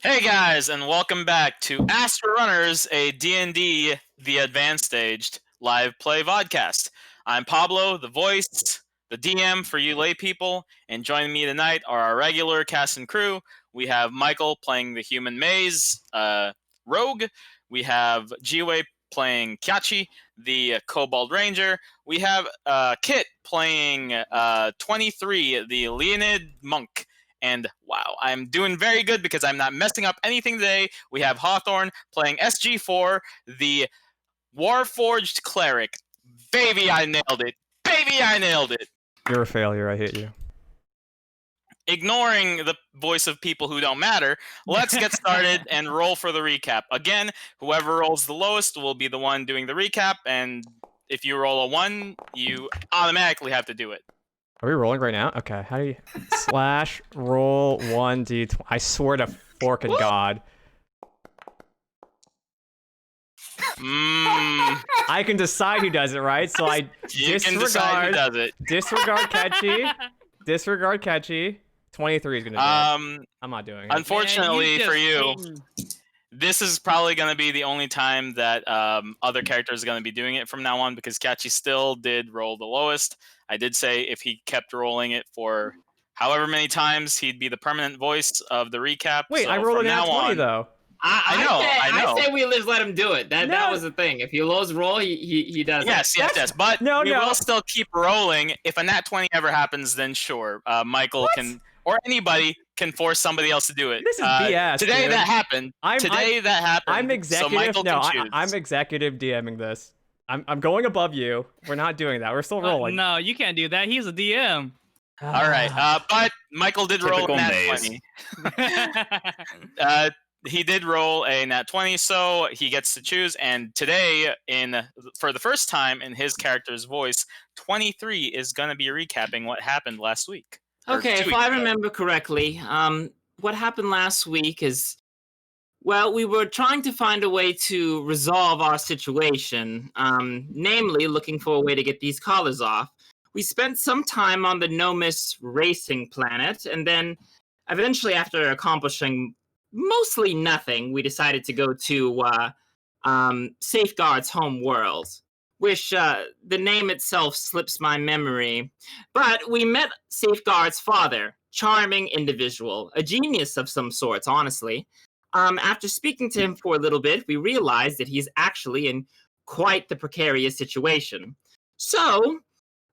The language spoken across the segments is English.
Hey guys, and welcome back to AstraRunners, a D&D The Advanced Staged live play vodcast. I'm Pablo, the voice, the DM for you lay people, and joining me tonight are our regular cast and crew. We have Michael playing the human maze rogue. We have Jiwei playing Kyachi, the Kobold Ranger. We have Kit playing 23, the Leonid Monk. And wow, I'm doing very good because I'm not messing up anything today. We have Hawthorne playing SG4, the Warforged Cleric. Baby, I nailed it. Baby, I nailed it. You're a failure. I hate you. Ignoring the voice of people who don't matter, let's get started and roll for the recap. Again, whoever rolls the lowest will be the one doing the recap, and if you roll a 1, you automatically have to do it. Are we rolling right now? Okay. How do you slash roll 1d20? I swear to fork and God. I can decide who does it, right? So I You can decide who does it. disregard catchy. Disregard catchy. 23 is gonna do it. I'm not doing it. Unfortunately for you, this is probably going to be the only time that other characters are going to be doing it from now on, because Kachi still did roll the lowest. I did say if he kept rolling it for however many times, he'd be the permanent voice of the recap. Wait, so I rolled from a nat now 20 on, though. I know. I say we just let him do it. That was the thing. If he lows roll, he does. Yes. But we will still keep rolling. If a nat 20 ever happens, then sure, Michael can, or anybody can force somebody else to do it. This is BS. Today dude. that happened. I'm executive. So Michael can choose. I'm executive DMing this. I'm going above you. We're not doing that. We're still rolling. No, you can't do that. He's a DM. All right, but Michael did roll a nat 20. He did roll a nat 20, so he gets to choose. And today, for the first time in his character's voice, 23 is going to be recapping what happened last week. Okay, if I remember correctly, what happened last week is, well, we were trying to find a way to resolve our situation, namely looking for a way to get these collars off. We spent some time on the Nomis racing planet, and then eventually, after accomplishing mostly nothing, we decided to go to Safeguard's home world, which the name itself slips my memory. But we met Safeguard's father, charming individual, a genius of some sorts, honestly. After speaking to him for a little bit, we realized that he's actually in quite the precarious situation. So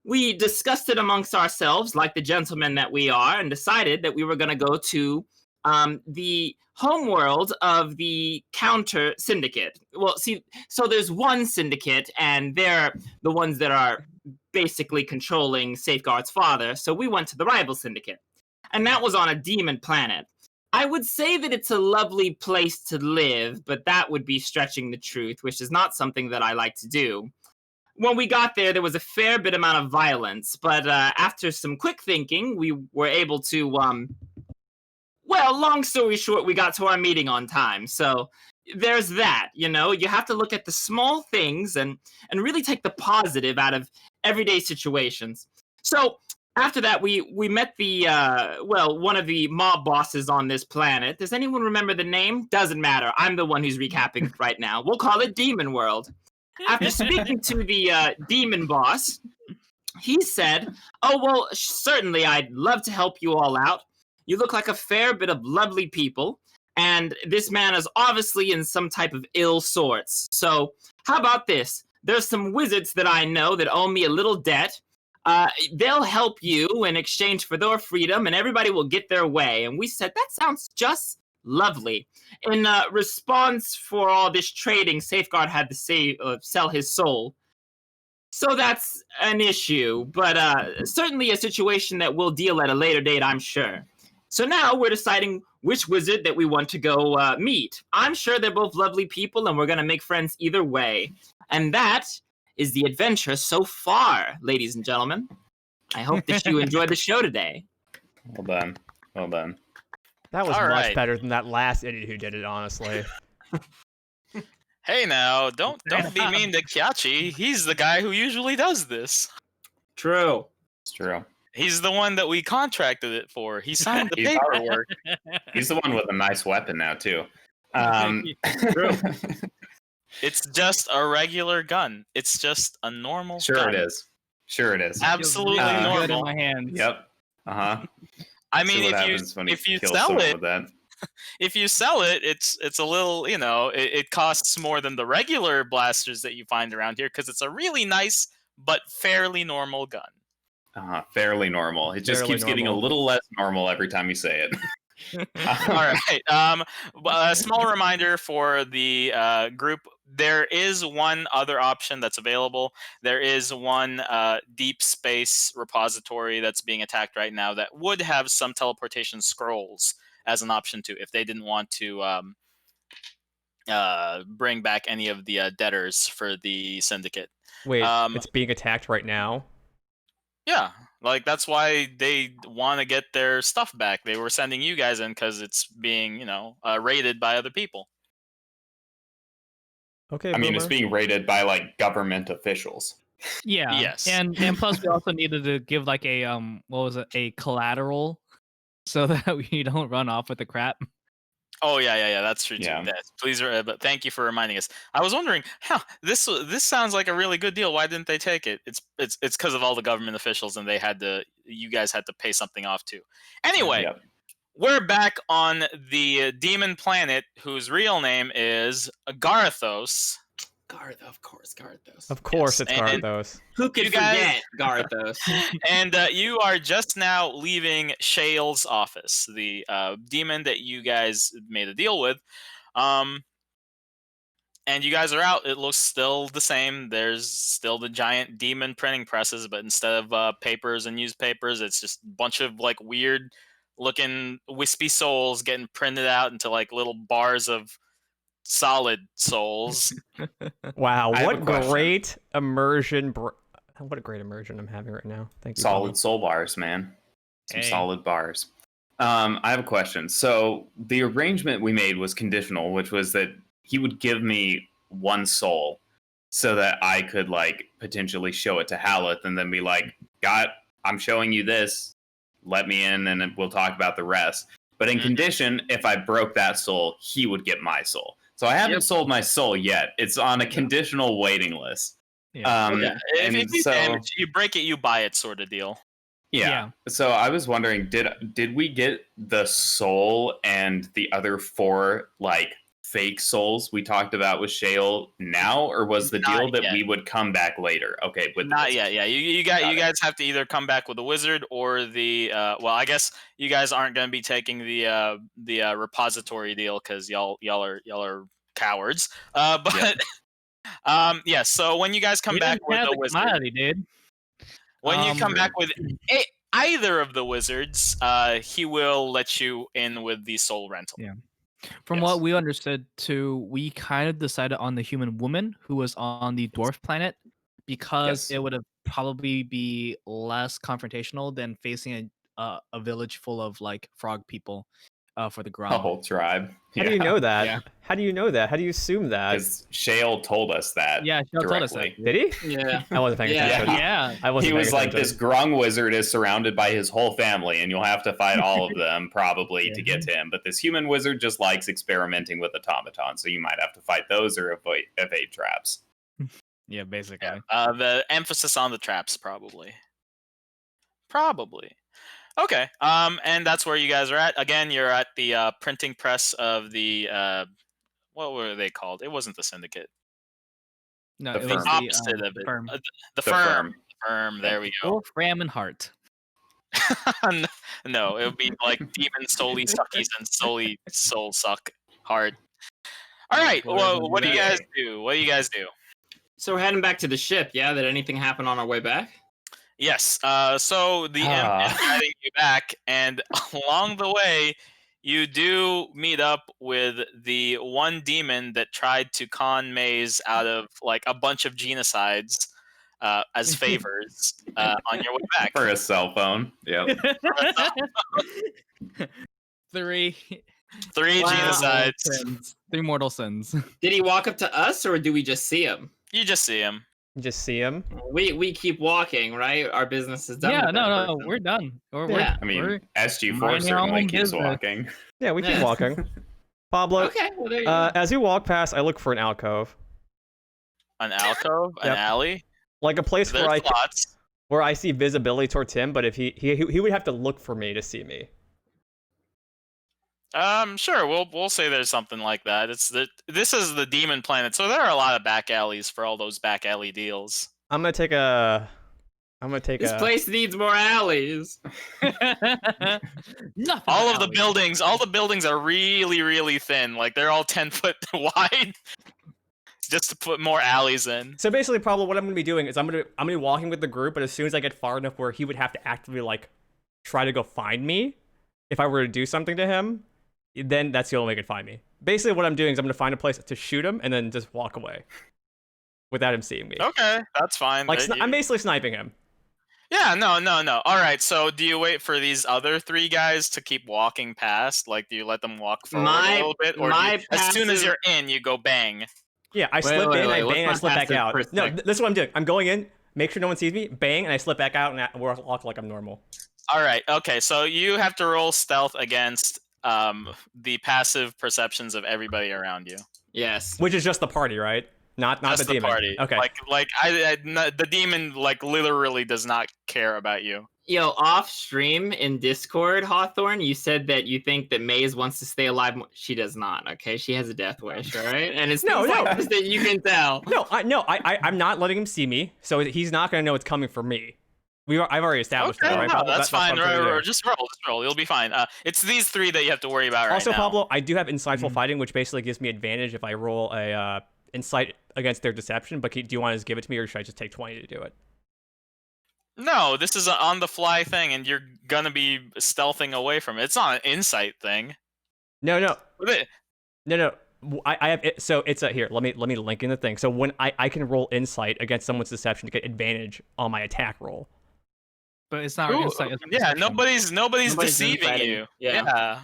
we discussed it amongst ourselves, like the gentlemen that we are, and decided that we were going to go to the homeworld of the counter syndicate. Well, see, so there's one syndicate, and they're the ones that are basically controlling Safeguard's father. So we went to the rival syndicate, and that was on a demon planet. I would say that it's a lovely place to live, but that would be stretching the truth, which is not something that I like to do. When we got there was a fair bit amount of violence, but after some quick thinking, we were able to well, long story short, we got to our meeting on time. So there's that, you have to look at the small things and really take the positive out of everyday situations. So after that, we met the, one of the mob bosses on this planet. Does anyone remember the name? Doesn't matter. I'm the one who's recapping right now. We'll call it Demon World. After speaking to the demon boss, he said, "Oh, well, certainly I'd love to help you all out. You look like a fair bit of lovely people, and this man is obviously in some type of ill sorts. So how about this? There's some wizards that I know that owe me a little debt. They'll help you in exchange for their freedom, and everybody will get their way." And we said, that sounds just lovely. In response for all this trading, Safeguard had to sell his soul. So that's an issue, but certainly a situation that we'll deal at a later date, I'm sure. So now we're deciding which wizard that we want to go meet. I'm sure they're both lovely people, and we're going to make friends either way. And that is the adventure so far, ladies and gentlemen. I hope that you enjoyed the show today. Well done. That was much better than that last idiot who did it, honestly. Hey now, don't be mean to Kyachi. He's the guy who usually does this. True. It's true. He's the one that we contracted it for. He signed the He's paperwork. He's the one with a nice weapon now too. True. It's just a regular gun. It's just a normal Sure gun. it is. Sure it is. Absolutely Feels really good in normal. my hands. Yep. I See mean, what happens when if you kills sell someone it, with that. if you sell it, it's a little, it costs more than the regular blasters that you find around here because it's a really nice but fairly normal gun. Fairly normal. It just Fairly keeps getting a normal. little less normal every time you say it. All right. A small reminder for the group: there is one other option that's available. There is one deep space repository that's being attacked right now that would have some teleportation scrolls as an option too, if they didn't want to bring back any of the debtors for the syndicate. Wait, Um, it's being attacked right now. Yeah, like that's why they want to get their stuff back. They were sending you guys in because it's being, raided by other people. Okay, I mean, it's Boomer. being rated by like government officials. Yeah. Yes. And plus we also needed to give like a what was it, a collateral so that we don't run off with the crap. Oh yeah, that's true too. Yeah. Yes, please, but thank you for reminding us. I was wondering, this sounds like a really good deal. Why didn't they take it? It's because of all the government officials, and you guys had to pay something off too. Anyway, Yep. we're back on the demon planet, whose real name is Garthos. Of course, Garthos. Of course, Yes, it's and- Garthos. Who could You guys- forget Garthos? And you are just now leaving Shale's office, the demon that you guys made a deal with. And you guys are out. It looks still the same. There's still the giant demon printing presses, but instead of papers and newspapers, it's just a bunch of like weird looking wispy souls getting printed out into like little bars of solid souls. Wow, I have a what question. great immersion! What a great immersion I'm having right now. Thank you. Solid Bubba. soul bars, man. Some Hey. solid bars. I have a question. So the arrangement we made was conditional, which was that he would give me one soul so that I could like potentially show it to Haleth and then be like, I'm showing you this. Let me in and then we'll talk about the rest. But in Mhm. condition, if I broke that soul, he would get my soul. So I haven't Yep. sold my soul yet. It's on a conditional waiting list. Yeah. Yeah, if And you so damage, you break it, you buy it, sort of deal. yeah. So I was wondering, did we get the soul and the other 4 like fake souls we talked about with Shale now, or was the Not deal that yet. we would come back later? Okay, with the Not wizard. yet. Yeah, you Got it. guys have to either come back with the wizard or the. Well, I guess you guys aren't going to be taking the repository deal because y'all are cowards. But yeah. So when you guys come We back didn't with have the the wizard, commodity, dude. when you come True. back with either of the wizards, he will let you in with the soul rental. Yeah. From Yes. what we understood too, we kind of decided on the human woman who was on the dwarf planet because Yes. it would have probably be less confrontational than facing a village full of like frog people for the A Grom. whole tribe. How do you know that? Yeah. How do you know that? How do you assume that? Because Shale told us that. Yeah, Shale told us that. directly. Did he? Yeah. I wasn't paying Yeah. attention. Yeah. I wasn't He paying was like, attention. this grung wizard is surrounded by his whole family, and you'll have to fight all of them probably to get to him. But this human wizard just likes experimenting with automatons, so you might have to fight those or evade traps. Yeah, basically. Yeah. The emphasis on the traps, probably. Probably. Okay. And that's where you guys are at. Again, you're at the printing press of the what were they called? It wasn't the syndicate. No, The it The was firm. opposite the of it. firm. The The firm. firm. The firm. There we go. Wolf, Ram, and Heart. No, it would be like demon solely suckies and solely soul suck hard. All right. boy, Well, look what do at you that. guys do? What do you guys do? So we're heading back to the ship. Yeah. Did anything happen on our way back? Yes. So the imp is guiding you back, and along the way, you do meet up with the one demon that tried to con Maze out of like a bunch of genocides as favors on your way back. For a cell phone. Yep. Three Three Wow. genocides. sins. 3 mortal sins. Did he walk up to us, or do we just see him? You just see him. Just see him. We keep walking, right? Our business is done. Yeah, with no, that no, person. we're done. Yeah. I mean, SG4 minding our certainly own keeps business. walking. Yeah, we keep Yeah. walking. Pablo, Okay, well there you go. as you walk past, I look for an alcove, An alcove, an Yep. alley. like a place There's lots. where I see visibility towards him. But if he would have to look for me to see me. Sure. We'll say there's something like that. This is the demon planet, so there are a lot of back alleys for all those back alley deals. I'm gonna take a. This place needs more alleys. Nothing All but of the alleys. buildings are really, really thin. Like they're all 10 foot wide, just to put more alleys in. So basically, probably what I'm gonna be doing is I'm gonna be walking with the group, but as soon as I get far enough where he would have to actively like try to go find me, if I were to do something to him, then that's the only way he could find me. Basically, what I'm doing is I'm gonna find a place to shoot him and then just walk away without him seeing me. Okay, that's fine. Like I'm basically sniping him. Yeah, no. All right, so do you wait for these other 3 guys to keep walking past? Like, do you let them walk forward a little bit, or as soon as you're in, you go bang? Yeah, I slip in, I bang, I what's slip my back out. passive No, perspective? this is what I'm doing. I'm going in, make sure no one sees me, bang, and I slip back out, and I walk like I'm normal. All right, okay, so you have to roll stealth against the passive perceptions of everybody around you. Yes. Which is just the party, right? Not Just the demon. party. Okay. The demon like literally does not care about you. Yo, off stream in Discord, Hawthorne, you said that you think that Maze wants to stay alive. She does not. Okay, she has a death wish. All right, and it's No, things no. like this that you can tell. I'm not letting him see me, so he's not gonna know it's coming from me. I've already established Okay, that, right? no, Pablo? that's fine. what I'm trying to do. Just roll. You'll be fine. It's these 3 that you have to worry about right Also, now. Pablo, I do have insightful fighting, which basically gives me advantage if I roll a insight against their deception. But do you want to just give it to me, or should I just take 20 to do it? No, this is an on-the-fly thing, and you're gonna be stealthing away from it. It's not an insight thing. No. But No. I have it, so it's here. Let me link in the thing. So when I can roll insight against someone's deception to get advantage on my attack roll. But it's not insight. It's yeah, perception. nobody's deceiving insighting. you. Yeah.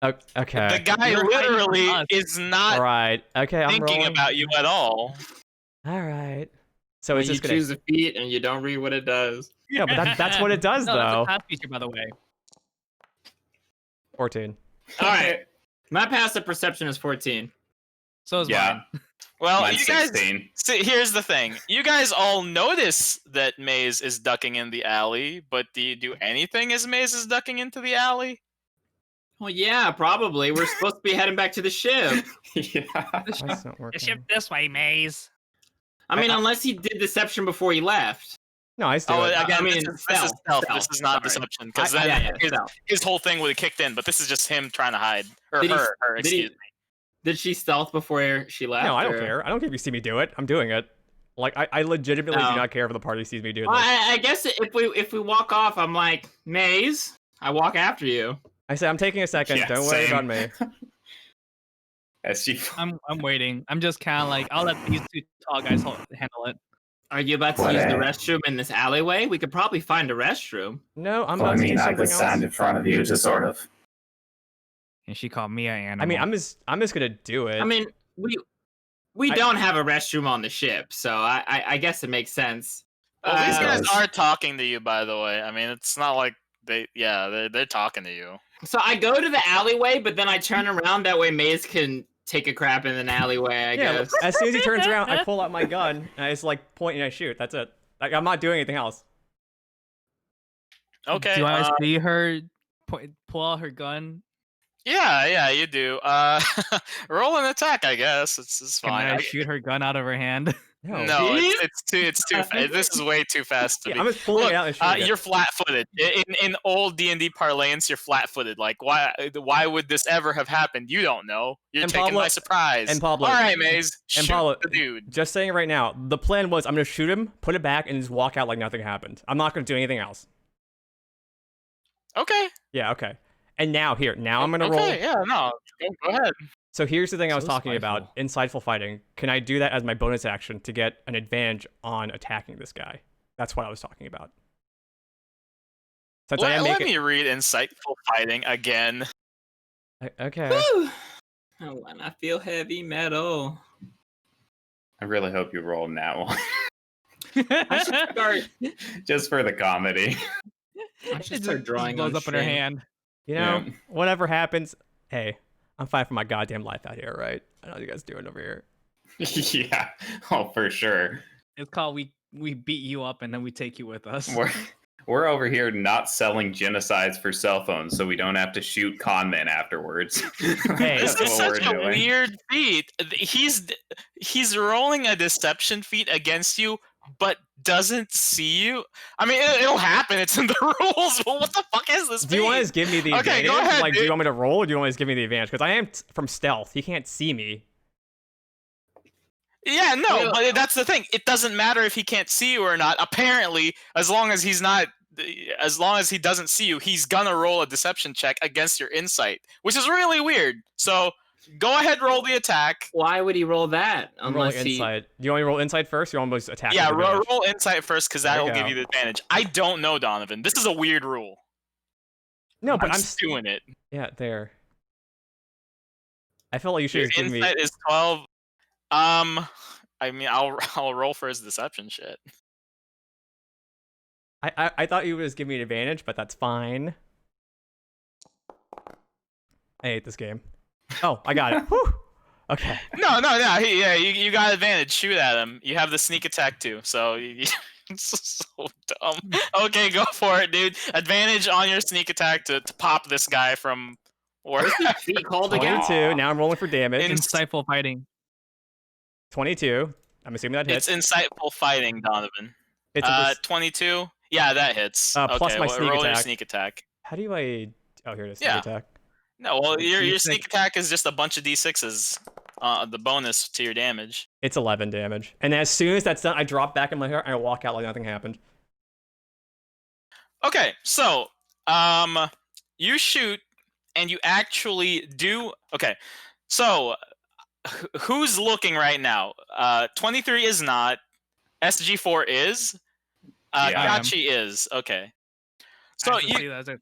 Okay. The guy You're hiding from literally us. is not All right. Okay. I'm thinking rolling. about you at all. All right. So When it's you just gonna. choose a feat and you don't read what it does. No, but that's what it does, No, that's though. a path feature, by the way. 14. All right, my passive perception is 14. So is Yeah, mine. Well, mine's you guys. 16. See, here's the thing. You guys all notice that Maze is ducking in the alley, but do you do anything as Maze is ducking into the alley? Well, yeah, probably. We're supposed to be heading back to the ship. Yeah. Why is it not working? this way, Maze. I mean, unless he did deception before he left. No, I still. Oh, it. again, I mean, this is stealth, stealth. stealth, This is not sorry. deception, because then Yeah, stealth. his whole thing would have kicked in. But this is just him trying to hide, or Did he- her. did he- Excuse me. Did she stealth before she left? No, I don't or- care. I don't care if you see me do it. I'm doing it. Like I legitimately do Oh. not care if the party sees me do this. Well, I guess if we walk off, I'm like, Maze, I walk after you. I say I'm taking a second. Yeah, Don't worry same. about me. SG4. I'm waiting. I'm just kind of like, I'll let these 2 tall guys handle it. Are you about to use the restroom in this alleyway? We could probably find a restroom. No, I'm about to do something else. in front of you, just sort of. And she called me an animal. I mean, I'm just gonna do it. I mean, we don't have a restroom on the ship, so I guess it makes sense. Well, these guys Those- are talking to you, by the way. I mean, it's not like they're talking to you. So I go to the alleyway, but then I turn around. That way Maze can take a crap in an alleyway, I yeah. guess. As soon as he turns around, I pull out my gun and I just like point and I shoot. That's it. Like I'm not doing anything else. Okay. Do you want to see her pull out her gun? Yeah, you do. Roll an attack, I guess. It's Can fine. I shoot her gun out of her hand? No. No, Please? it's too fast. This is way too fast to Yeah, be. I'm just pulling it out and shooting it. You're flat-footed. In old D&D parlance, you're flat-footed. Like, why would this ever have happened? You don't know. You're And taken Pablo- by surprise. and Pablo- All right, Maze. Shoot Pablo- the dude. Just saying right now, the plan was I'm gonna shoot him, put it back, and just walk out like nothing happened. I'm not gonna do anything else. Okay. Yeah, okay. And now I'm gonna roll. Okay, yeah, no. Go ahead. So here's the thing I was So talking about, insightful fighting. Can I do that as my bonus action to get an advantage on attacking this guy? That's what I was talking about. Since I am Let making... me read insightful fighting again. Okay. Whew. Oh, and I feel heavy metal. I really hope you roll in that one. I should start. Just for the comedy. I should It start just drawing blows on up in her stream. hand. You know, Yeah. whatever happens, hey, I'm fine for my goddamn life out here, right? I know what you guys doing over here. Yeah. Oh, for sure. It's called we beat you up and then we take you with us. We're over here not selling genocides for cell phones, so we don't have to shoot con men afterwards. Hey. This That's is what we're such a doing. weird feat. He's rolling a deception feat against you, but doesn't see you. I mean, it'll happen. It's in the rules. But what the fuck is this? Do you want to just give me the Okay, advantage? go ahead, Like, do dude. you want me to roll, or do you want to just give me the advantage? Because I am from stealth. He can't see me. Yeah, no, but that's the thing. It doesn't matter if he can't see you or not. Apparently, as long as he doesn't see you, he's gonna roll a deception check against your insight, which is really weird. So go ahead, roll the attack. Why would he roll that? I'm rolling insight. Do you want me to roll insight first, or you want me to just attack? Yeah, with advantage? roll insight first because There you that'll give go. you the advantage. I don't know, Donovan. This is a weird rule. No, but I'm just doing it. Yeah, there. I felt like you should Your have given me. insight is 12. I mean, I'll roll for his deception shit. I thought you would just give me an advantage, but that's fine. I hate this game. Oh, I got it. Whew. Okay. No. Yeah, you got advantage. Shoot at him. You have the sneak attack too. So it's so dumb. Okay, go for it, dude. Advantage on your sneak attack to pop this guy from where. He called again. 22. Now I'm rolling for damage. Insightful fighting. 22. I'm assuming that hits. It's insightful fighting, Donovan. It's a 22. Yeah, that hits. plus okay, my sneak roll your attack. sneak attack. How do I? Oh, here it is. Sneak Yeah. attack. No, well, your D6. sneak attack is just a bunch of d6s. The bonus to your damage. It's 11 damage. And as soon as that's done, I drop back in my hair and I walk out like nothing happened. Okay, so you shoot and you actually do. Okay, so who's looking right now? 23 is not. SG4 is. Yeah, I am. Gachi is. Okay. I So actually see that. It's like,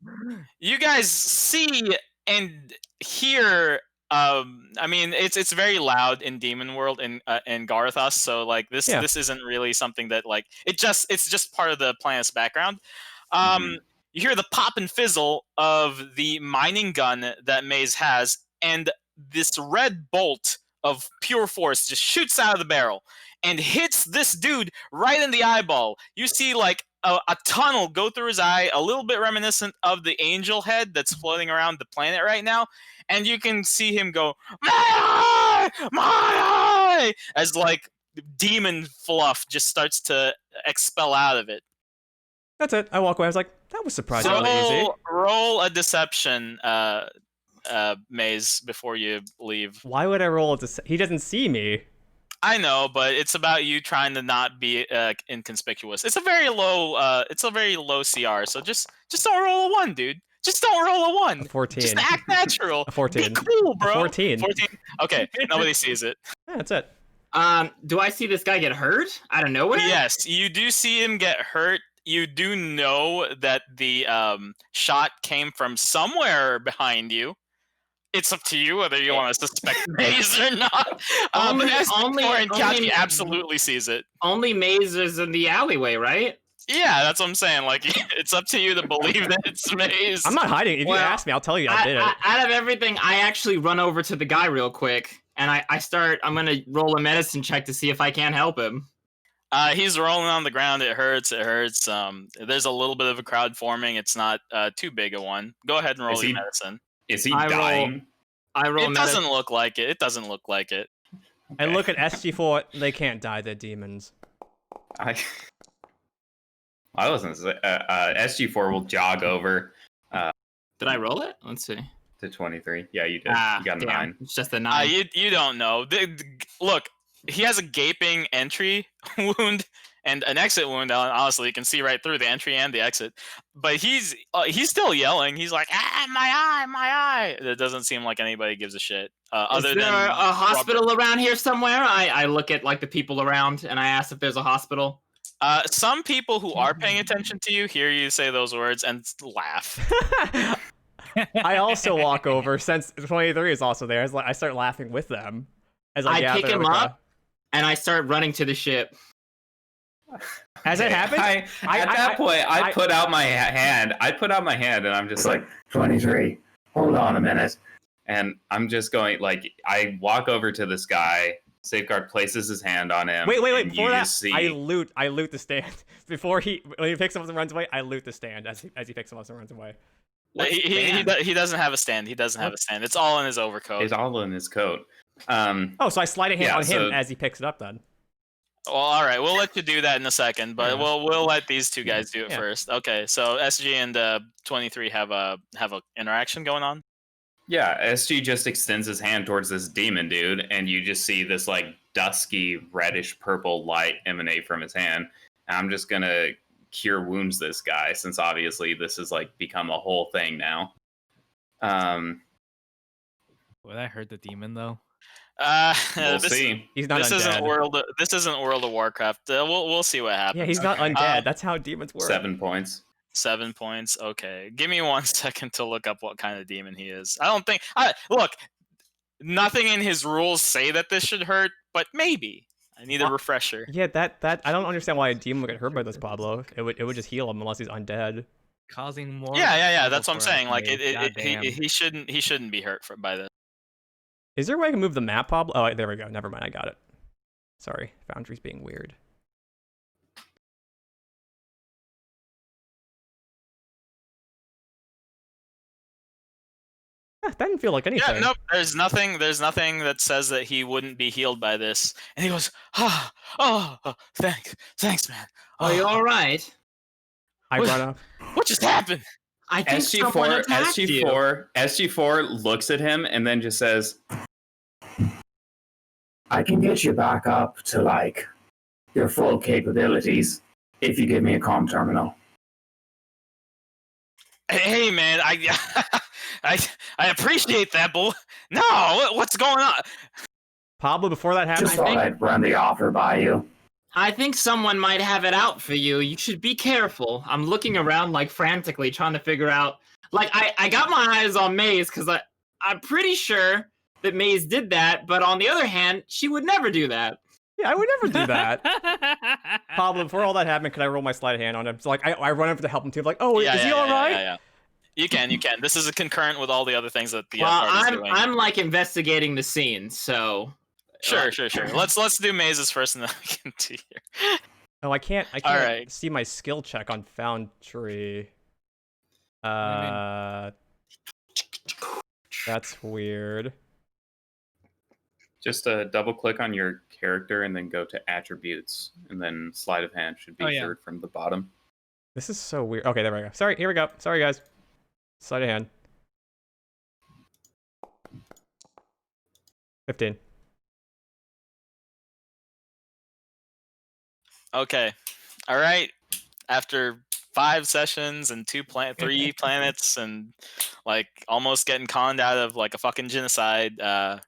you guys see and hear. I mean, it's very loud in Demon World and in Garthos. So like this Yeah. this isn't really something that like it's just part of the planet's background. You hear the pop and fizzle of the mining gun that Maze has, and this red bolt of pure force just shoots out of the barrel and hits this dude right in the eyeball. You see like a tunnel go through his eye, a little bit reminiscent of the angel head that's floating around the planet right now, and you can see him go, my eye, as like demon fluff just starts to expel out of it. That's it. I walk away. I was like, that was surprisingly easy. Roll a deception, Maze, before you leave. Why would I roll it? He doesn't see me. I know, but it's about you trying to not be inconspicuous. It's a very low CR, so just don't roll a 1, dude. Just don't roll a 1. A 14. Just act natural. A 14. Be cool, bro. A 14. 14. Okay, nobody sees it. Yeah, that's it. Do I see this guy get hurt out of nowhere? Yes, you do see him get hurt. You do know that the shot came from somewhere behind you. It's up to you whether you want to suspect Maze or not. Only- But only- and Kachi only- absolutely sees it. Only Maze is in the alleyway, right? Yeah, that's what I'm saying. Like, it's up to you to believe that it's Maze. I'm not hiding. If you Well, ask me, I'll tell you I did it. Out of everything, I actually run over to the guy real quick, and I'm gonna roll a medicine check to see if I can help him. He's rolling on the ground. It hurts. There's a little bit of a crowd forming. It's not too big a one. Go ahead and roll Is your he- medicine. Is he I roll- dying? I roll. It doesn't look like it. It doesn't look like it. I look at SG4. They can't die. They're demons. I wasn't. SG4 will jog over Did I roll it? Let's see. to 23. Yeah, you did. You got a damn. 9. It's just a 9. You don't know. Look, he has a gaping entry wound and an exit wound. Honestly, you can see right through the entry and the exit. But he's still yelling. He's like, my eye, my eye. It doesn't seem like anybody gives a shit. Is there a hospital around here somewhere? I look at like the people around and I ask if there's a hospital. Some people who are paying attention to you hear you say those words and laugh. I also walk over since 23 is also there. I start laughing with them. As I gather pick him with up. and I start running to the ship. As it happens, At that point, I put out my hand. I put out my hand, and I'm just like 23. Hold on a minute, and I'm just going like I walk over to this guy. Safeguard places his hand on him. Wait. And Before you that, just see... I loot the stand. When he picks him up and runs away, I loot the stand as he picks him up and runs away. He doesn't have a stand. He doesn't have a stand. It's all in his overcoat. It's all in his coat. So I slide a hand on him as he picks it up then. Well, all right, we'll let you do that in a second, but we'll let these two guys do it first. Okay, so SG and 23 have a interaction going on. Yeah, SG just extends his hand towards this demon dude, and you just see this like dusky reddish purple light emanate from his hand. And I'm just gonna cure wounds this guy, since obviously this has like become a whole thing now. Will that hurt the demon though? We'll see. He's not undead. This isn't World of Warcraft. We'll see what happens. Yeah, he's not undead. That's how demons work. 7 points. 7 points. Okay, give me 1 second to look up what kind of demon he is. I don't think. Look, nothing in his rules say that this should hurt, but maybe. I need a refresher. Yeah, that I don't understand why a demon would get hurt by this, Pablo. It would just heal him unless he's undead. Causing more. Yeah. That's what I'm saying. Like he shouldn't be hurt by this. Is there a way I can move the map, Pablo? Oh, there we go. Never mind. I got it. Sorry, Foundry's being weird. That didn't feel like anything. Yeah, nope. There's nothing that says that he wouldn't be healed by this. And he goes, thanks, man. Are you all right? I run up. What just happened? I think someone attacked you. SG4 looks at him and then just says, "I can get you back up to like your full capabilities if you give me a comm terminal." Hey, man, I appreciate that, but no, what's going on? Pablo, before that happened, Just thought I'd run the offer by you. I think someone might have it out for you. You should be careful. I'm looking around like frantically trying to figure out. Like I got my eyes on Maze because I'm pretty sure that Maze did that, but on the other hand, she would never do that. Yeah, I would never do that. Pablo, before all that happened, could I roll my sleight of hand on him? So like I run over to help him too. Like, is he all right? Yeah. You can. This is a concurrent with all the other things that the party's doing. I'm like investigating the scene, so. Sure. Let's do Mazes first, and then we can do here. Oh, I can't All right. see my skill check on Foundry. That's weird. Just double click on your character and then go to attributes, and then sleight of hand should be third from the bottom. This is so weird. Okay, there we go. Sorry, here we go. Sorry, guys. Sleight of hand. 15. Okay. All right. After 5 sessions and 3 planets and like almost getting conned out of like a fucking genocide,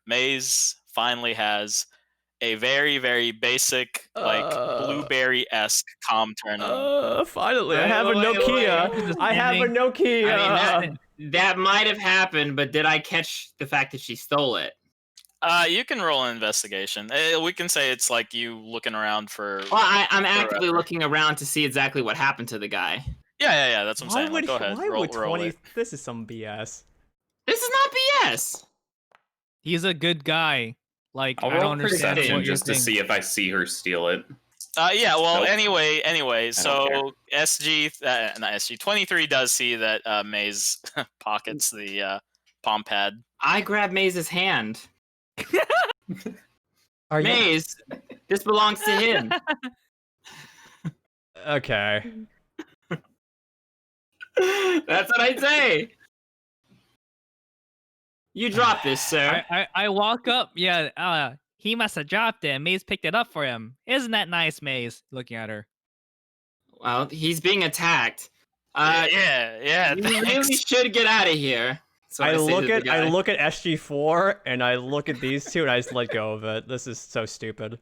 Maze finally has a very, very basic, like blueberry-esque comm terminal. Finally, I have a Nokia. I have a Nokia. I mean, that might have happened, but did I catch the fact that she stole it? You can roll an investigation. We can say it's like you looking around for. Well, I'm actively looking around to see exactly what happened to the guy. Yeah. That's what I'm saying. Go ahead. Why Roll would 20? it. This is some BS. This is not BS. He's a good guy. Like I'll I don't roll understand perception what you're just to saying. see if I see her steal it. Yeah. Well, Nope. anyway. So care. not SG 23 does see that Maze pockets the palm pad. I grab Maze's hand. Are you Maze, this belongs to him. okay? That's what I say. You dropped this, sir. I walk up. Yeah. He must have dropped it. Maze picked it up for him. Isn't that nice, Maze? Looking at her. Well, he's being attacked. Yeah. You really should get out of here. So I look at SG4 and I look at these two and I just let go of it. This is so stupid.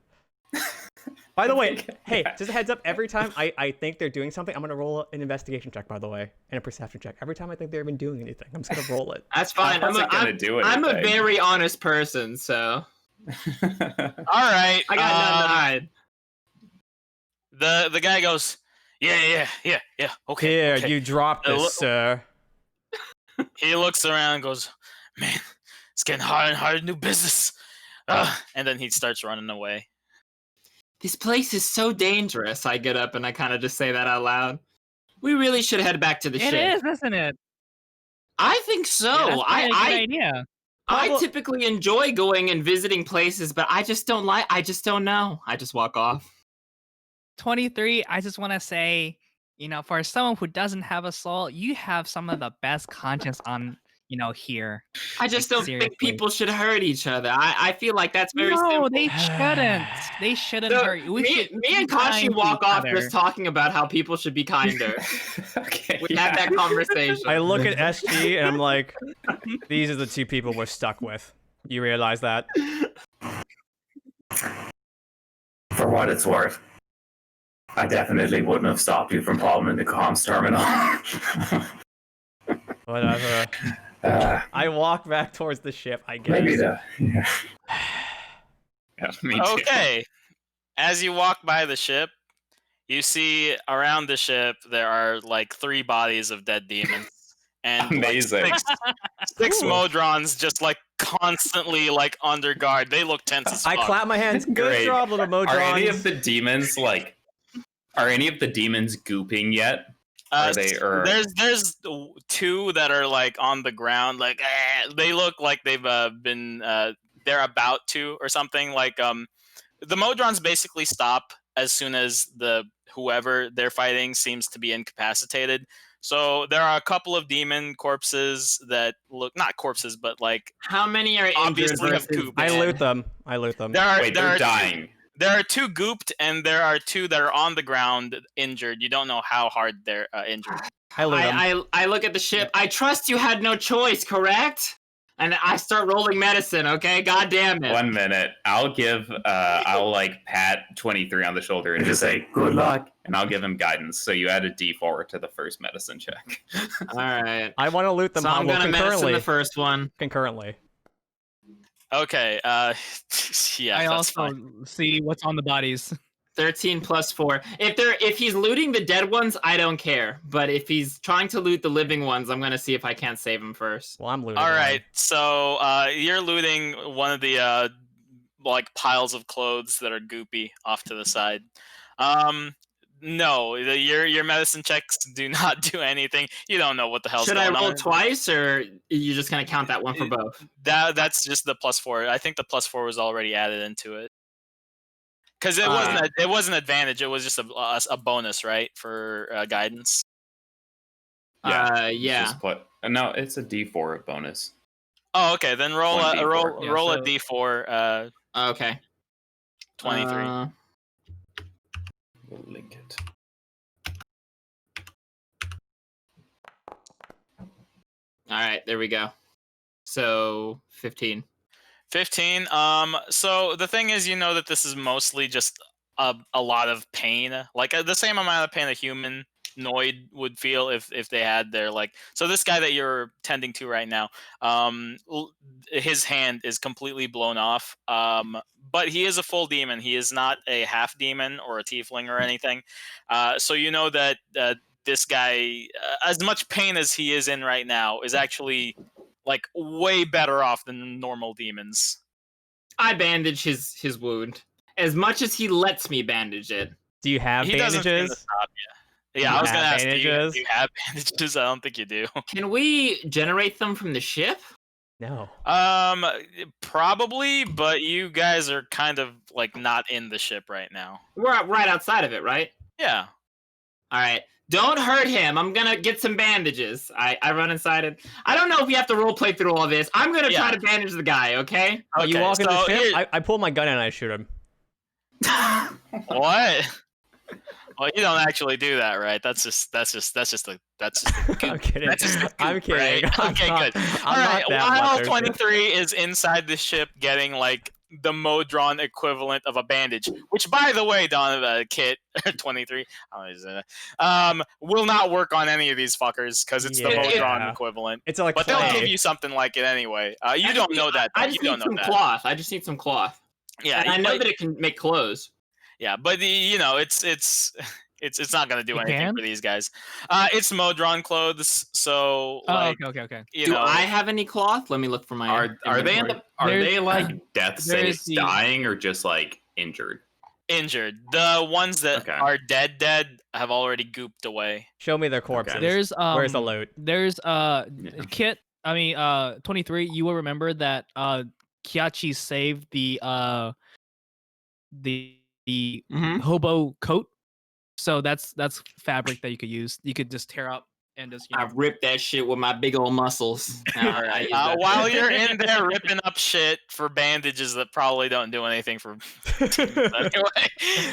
By the way, hey, just a heads up, every time I think they're doing something, I'm gonna roll an investigation check, by the way, and a perception check. Every time I think they're even doing anything, I'm just gonna roll it. That's fine. I'm a very honest person, so. All right. I got nothing to hide. The guy goes, yeah. Okay. Here, okay. you dropped Uh, this, look- sir. He looks around and goes, man, it's getting harder and harder to do business. And then he starts running away. This place is so dangerous. I get up and I kind of just say that out loud. We really should head back to the It ship. is, isn't it? I think so. Yeah, that's probably a good I idea. I typically enjoy going and visiting places, but I just don't know. I just walk off. 23, I just want to say, for someone who doesn't have a soul, you have some of the best conscience on, here. I just Like, don't seriously. think people should hurt each other. I feel like that's very No, simple. they shouldn't. They shouldn't So, hurt you. We me should and be Kashi kind to walk each off other. just talking about how people should be kinder. Okay. We had that conversation. I look at SG and I'm like, these are the two people we're stuck with. You realize that? For what it's worth, I definitely wouldn't have stopped you from bombing the comms terminal. Whatever. I walk back towards the ship, I guess. maybe the. Yeah. Yeah, me too. Okay. As you walk by the ship, you see around the ship there are like 3 bodies of dead demons. And Amazing. Like, six Ooh. Modrons just like constantly like under guard. They look tense as fuck. I clap my hands. Good Great. job, little Modrons. Are any of the demons like? Are any of the demons gooping yet? Are they? Or There's 2 that are like on the ground, like they look like they've been they're about to or something. Like the Modrons basically stop as soon as the whoever they're fighting seems to be incapacitated. So there are a couple of demon corpses that look not corpses, but like How many are injured obviously have versus goop. I dead? loot them. I loot them. wait, they're dying. There are 2 gooped, and there are 2 that are on the ground injured. You don't know how hard they're injured. I loot them. I look at the ship. I trust you had no choice, correct? And I start rolling medicine, okay? God damn it. 1 minute. I'll give. I'll like pat 23 on the shoulder and just say good luck, and I'll give him guidance. So you add a D4 to the first medicine check. All right. I want to loot them. So I'm Pablo, gonna medicine concurrently. the first one. Concurrently. Okay. Yeah. I that's also fine. see what's on the bodies. 13 plus 4. If he's looting the dead ones, I don't care. But if he's trying to loot the living ones, I'm gonna see if I can't save him first. Well, I'm looting. All one. right. So you're looting one of the like piles of clothes that are goopy off to the side. No, your medicine checks do not do anything. You don't know what the hell's Should I going roll on. twice, or you just gonna count that one for both? That's just the +4. I think the +4 was already added into it. Because it wasn't advantage. It was just a bonus, right, for guidance. Yeah. Just put. No, it's a D4 bonus. Oh, okay. Then roll One a roll D4. Yeah, roll so- a D4. Okay. 23. We'll link it. All right, there we go. So 15. 15. So the thing is, you know that this is mostly just a lot of pain, like the same amount of pain a humanoid would feel if they had their like. So this guy that you're tending to right now, his hand is completely blown off. But he is a full demon. He is not a half demon or a tiefling or anything. So you know that this guy, as much pain as he is in right now, is actually like way better off than normal demons. I bandage his wound as much as he lets me bandage it. Do you have He doesn't seem to bandages? stop you. Yeah, You I was gonna have ask you. bandages? Do you have bandages? I don't think you do. Can we generate them from the ship? No. Probably, but you guys are kind of like not in the ship right now. We're right outside of it, right? Yeah. All right. Don't hurt him. I'm gonna get some bandages. I run inside it. I don't know if you have to roleplay through all this. I'm gonna try Yeah. to bandage the guy, okay? Oh, you Okay, walk in the so ship. here- I pull my gun and I shoot him. What? Well, you don't actually do that, right? That's just a I'm kidding. That's just a goop, I'm kidding. right? I'm Okay, not- good. I'm All right. not that While bloodthirsty. 23 is inside the ship, getting like the Modron equivalent of a bandage, which, by the way, Kit 23, will not work on any of these fuckers because it's the Modron equivalent. It's like but clay. they'll give you something like it anyway. You don't know that. I just need some cloth. I just need some cloth. Yeah, and I know that it can make clothes. Yeah, but it's not gonna do anything for these guys. It's Modron clothes, so like, okay. Do I have any cloth? Let me look for my. Are they like death states, dying, or just like injured? Injured. The ones that are dead have already gooped away. Show me their corpses. Okay. There's where's the loot? There's Kit. I mean 23. You will remember that Kiachi saved the hobo coat. So that's fabric that you could use. You could just tear up and just. I rip that shit with my big old muscles. While you're in there ripping up shit for bandages that probably don't do anything for. Anyway,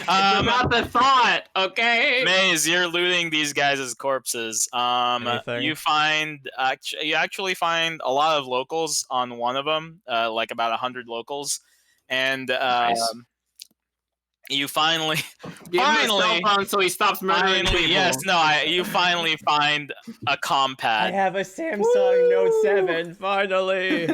not the thought. Okay. Maze, you're looting these guys' corpses. You actually find a lot of locals on one of them, like about 100 locals, and nice. You finally give him a cell phone so he stops murdering people. Yes, you finally find a compad. I have a Samsung Note 7, finally.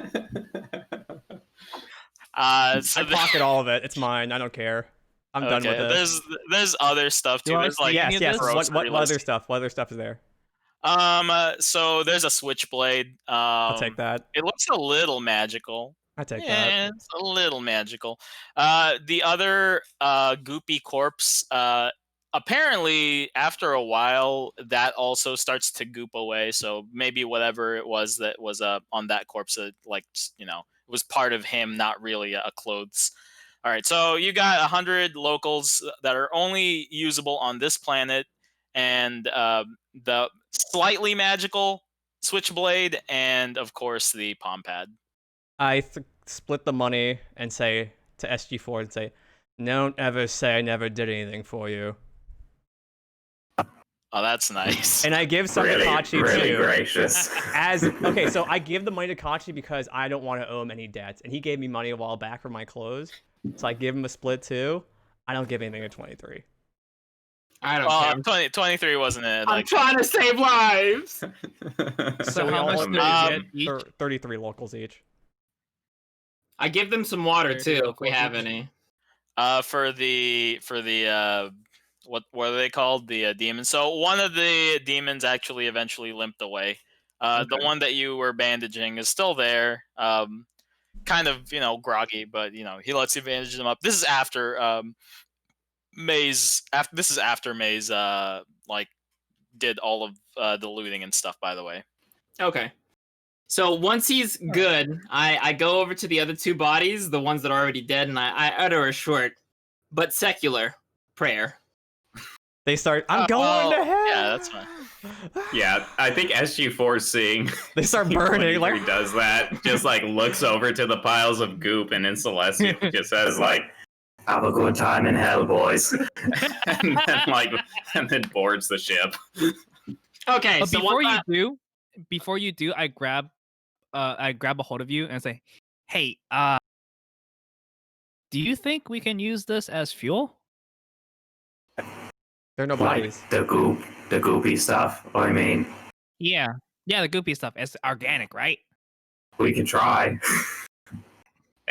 I pocket all of it. It's mine. I don't care. I'm done with it. There's other stuff too. There's like yes. What other stuff? What other stuff is there? So there's a switchblade. I'll take that. It looks a little magical. I take that. It's a little magical. The other goopy corpse, apparently after a while, that also starts to goop away. So maybe whatever it was that was on that corpse, it was part of him, not really a clothes. All right, so you got 100 locals that are only usable on this planet, and the slightly magical switchblade, and of course the palm pad. I split the money and say to SG4 and say, "Don't ever say I never did anything for you." Oh, that's nice. And I give some to Kachi really too. Gracious. So I give the money to Kachi because I don't want to owe him any debts, and he gave me money a while back for my clothes, so I give him a split too. I don't give anything to 23. I don't care. 23 wasn't it? I'm trying to save lives. So how much do we get each? 33 locals each. I give them some water too, if we have any. For the what are they called? The demons. So one of the demons actually eventually limped away. The one that you were bandaging is still there. Kind of, groggy, but he lets you bandage them up. This is after Maze. This is after Maze did all of the looting and stuff. By the way. Okay. So once he's good, I go over to the other two bodies, the ones that are already dead, and I utter a short but secular prayer. They start, I'm going to hell! Yeah, that's fine. Yeah, I think SG4 seeing they start burning. Like he does that, just like looks over to the piles of goop, and in Celestial just says like, "Have a good time in hell, boys," and then boards the ship. Okay, but so before you do, I grab a hold of you and say, "Hey, do you think we can use this as fuel?" There are no bodies. Like the goopy stuff. I mean, yeah, the goopy stuff. It's organic, right? We can try.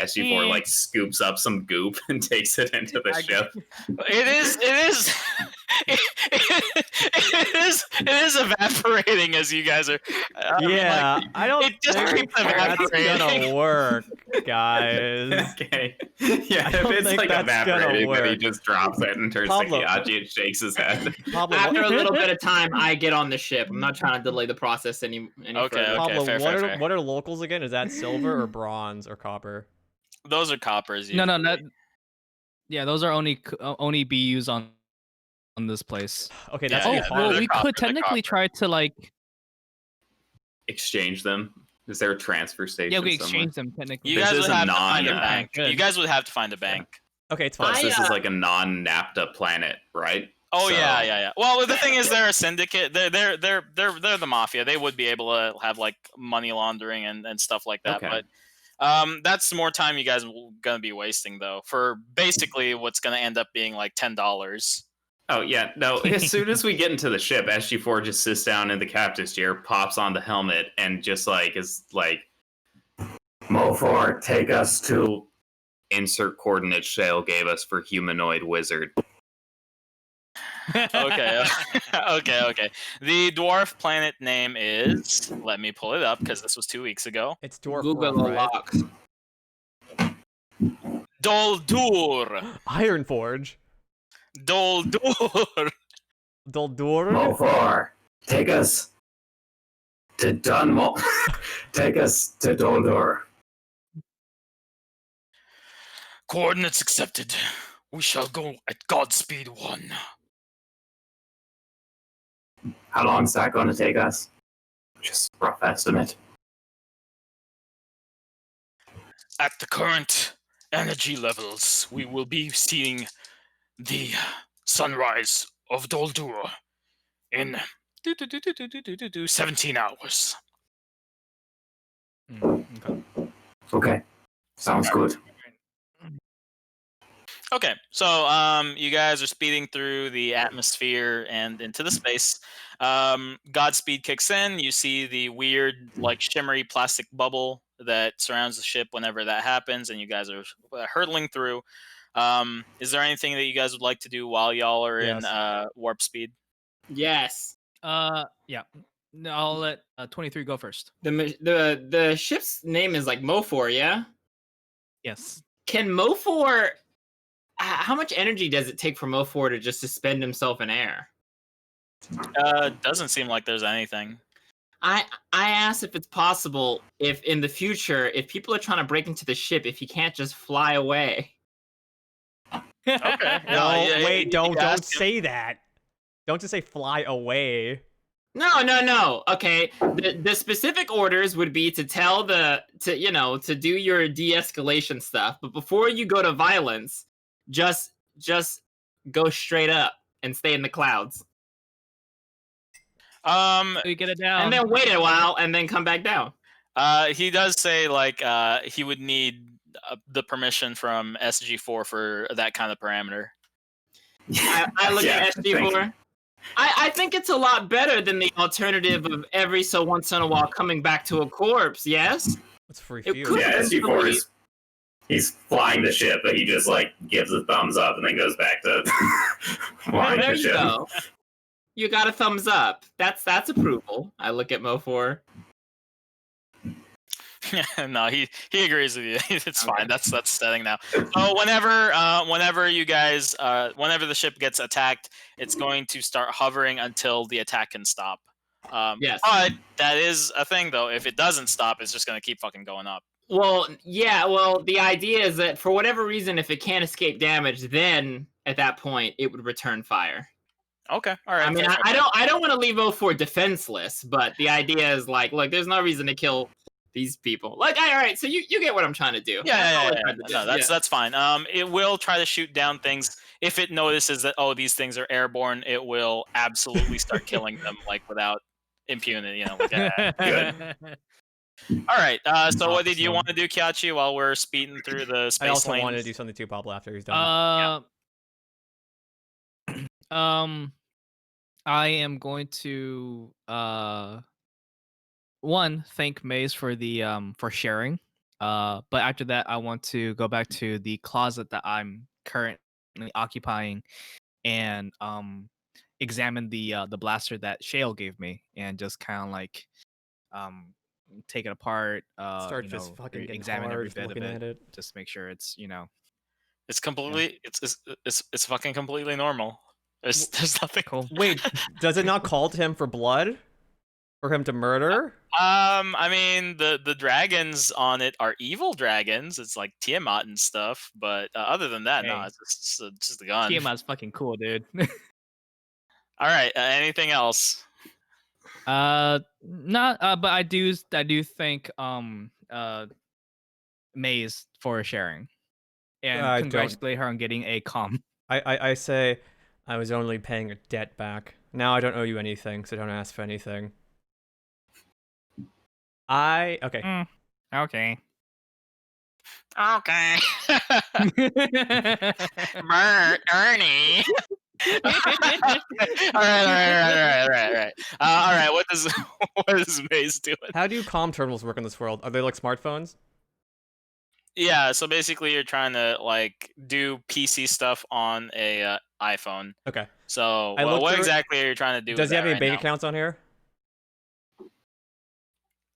SG4 scoops up some goop and takes it into the ship. It is evaporating as you guys are. I don't it just think keeps evaporating. that's gonna work, guys. Okay. Yeah, if it's evaporating, then he just drops it and turns to Kiachi and shakes his head. Pablo, after a little bit of time, I get on the ship. I'm not trying to delay the process any further. Pablo, fair. What are locals again? Is that silver or bronze or copper? Those are coppers. No. Yeah, those are only be used on this place. Okay, that's well, we could technically try to exchange them. Is there a transfer station? Yeah, we exchange them technically. You guys would have to find a bank. You guys would have to find a bank. Okay, it's fine. Plus, this is like a non-NAFTA planet, right? Oh so... yeah. Well, the thing is, they're a syndicate. They're the mafia. They would be able to have money laundering and stuff like that. Okay. That's more time you guys are gonna be wasting though, for basically what's gonna end up being like $10. Oh yeah, no. As soon as we get into the ship, SG4 just sits down in the captain's chair, pops on the helmet, and just like is like, Mo4, take us to. insert coordinates Shale gave us for humanoid wizard. Okay, okay. The dwarf planet name is. Let me pull it up because this was 2 weeks ago. It's dwarf Google world, right? locks. Doldur. Ironforge. Doldur. Doldur. Mo4, take us to Dunmore. Take us to Doldur. Coordinates accepted. We shall go at Godspeed 1. How long is that going to take us? Just rough estimate. At the current energy levels, we will be seeing the sunrise of Doldur in 17 hours. Okay. Okay, sounds good. Okay, so you guys are speeding through the atmosphere and into the space. Godspeed kicks in. You see the weird, like shimmery plastic bubble that surrounds the ship whenever that happens, and you guys are hurtling through. Is there anything that you guys would like to do while y'all are in Yes. warp speed? Yes. Yeah. No, I'll let 23 go first. The ship's name is like Mofor, yeah? Yes. Can Mofor how much energy does it take for Mofor to just suspend himself in air? Doesn't seem like there's anything. I asked if it's possible if in the future, if people are trying to break into the ship, if he can't just fly away. Okay. No, yeah, wait, you don't ask him. say that. Don't just say fly away. No. Okay. The specific orders would be to tell to do your de-escalation stuff, but before you go to violence, just go straight up and stay in the clouds. We get it down. And then wait a while and then come back down. He does say like he would need the permission from SG4 for that kind of parameter. I look Yeah, at thank you. SG4. I think it's a lot better than the alternative of every so once in a while coming back to a corpse, yes? It's free It fuel. could- Yeah, SG4 is he's flying the ship, but he just like gives a thumbs up and then goes back to flying There the you ship. go. You got a thumbs up. That's approval. I look at Mo4. No, he agrees with you. It's Okay. fine. That's setting now. So whenever you guys whenever the ship gets attacked, it's going to start hovering until the attack can stop. Yes. But that is a thing though. If it doesn't stop, it's just gonna keep fucking going up. Well, yeah, the idea is that for whatever reason, if it can't escape damage, then at that point it would return fire. Okay. All right. I mean, fair. I don't want to leave O4 defenseless, but the idea is like, look, there's no reason to kill these people. Like, all right, so you get what I'm trying to do. That's all I'm trying to do. No, that's fine. It will try to shoot down things if it notices that these things are airborne. It will absolutely start killing them like without impunity. Good. All right. So what did you Awesome. want to do, Kyachi, while we're speeding through the space I also lanes? wanted to do something too, Pablo, after he's done. I am going to one thank Maze for the for sharing. But after that, I want to go back to the closet that I'm currently occupying and examine the blaster that Shale gave me and just kind of like take it apart. Start just fucking getting examine hard every just bit of looking it, at it. just make sure it's It's completely. It's fucking completely normal. There's nothing. cool. Wait, does it not call to him for blood? For him to murder? I mean, the dragons on it are evil dragons. It's like Tiamat and stuff. But other than that, no, Hey. it's just a gun. Tiamat's fucking cool, dude. All right. Anything else? Not but I do thank Maze for sharing and I don't. congratulate her on getting a com. I say I was only paying a debt back. Now I don't owe you anything, so don't ask for anything. Okay. Okay. Okay. Ernie. All right. All right. What does what is Maze doing? How do comm terminals work in this world? Are they like smartphones? Yeah. So basically, you're trying to like do PC stuff on a iPhone. Okay. So I looked what through it. exactly are you trying to do? Does with he have that any right bank now? accounts on here?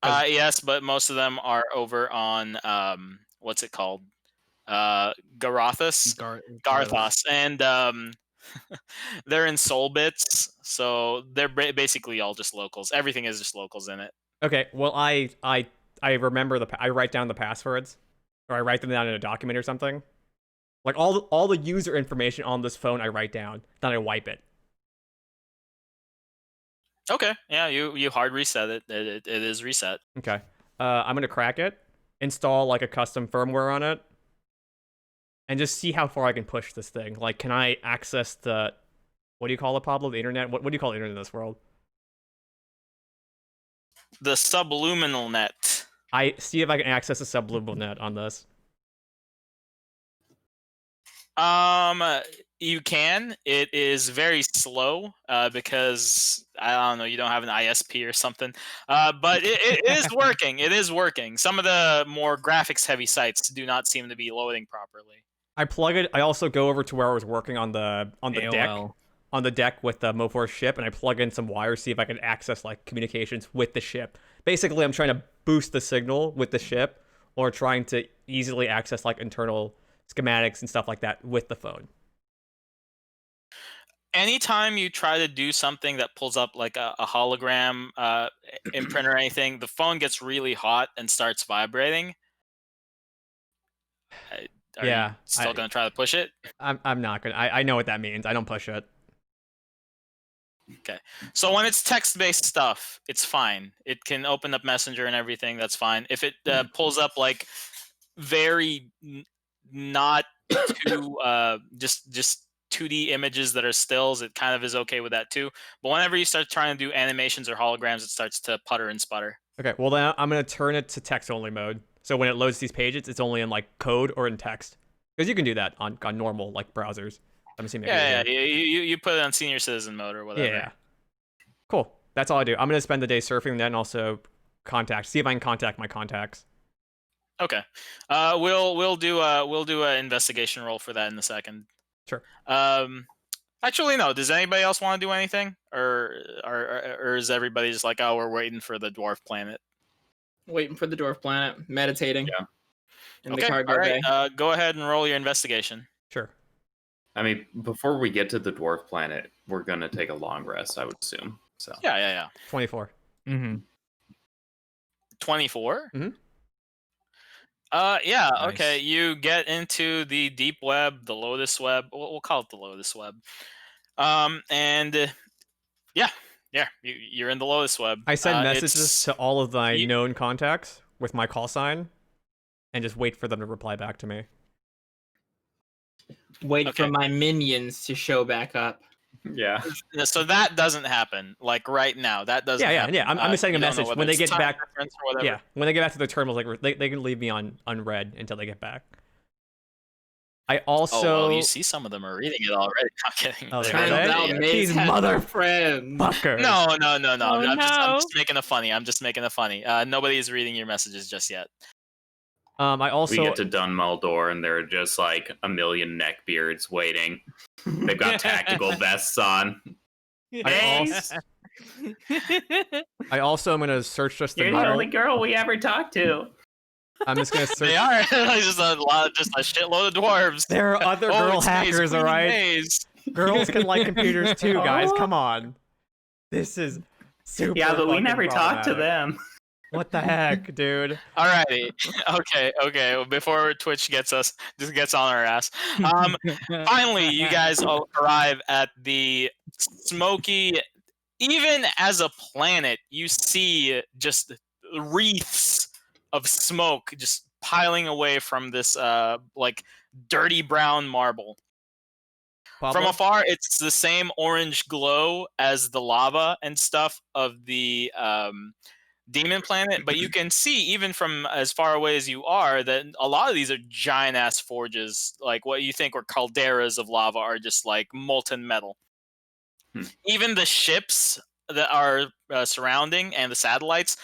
Yes, but most of them are over on what's it called? Garathos. Garthos, and they're in Soul Bits, so they're basically all just locals. Everything is just locals in it. Okay. Well, I remember I write down the passwords, or I write them down in a document or something. Like all the user information on this phone, I write down. Then I wipe it. Okay, yeah, you hard reset it. It is reset. Okay. I'm gonna crack it, install like a custom firmware on it, and just see how far I can push this thing. Like, can I access the what do you call it, Pablo? The internet? What do you call the internet in this world? The subluminal net. I see if I can access the subliminal net on this. You can. It is very slow because I don't know. You don't have an ISP or something. But it is working. It is working. Some of the more graphics heavy sites do not seem to be loading properly. I plug it. I also go over to where I was working on the deck. AOL. On the deck with the Moforce ship, and I plug in some wires, see if I can access like communications with the ship. Basically, I'm trying to boost the signal with the ship, or trying to easily access like internal schematics and stuff like that with the phone. Anytime you try to do something that pulls up like a hologram imprint or anything, the phone gets really hot and starts vibrating. Are Yeah, you still gonna try to push it? I'm not gonna. I know what that means. I don't push it. Okay. So when it's text-based stuff, it's fine. It can open up Messenger and everything. That's fine. If it pulls up like very not too just 2D images that are stills, it kind of is okay with that too. But whenever you start trying to do animations or holograms, it starts to putter and sputter. Okay, well then I'm gonna turn it to text only mode. So when it loads these pages, it's only in like code or in text. Because you can do that on normal like browsers. I'm assuming. Yeah, you put it on senior citizen mode or whatever. Yeah. Cool. That's all I do. I'm gonna spend the day surfing, then also see if I can contact my contacts. Okay. We'll do an investigation roll for that in a second. Sure. Actually, no. Does anybody else want to do anything, or is everybody just like, oh, we're waiting for the dwarf planet? Waiting for the dwarf planet, meditating. Yeah. In Okay. the cargo All right. bay. Go ahead and roll your investigation. Sure. I mean, before we get to the dwarf planet, we're gonna take a long rest, I would assume. So Yeah. 24. Mm-hmm. 24. Mm-hmm. Yeah. Nice. Okay. You get into the deep web, the Lotus web. We'll call it the Lotus web. And yeah, you're in the Lotus web. I send messages it's- to all of my known contacts with my call sign, and just wait for them to reply back to me. Wait Okay. for my minions to show back up. yeah. So that doesn't happen like right now. That doesn't. Yeah. happen. I'm just sending a you don't know message whether when they it's get time back. difference or whatever. Yeah, when they get back to their terminals, like they can leave me on unread until they get back. I also. Oh, well, you see, some of them are reading it already. I'm kidding. Oh, They're Turns Turns out out reading it. Maze these has mother no friends. Fucker. No. Oh, I'm just no. making it funny. I'm just making it funny. Nobody is reading your messages just yet. I also. We get to Dunmaldor and there are just like a million neckbeards waiting. They've got tactical vests on. I also am gonna search just the You're the girl. only girl we ever talked to. I'm just gonna search. They are just a shitload of dwarves. There are other Oh, girl it's Maze, hackers, Queen alright? Maze. Girls can like computers too, guys. Oh. Come on. This is super. Yeah, but we fucking never talked to problematic. them. What the heck, dude? Alrighty. Okay. Well, before Twitch gets on our ass. Finally, you guys all arrive at the smoky. Even as a planet, you see just wreaths of smoke just piling away from this like dirty brown marble. Pablo? From afar, it's the same orange glow as the lava and stuff of the demon planet, but you can see even from as far away as you are that a lot of these are giant ass forges. Like what you think were calderas of lava are just like molten metal. Even the ships that are surrounding and the satellites,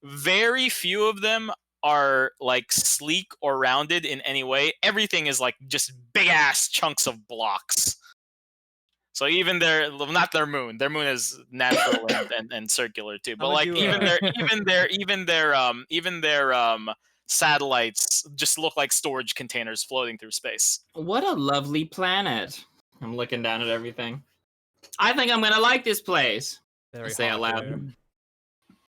very few of them are like sleek or rounded in any way. Everything is like just big ass chunks of blocks. So even not their moon is natural and circular too. But How would like you, even their satellites just look like storage containers floating through space. What a lovely planet. I'm looking down at everything. I think I'm gonna like this place. Very Say it hot, loud. dude.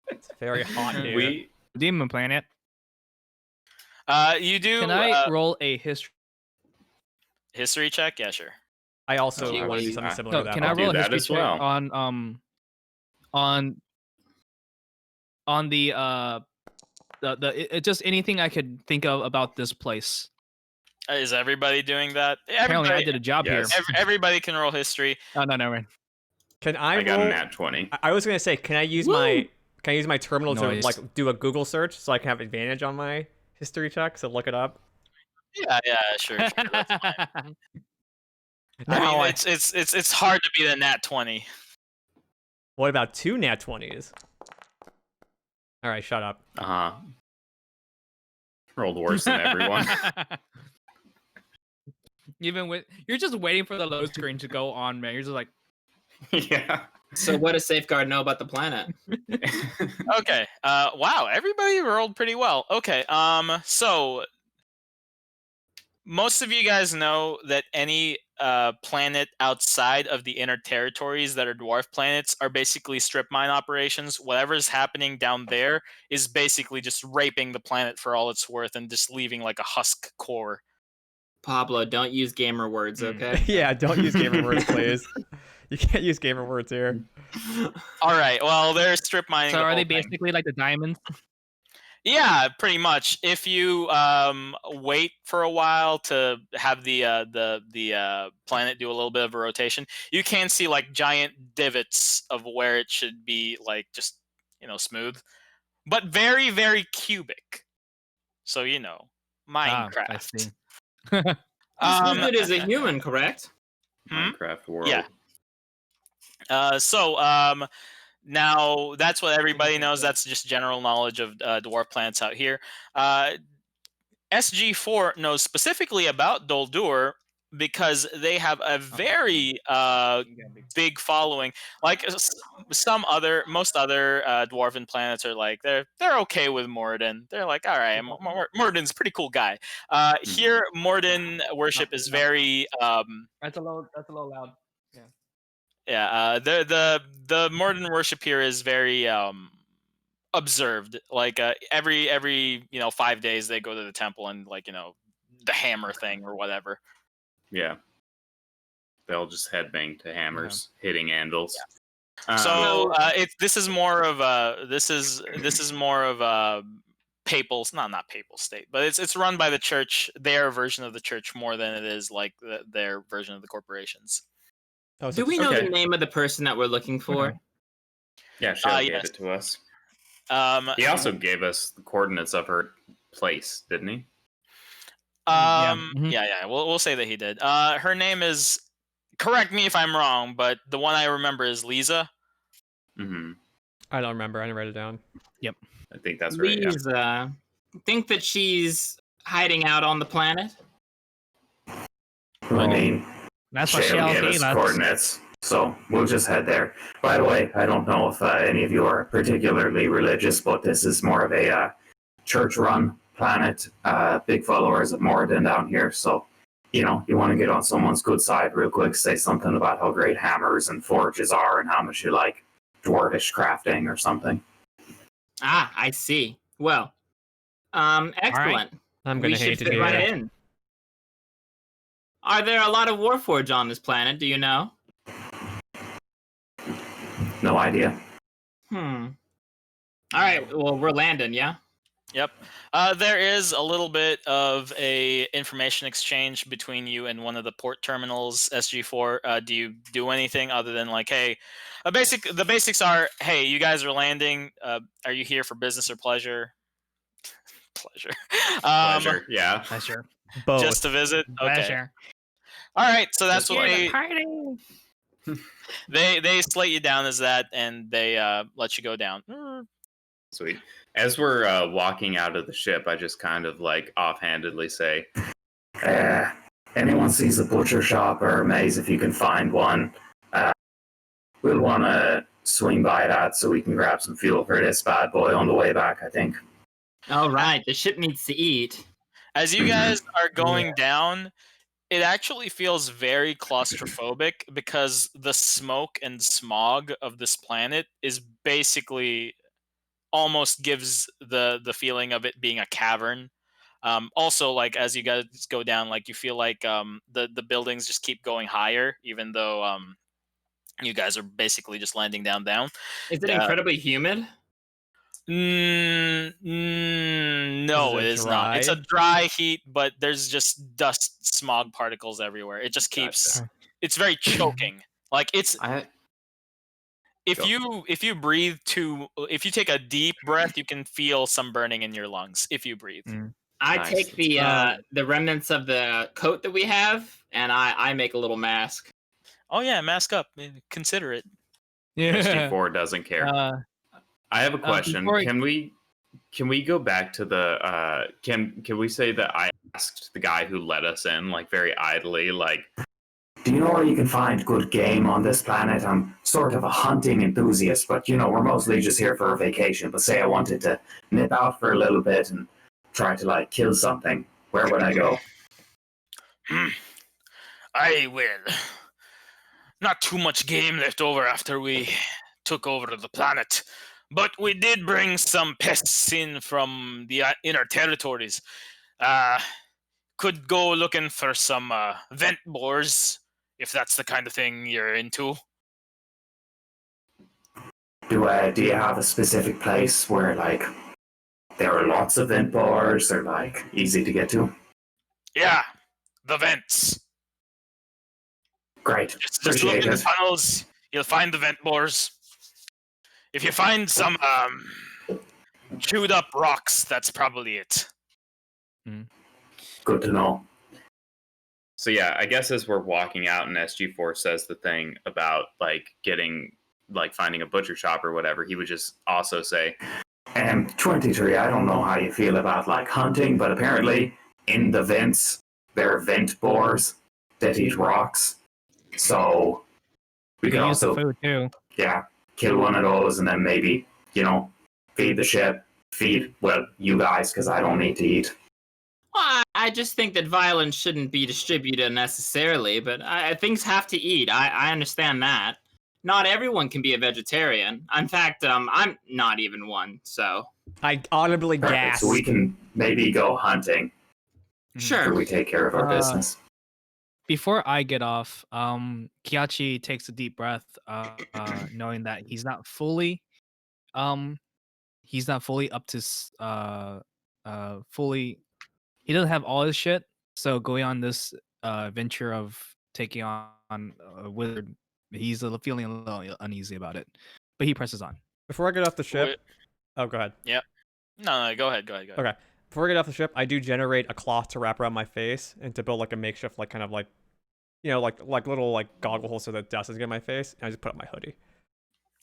It's very hot here. We Demon planet. You do Can I roll a history check? Yeah, sure. I also Gee, want to do wait. something similar No, to that. can but I I'll do roll a that history as check well. on the just anything I could think of about this place? Is everybody doing that? Apparently, I did a job Yes. here. Everybody can roll history. Oh no, never mind. Can I I got a roll? nat 20. I was gonna say, can I use my terminal to Nice. like do a Google search so I can have advantage on my history check? So look it up. Yeah, sure. That's fine. Now, I mean, it's hard to beat a nat 20. what about 2 nat 20s? All right, shut up. Rolled worse than everyone. Even with you're just waiting for the load screen to go on, man. You're just like, Yeah. So what does Safeguard know about the planet? Okay. Wow, everybody rolled pretty well. Okay. So most of you guys know that any planet outside of the inner territories that are dwarf planets are basically strip mine operations. Whatever's happening down there is basically just raping the planet for all it's worth and just leaving like a husk core. Pablo, don't use gamer words, okay? Yeah, don't use gamer words, please. You can't use gamer words here. All right. Well, they're strip mining. so the are they whole thing. basically like the diamonds? Yeah, pretty much. If you wait for a while to have the planet do a little bit of a rotation, you can see like giant divots of where it should be, like just smooth, but very very cubic. So Minecraft. I see. This wizard is a human, correct? Minecraft world. Yeah. Now that's what everybody knows. That's just general knowledge of dwarf planets out here. SG4 knows specifically about Doldur because they have a very big following. Like most other dwarven planets are like they're okay with Morden. They're like, all right, Morden's a pretty cool guy. Here, Morden worship is very. That's a little loud. Yeah, the Morden worship here is very observed. Like every 5 days they go to the temple and the hammer thing or whatever. Yeah. They'll just headbang to hammers, hitting anvils. Yeah. So this is more of a papal, not papal state, but it's run by the church, their version of the church, more than it is like their version of the corporations. Oh, so Do we know okay. the name of the person that we're looking for? Okay. Yeah, Cheryl gave yes. it to us. He also gave us the coordinates of her place, didn't he? Yeah. We'll say that he did. Her name is. Correct me if I'm wrong, but the one I remember is Lisa. Mm-hmm. I don't remember. I didn't write it down. Yep. I think that's right. Yeah. Lisa. Think that she's hiding out on the planet? I mean, That's what Shale gave us coordinates, so we'll just head there. By the way, I don't know if any of you are particularly religious, but this is more of a church-run planet. Big followers of Moradin down here, so you want to get on someone's good side real quick, say something about how great hammers and forges are and how much you like dwarvish crafting or something. Ah, I see. Well, excellent. I'm We gonna should hate it fit here. right in. Are there a lot of Warforged on this planet? Do you know? No idea. All right. Well, we're landing, yeah. Yep. There is a little bit of a information exchange between you and one of the port terminals, SG4. Do you do anything other than like, hey, the basics are, hey, you guys are landing. Are you here for business or pleasure? Pleasure. Pleasure. Yeah. Pleasure. Both. Just to visit. Okay. Pleasure. All right. So that's what You're the they party. they slate you down as that, and they let you go down. Sweet. As we're walking out of the ship, I just kind of like offhandedly say, anyone sees a butcher shop or a maze, if you can find one, we'll want to swing by that so we can grab some fuel for this bad boy on the way back, I think. All right, the ship needs to eat. As you guys are going down, it actually feels very claustrophobic because the smoke and smog of this planet is basically almost gives the feeling of it being a cavern. Also, like as you guys go down, like you feel like the buildings just keep going higher, even though you guys are basically just landing down. Is it incredibly humid? No, Is it it is not. It's a dry? dry heat, but there's just dust, smog particles everywhere. It just keeps. Gotcha. It's very choking. Like it's I if Go. you breathe if you take a deep breath, you can feel some burning in your lungs if you breathe. I Nice. take the remnants of the coat that we have, and I make a little mask. Oh yeah, mask up. Consider it. Yeah. SG4 doesn't care. I have a question. before- Can we go back to the can we say that I asked the guy who let us in like very idly, like, Do you know where you can find good game on this planet? I'm sort of a hunting enthusiast, but we're mostly just here for a vacation. But say I wanted to nip out for a little bit and try to like kill something. Where would I go? I will. Not too much game left over after we took over the planet, but we did bring some pests in from the inner territories. Could go looking for some vent bores if that's the kind of thing you're into. Do you have a specific place where like there are lots of vent bars or like easy to get to? Yeah, the vents. Great. Just look Appreciate in the it. tunnels. You'll find the vent bores. If you find some chewed up rocks, that's probably it. Good to know. so yeah, I guess as we're walking out and SG4 says the thing about like finding a butcher shop or whatever, he would just also say, 23, I don't know how you feel about like hunting, but apparently in the vents there are vent boars that eat rocks. So we You could can use the also food too. kill one of those and then maybe, feed the ship, feed you guys because I don't need to eat. Well, I just think that violence shouldn't be distributed necessarily, but things have to eat. I understand that. Not everyone can be a vegetarian. In fact, I'm not even one. So I audibly Perfect. gasp. So we can maybe go hunting sure. after we take care of our business. Before I get off, Kiachi takes a deep breath, knowing that he's not fully up to fully. He doesn't have all his shit, so going on this venture of taking on a wizard, he's feeling a little uneasy about it. But he presses on. Before I get off the ship, Wait. oh, go ahead. No, go ahead. Okay. Before I get off the ship, I do generate a cloth to wrap around my face and to build like a makeshift, like kind of like, like little like goggle holes so that dust doesn't get in my face. And I just put up my hoodie.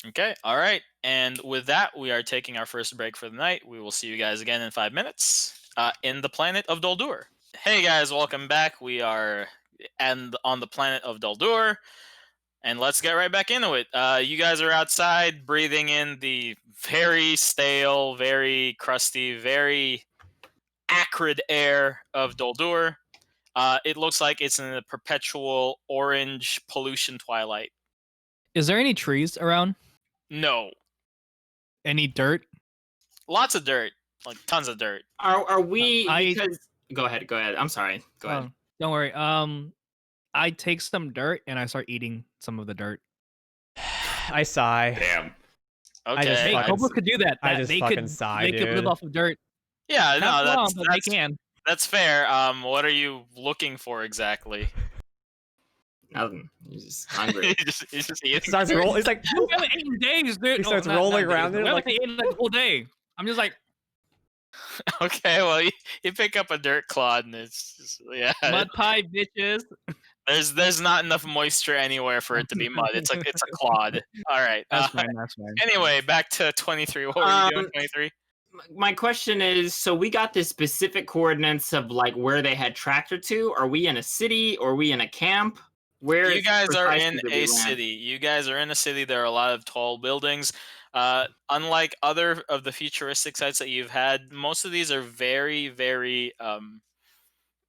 Okay, all right. And with that, we are taking our first break for the night. We will see you guys again in 5 minutes in the planet of Doldur. Hey guys, welcome back. We are on the planet of Doldur, and let's get right back into it. You guys are outside breathing in the very stale, very crusty, very acrid air of Doldur. It looks like it's in a perpetual orange pollution twilight. Is there any trees around? No. Any dirt? Lots of dirt. Like tons of dirt. Are we? I- Because go ahead. I'm sorry. Go ahead. Don't worry. I take some dirt and I start eating some of the dirt. I sigh. damn. Okay. I just Hey, fucking- Cobra could do that. I That just they fucking could sigh, they could dude. live off of dirt. Yeah, Not no, for long, but they can. that's fair. What are you looking for exactly? Nothing. He's just hungry. He's just He eating. starts rolling. It's like We haven't eaten days, dude. He starts not rolling days, around but there we like- haven't eaten like the whole day. I'm just like Okay, well, you pick up a dirt clod, and it's just, yeah. mud pie bitches. There's not enough moisture anywhere for it to be mud. It's a clod. All right. That's fine. That's fine. Anyway, back to 23. What were you doing, 23? My question is, so we got the specific coordinates of like where they had tracked her to. Are we in a city or are we in a camp? Where You guys are precisely in did we a land? city. You guys are in a city. There are a lot of tall buildings. Unlike other of the futuristic sites that you've had, most of these are very, very,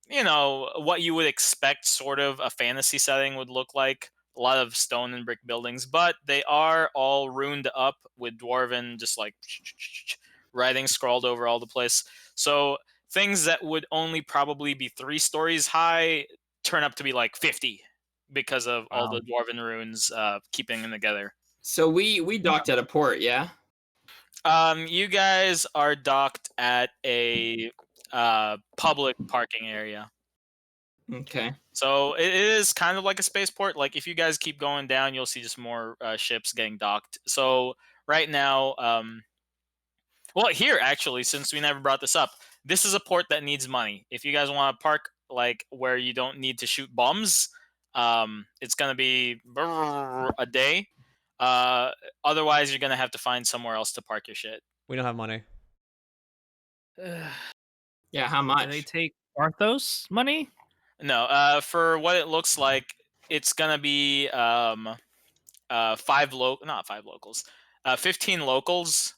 what you would expect sort of a fantasy setting would look like. A lot of stone and brick buildings, but they are all ruined up with dwarven, just like writing scrawled over all the place. So things that would only probably be 3 stories high turn up to be like 50 because of all the dwarven runes keeping them together. So we docked at a port, yeah. You guys are docked at a public parking area. Okay. So it is kind of like a spaceport. Like if you guys keep going down, you'll see just more ships getting docked. So right now, well, here actually, since we never brought this up, this is a port that needs money. If you guys want to park like where you don't need to shoot bombs, it's gonna be a day. Otherwise, you're gonna have to find somewhere else to park your shit. we don't have money. Yeah, how Do much? they take Arthos money? No, for what it looks like, it's gonna be not 5 locals, 15 locals.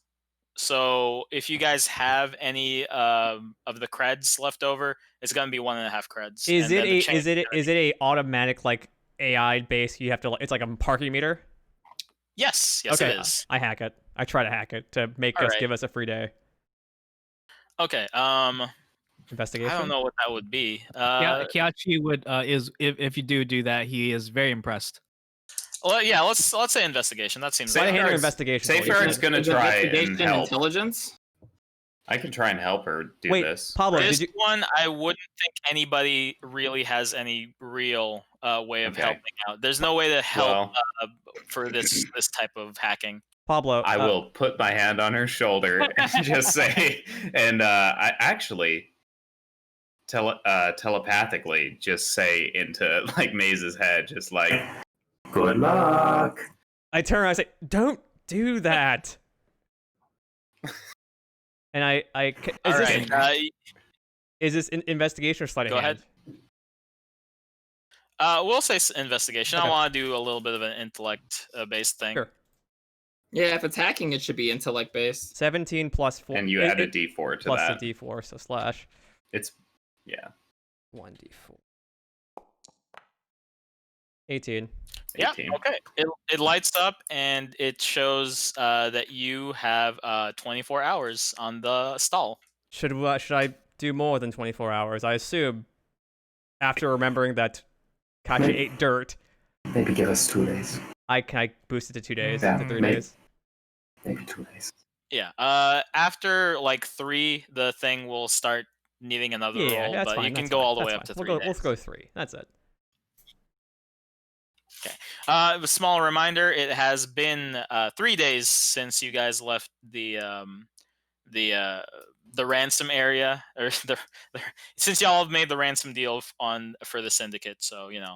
So if you guys have any of the creds left over, it's gonna be 1.5 creds. Is and it then the a change- is it a automatic like AI base? You have to it's like a parking meter. Yes, Okay, it is. I hack it. I try to hack it to make us Alright. give us a free day. Okay. Investigation. I don't know what that would be. Yeah, Kiachi would is if you do that, he is very impressed. Well, yeah. Let's say investigation. That seems. Why right. hand her investigation? please? Safeguard's gonna Is try investigation and help. intelligence? I can try and help her do Wait, this. Pablo, This did you? one, I wouldn't think anybody really has any real way of Okay. helping out. There's no way to help Well, for this type of hacking. Pablo, I will put my hand on her shoulder and just say, and I actually telepathically just say into like Maze's head, just like, Good luck. I turn around and say, "Don't do that." And is All this right. is this investigation or sleight of Go hand? We'll say investigation. Okay. I want to do a little bit of an intellect based thing. Sure. Yeah, if it's hacking, it should be intellect based. 17 plus 4. and you add a D4 to plus that. the D4, so slash It's yeah, 1D4. 18. Yeah. 18. Okay. It lights up and it shows that you have 24 hours on the stall. Should I do more than 24 hours? I assume after remembering that Kachi ate dirt, Maybe give us 2 days. can I boost it to 2 days, Yeah, to 3 maybe. days? Maybe 2 days. Yeah. After like 3, the thing will start needing another Yeah, roll, that's but fine. you can that's go fine, all the that's way fine. up to We'll 3 go, days. We'll go 3. That's it. A small reminder: it has been 3 days since you guys left the ransom area, or since y'all have made the ransom deal for the syndicate. So Yeah,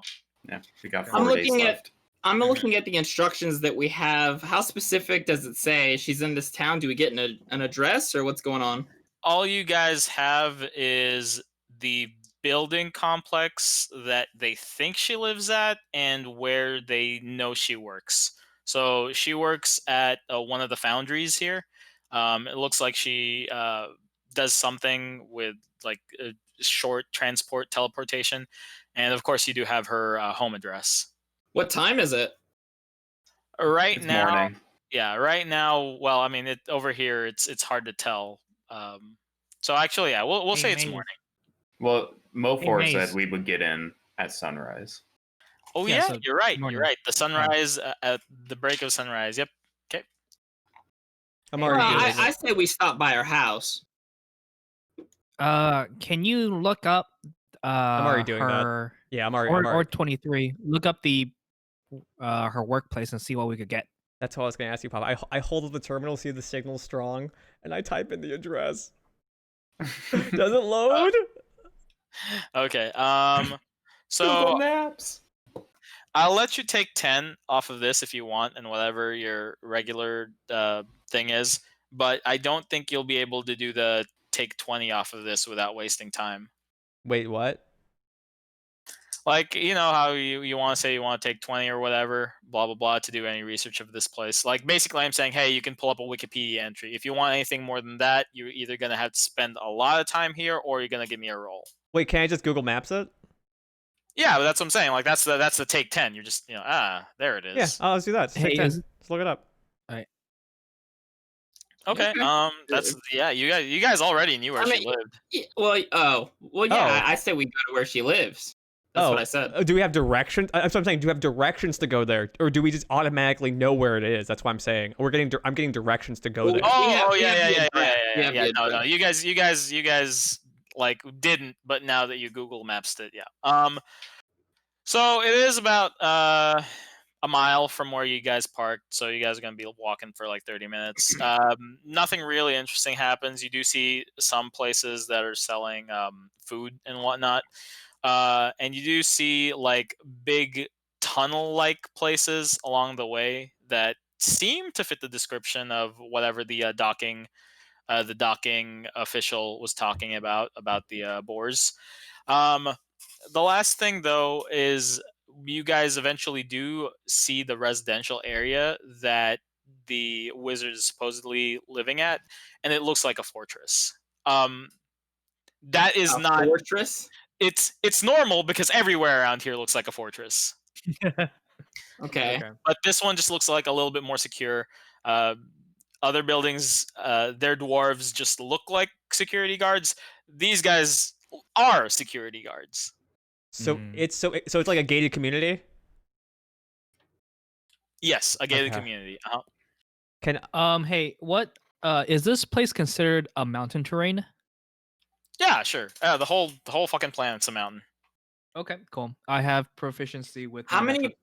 we got I'm 4 days looking at- left. I'm looking at the instructions that we have. How specific does it say she's in this town? Do we get an address or what's going on? all you guys have is the building complex that they think she lives at and where they know she works. So she works at one of the foundries here. It looks like she does something with like short transport teleportation, and of course you do have her home address. What time is it? Right It's now, morning. yeah, right now. Well, I mean, over here it's hard to tell. So actually, yeah, we'll Hey, say it's Maze. morning. Well, Mofor Hey, said Maze. we would get in at sunrise. Oh Yeah, yeah, so you're right. morning. You're right. The sunrise at the break of sunrise. Yep. I'm Well, already I doing it. say we stop by her house. Can you look up I'm already doing that. her Yeah, I'm already. or 23? Look up the her workplace and see what we could get. That's what I was gonna ask you, Pop. I hold up the terminal, see the signal strong, and I type in the address. Does it load? Okay. Google So Maps. I'll let you take 10 off of this if you want, and whatever your regular thing is. But I don't think you'll be able to do the take 20 off of this without wasting time. Wait, what? Like, you know how you want to say you want to take 20 or whatever, blah, blah, blah, to do any research of this place. Like, basically, I'm saying, hey, you can pull up a Wikipedia entry. If you want anything more than that, you're either going to have to spend a lot of time here or you're going to give me a roll. Wait, can I just Google Maps it? Yeah, but that's what I'm saying. Like, that's the take 10. You're just, there it is. Yeah, let's do that. Let's take 10. Let's look it up. Okay. That's You guys already knew where she lived. Yeah, I said we go to where she lives. That's what I said. Do we have directions? That's what I'm saying. Do we have directions to go there, or do we just automatically know where it is? That's what I'm saying. I'm getting directions to go there. Yeah. No. You guys like didn't, but now that you Google Maps it, yeah. So it is about a mile from where you guys parked, so you guys are going to be walking for like 30 minutes. Nothing really interesting happens. You do see some places that are selling food and whatnot, and you do see like big tunnel-like places along the way that seem to fit the description of whatever the docking official was talking about the boars. The last thing though is you guys eventually do see the residential area that the wizard is supposedly living at, and it looks like a fortress. That is not fortress. It's normal because everywhere around here looks like a fortress. Okay. But this one just looks like a little bit more secure. Other buildings, their dwarves just look like security guards. These guys are security guards. So it's like a gated community. Yes, a gated community. Hey, what is this place considered a mountain terrain? Yeah, sure. The whole fucking planet's a mountain. Okay, cool. I have proficiency with How many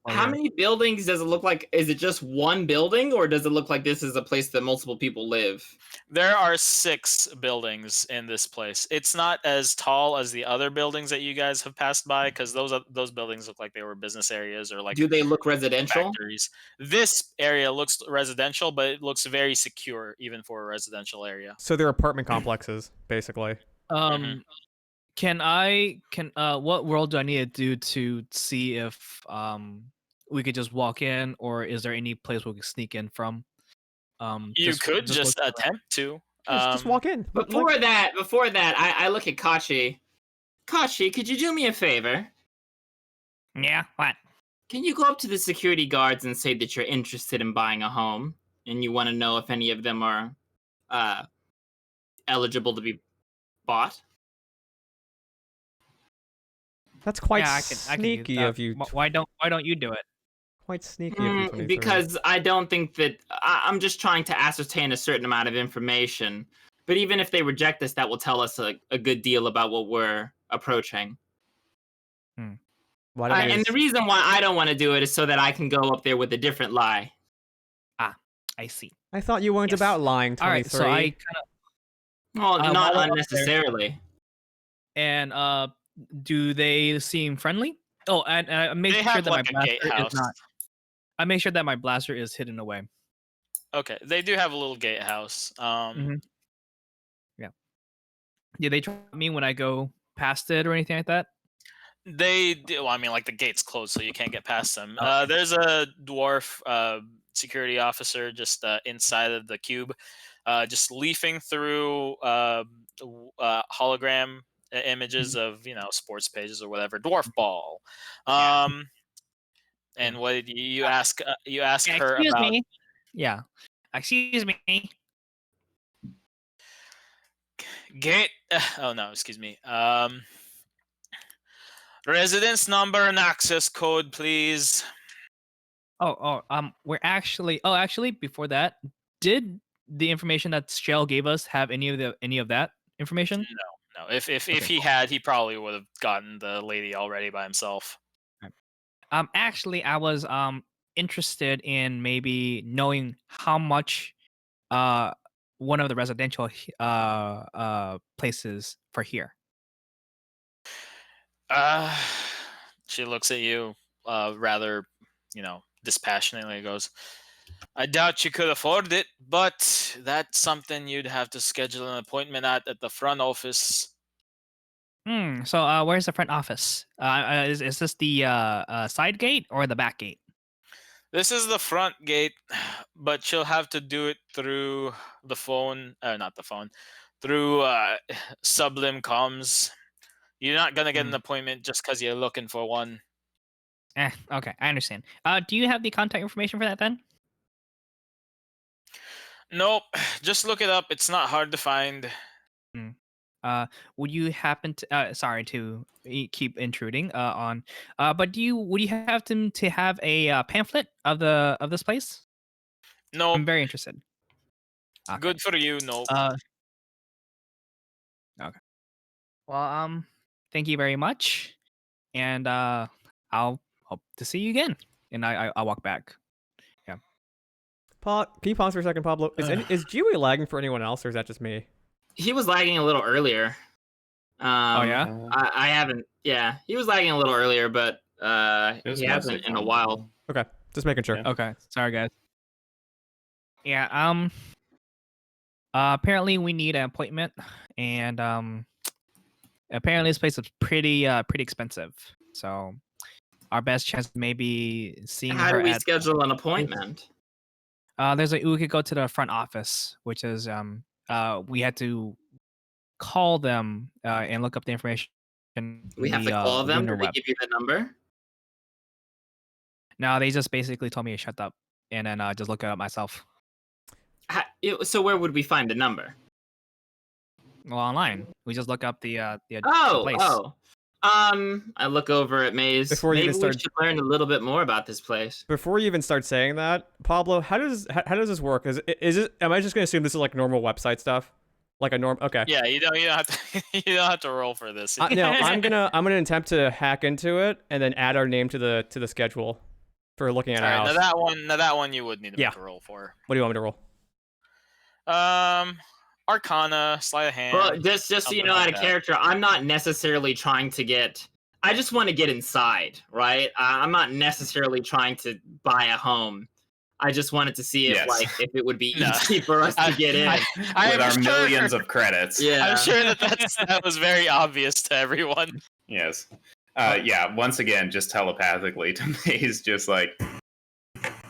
buildings does it look like? Is it just one building, or does it look like this is a place that multiple people live? There are 6 buildings in this place. It's not as tall as the other buildings that you guys have passed by, because those buildings look like they were business areas or like. Do they look residential? Factories. This area looks residential, but it looks very secure even for a residential area. So they're apartment complexes, basically. What world do I need to do to see if we could just walk in, or is there any place we could sneak in from? You could just attempt to. Just walk in. Before that, I look at Kachi. Kachi, could you do me a favor? Yeah, what? Can you go up to the security guards and say that you're interested in buying a home and you want to know if any of them are eligible to be bought? That's quite sneaky of you. Why don't you do it? Quite sneaky of you. 23. Because I don't think that I'm just trying to ascertain a certain amount of information. But even if they reject us, that will tell us a good deal about what we're approaching. And the reason why I don't want to do it is so that I can go up there with a different lie. Ah, I see. I thought you weren't about lying. 23. All right, so I kind of. Not unnecessarily. And do they seem friendly? Oh, and make sure that my blaster is not. I make sure that my blaster is hidden away. Okay, they do have a little gatehouse. Yeah. Yeah, they try me when I go past it or anything like that. They do. Well, I mean, like the gate's closed, so you can't get past them. There's a dwarf security officer just inside of the cube, just leafing through hologram images of sports pages or whatever. Dwarf ball. And what did you ask? You ask her excuse about. Me. Yeah. Excuse me. Gate. Oh no, excuse me. Residence number and access code, please. We're actually before that, did the information that Shell gave us have any of that information? No. If Okay, he had, he probably would have gotten the lady already by himself. Actually, I was interested in maybe knowing how much one of the residential places for here. Uh, she looks at you, rather, dispassionately. And goes, "I doubt you could afford it, but that's something you'd have to schedule an appointment at the front office." So where's the front office? Is this the side gate or the back gate? This is the front gate, but she'll have to do it through the phone. Not the phone, through sublim comms. You're not gonna get an Hmm. appointment just because you're looking for one. Okay, I understand. Do you have the contact information for that then? Nope, just look it up. It's not hard to find. Hmm. Would you happen to? Sorry to keep intruding. But would you have to have a pamphlet of this place? Nope, I'm very interested. Okay. good for you. Nope. Okay. Well, thank you very much, and I'll hope to see you again. And I'll walk back. Yeah. Can you pause for a second, Pablo? Is Jiwi lagging for anyone else, or is that just me? He was lagging a little earlier. Oh yeah. I haven't. Yeah, he was lagging a little earlier, but It was he mostly hasn't in a fun. while. Okay, just making sure. Yeah. Okay. Sorry, guys. Yeah. Apparently we need an appointment, and apparently this place is pretty expensive. So our best chance may be seeing How her do we at. schedule an appointment? We could go to the front office, which is we had to call them and look up the information. We have to the, call them. lunar Did they web. give you the number? No, they just basically told me to shut up and then just look it up myself. So where would we find the number? Well, online, we just look up the Oh, place. oh. I look over at Maze. Before you Maybe even we start- should learn a little bit more about this place. Before you even start saying that, Pablo, how does this work? Is it? Am I just gonna assume this is like normal website stuff, like a norm? Okay. Yeah, you don't have to you don't have to roll for this. No, I'm gonna attempt to hack into it and then add our name to the schedule for looking at All our right, house. now that one you would need to Yeah. make a roll for. What do you want me to roll? Arcana, sleight of hand. Well, just so you something know, like out of that. character, I'm not necessarily trying to get. I just want to get inside, right? I'm not necessarily trying to buy a home. I just wanted to see if, Yes. if it would be No. easy for us to get in. With I'm our sure- millions of credits. Yeah. I'm sure that was very obvious to everyone. Yes. Yeah. Once again, just telepathically to Maze, just like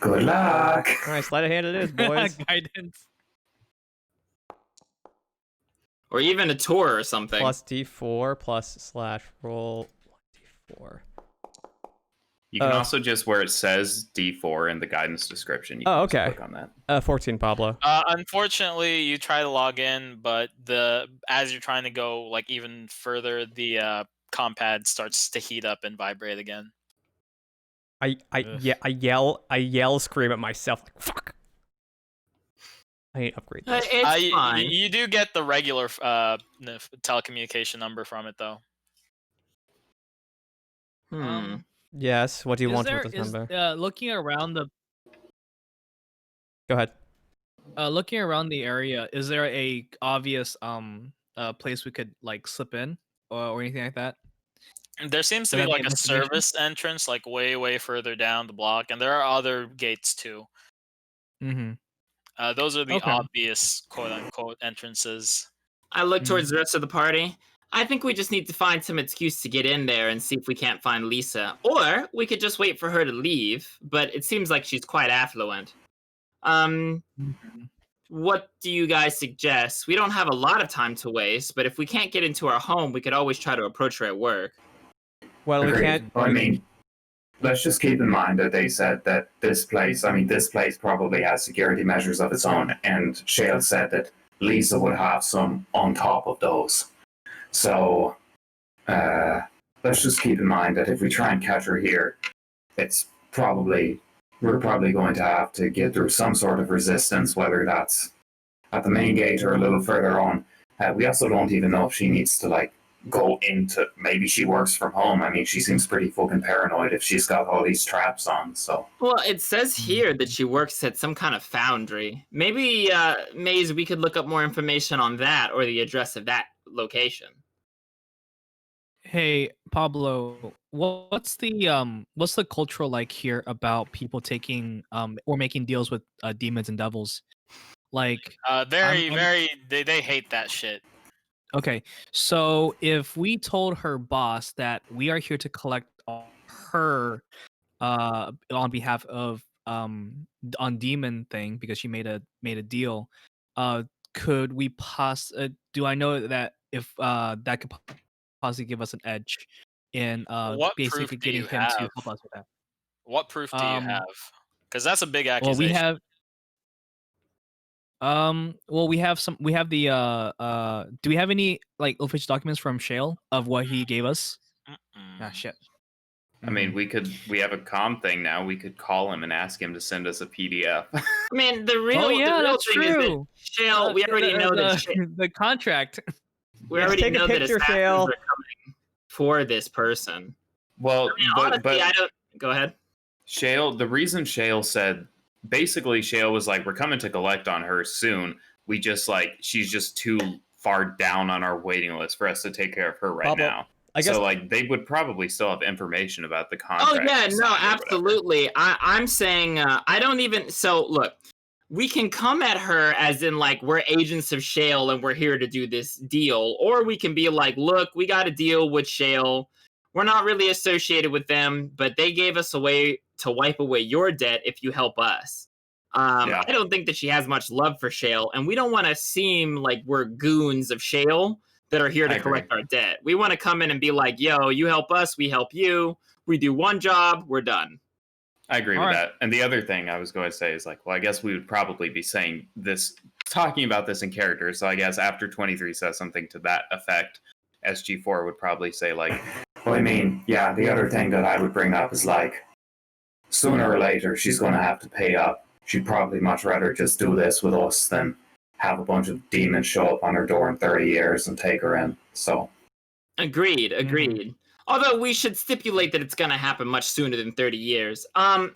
Good luck. All right, sleight of hand it is, boys. Guidance. Or even a tour or something. Plus D4 plus / roll 1D4. you can also just where it says D4 in the guidance description. You can Oh, just okay. click on that. 14, Pablo. Unfortunately, you try to log in, but as you're trying to go like even further, the compad starts to heat up and vibrate again. I yell, scream at myself like fuck. I need to upgrade this. It's fine. You do get the regular telecommunication number from it though. Yes. What do you Is want there, with this is, number? looking around the Go ahead. looking around the area, is there a obvious place we could like slip in or anything like that? There seems to Would be that be like an a investigation? service entrance like way further down the block, and there are other gates too. Mm-hmm. Those are the Okay. obvious quote unquote entrances. I look towards the rest of the party. I think we just need to find some excuse to get in there and see if we can't find Lisa. Or we could just wait for her to leave, but it seems like she's quite affluent. What do you guys suggest? We don't have a lot of time to waste, but if we can't get into our home, we could always try to approach her at work. Well, we Agreed. can't. I mean, let's just keep in mind that they said that this place probably has security measures of its own, and Shale said that Lisa would have some on top of those. So, let's just keep in mind that if we try and catch her here, we're probably going to have to get through some sort of resistance, whether that's at the main gate or a little further on. We also don't even know if she needs to like go into. Maybe she works from home. I mean, she seems pretty fucking paranoid if she's got all these traps on. So Well, it says here that she works at some kind of foundry. Maybe, Maze, we could look up more information on that or the address of that location. Hey Pablo, what's the cultural like here about people taking or making deals with demons and devils? Like, Very, I'm- very. They hate that shit. okay, so if we told her boss that we are here to collect her on behalf of on demon thing because she made a deal, could we do I know that if that could possibly give us an edge in What proof basically do getting you him to have? help us with that? What proof do you Um, have? Because that's a big well, we accusation. have we have the do we have any like official documents from Shale of what he gave us? Ah, Mm-mm. shit. I mean, we have a comm thing now. We could call him and ask him to send us a PDF. I mean, the Oh real yeah, thing that's is that true. Shale, we already know that the contract. we Just already take a know that picture, assassins Shale. are coming for this person. Well, I mean, but honestly, I don't. Go ahead. Shale, the reason Shale said, basically Shale was like, we're coming to collect on her soon. We just like, she's just too far down on our waiting list for us to take care of her right Pablo, now. I guess So like, they would probably still have information about the Oh contract. yeah, she no, signed or whatever. absolutely. I'm saying I don't even. So look, we can come at her as in like we're agents of Shale and we're here to do this deal, or we can be like, look, we got a deal with Shale. We're not really associated with them, but they gave us a way to wipe away your debt if you help us. Yeah. I don't think that she has much love for Shale, and we don't want to seem like we're goons of Shale that are here to I agree. collect our debt. We want to come in and be like, yo, you help us, we help you. We do one job, we're done. I agree All with right. that. And the other thing I was going to say is like, well, I guess we would probably be saying this, talking about this in character. So I guess after 23 says something to that effect, SG4 would probably say like, well, I mean, yeah. The other thing that I would bring up is like, sooner or later she's going to have to pay up. She'd probably much rather just do this with us than have a bunch of demons show up on her door in 30 years and take her in. So Agreed. Although we should stipulate that it's going to happen much sooner than 30 years. Yeah.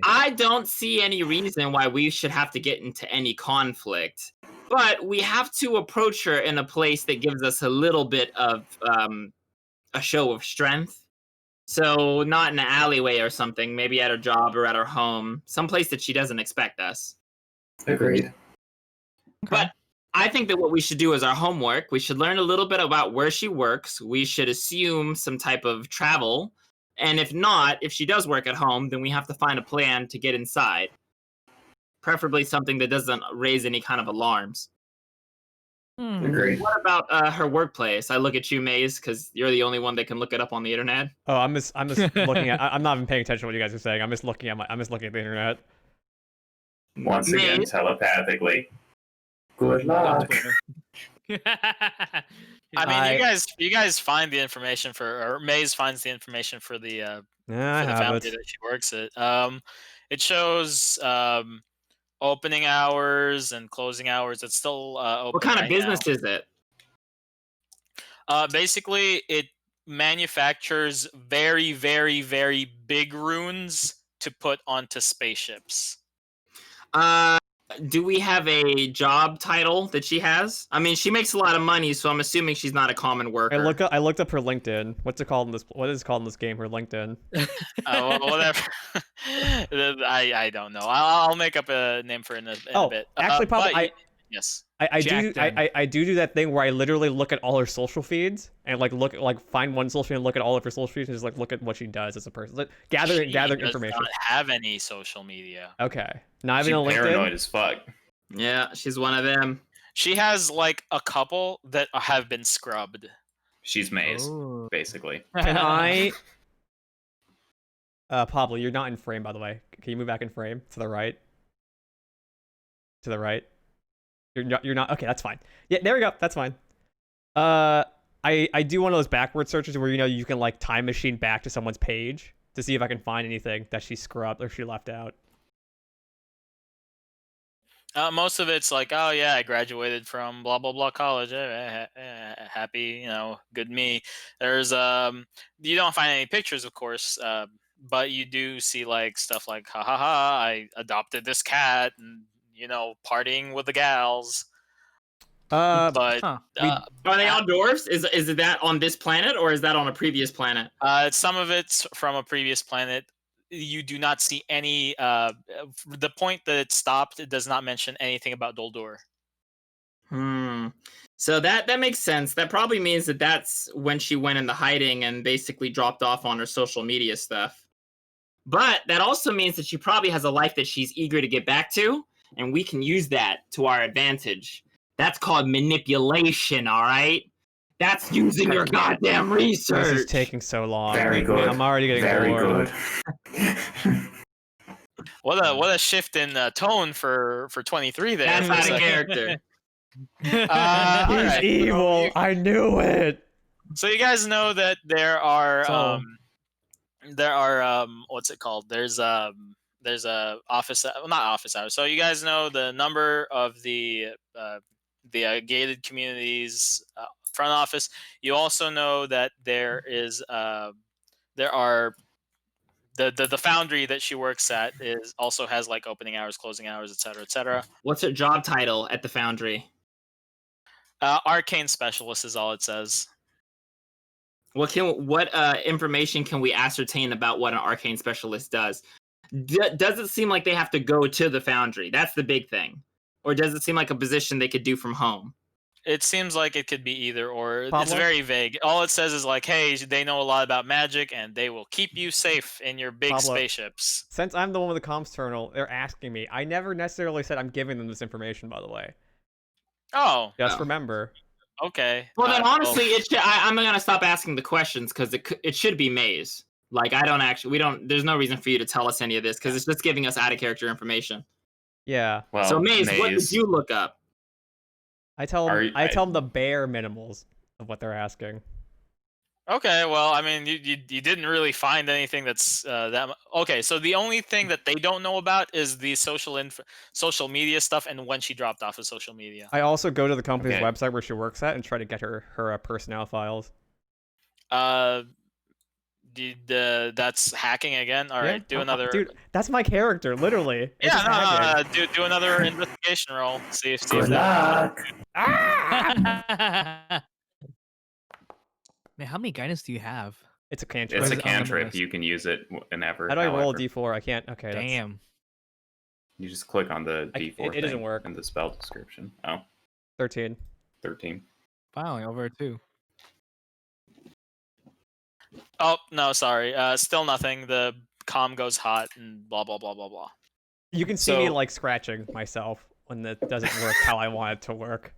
I don't see any reason why we should have to get into any conflict. But we have to approach her in a place that gives us a little bit of a show of strength. So not in an alleyway or something, maybe at her job or at her home, someplace that she doesn't expect us. agreed. But I think that what we should do is our homework. We should learn a little bit about where she works. We should assume some type of travel. And if not, if she does work at home, then we have to find a plan to get inside. Preferably something that doesn't raise any kind of alarms. Agreed. What about her workplace? I look at you, Maze, because you're the only one that can look it up on the internet. Oh, I'm just looking at. I'm not even paying attention to what you guys are saying. I'm just looking at the internet. Once again, Maze? telepathically. Good luck. I mean, you guys find the information or Maze finds the information for the Yeah, for I the have foundry it. that she works at. It shows opening hours and closing hours. It's still open. What kind of right business is it? Basically, it manufactures very, very, very big runes to put onto spaceships. Do we have a job title that she has? I mean, she makes a lot of money, so I'm assuming she's not a common worker. I looked up her LinkedIn. What's it called in this? What is it called in this game? Her LinkedIn. Whatever. I don't know. I'll make up a name for it in a bit. Actually, probably but yes. I do that thing where I literally look at all her social feeds and find one social feed and look at all of her social feeds and just like look at what she does as a person. Like, gather She does information. not have any social media. Okay. Not she's even on LinkedIn. paranoid as fuck. Yeah, she's one of them. She has like a couple that have been scrubbed. She's Maze, Oh. basically. Can I? Pablo, you're not in frame, by the way. Can you move back in frame to the right? To the right. You're not. Okay, that's fine. Yeah, there we go. That's fine. I do one of those backward searches where you can like time machine back to someone's page to see if I can find anything that she scrubbed or she left out. Most of it's like, oh yeah, I graduated from blah blah blah college. Happy, good me. There's you don't find any pictures, of course, but you do see like stuff like, ha ha ha, I adopted this cat, and partying with the gals. But Huh. Are they all dwarves? Is that on this planet or is that on a previous planet? some of it's from a previous planet. You do not see any. The point that it stopped, it does not mention anything about Doldur. So that makes sense. That probably means that that's when she went into hiding and basically dropped off on her social media stuff. But that also means that she probably has a life that she's eager to get back to, and we can use that to our advantage. That's called manipulation, all right? That's using your goddamn research. This is taking so long. Very good. I'm already getting Very bored. good. What a shift in tone for 23 there. That's for a out of second. character. He's Alright. evil. I knew it. So you guys know that there are So- what's it called? There's a office, well, not office hours. So you guys know the number of the gated communities front office. You also know that there are the foundry that she works at also has like opening hours, closing hours, etc., etc. What's her job title at the foundry? Arcane specialist is all it says. What information can we ascertain about what an arcane specialist does? Does it seem like they have to go to the foundry? That's the big thing. Or does it seem like a position they could do from home? It seems like it could be either or. It's Pablo? very vague. All it says is like, hey, they know a lot about magic and they will keep you safe in your big Pablo. spaceships. Since I'm the one with the comms terminal, they're asking me. I never necessarily said I'm giving them this information, by the way. Oh, Just Oh. remember. okay. Well, then well, honestly, I'm gonna stop asking the questions because it should be Maze. Like there's no reason for you to tell us any of this because it's just giving us out of character information. Yeah. Well, So Maze, what did you look up? I tell Are them, you- I tell them the bare minimals of what they're asking. okay, well, I mean, you didn't really find anything that's okay. So the only thing that they don't know about is the social media stuff and when she dropped off of social media. I also go to the company's Okay. website where she works at and try to get her personnel files. That's hacking again. All Yeah, right, do I'm- another. Dude, that's my character, literally. It's Yeah, just hacking. do another investigation roll. See if Good that. luck. Ah! Man, how many guidance do you have? It's a cantrip. It's a Is it on the cantrip. list? You can use it whenever. How do I roll a however. d4? I can't. Okay. That's... Damn. You just click on the D4 it doesn't thing work. in the spell description. Oh, 13. 13. Finally, over 2. Oh no, sorry. Still nothing. The comm goes hot and blah blah blah blah blah. You can see me So- like scratching myself when that doesn't work how I want it to work.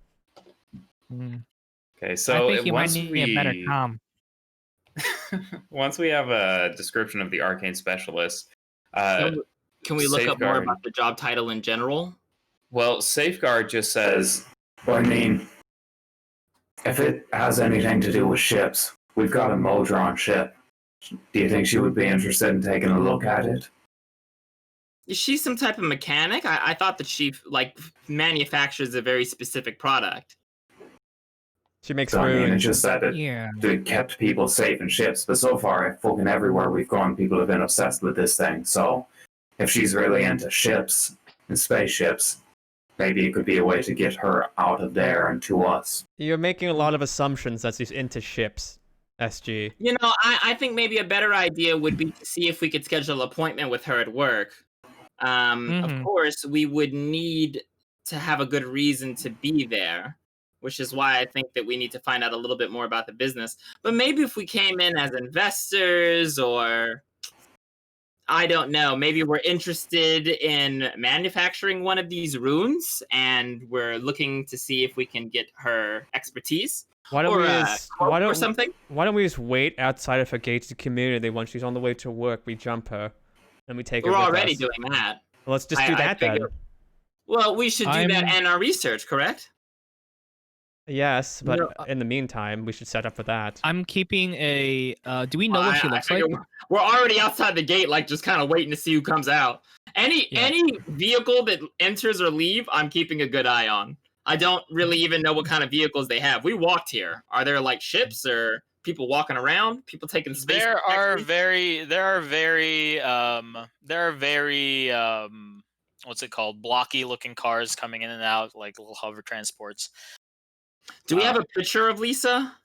Okay, so I think you might once need a better we com. once we have a description of the arcane specialist, Can we look up more Safeguard. about the job title in general? well, safeguard just says Well, I mean, if it has anything to do with ships, we've got a Modron ship. Do you think she would be interested in taking a look at it? Is she some type of mechanic? I thought that she like manufactures a very specific product. She makes So, I mean, food. it's just that Yeah. it kept people safe in ships. But so far, fucking everywhere we've gone, people have been obsessed with this thing. So, if she's really into ships and spaceships, maybe it could be a way to get her out of there and to us. You're making a lot of assumptions that she's into ships, SG. You know, I think maybe a better idea would be to see if we could schedule an appointment with her at work. Of Mhm. course, we would need to have a good reason to be there, which is why I think that we need to find out a little bit more about the business. But maybe if we came in as investors or I don't know, maybe we're interested in manufacturing one of these runes and we're looking to see if we can get her expertise Why don't or we a just quote or something. why don't we just wait outside of a gated community when she's on the way to work? We jump her, and we take her. We're with already us. doing that. Let's just I- do I that then. figure- Well, we should do that I'm- and our research, correct? Yes, but No, in the meantime, we should set up for that. I'm keeping a. Do we know what she looks like? figure We're already outside the gate, like just kind of waiting to see who comes out. Any vehicle that enters or leave, I'm keeping a good eye on. I don't really even know what kind of vehicles they have. We walked here. Are there like ships or people walking around? People taking space? There are very what's it called? Blocky looking cars coming in and out, like little hover transports. Do we have a picture of Lisa?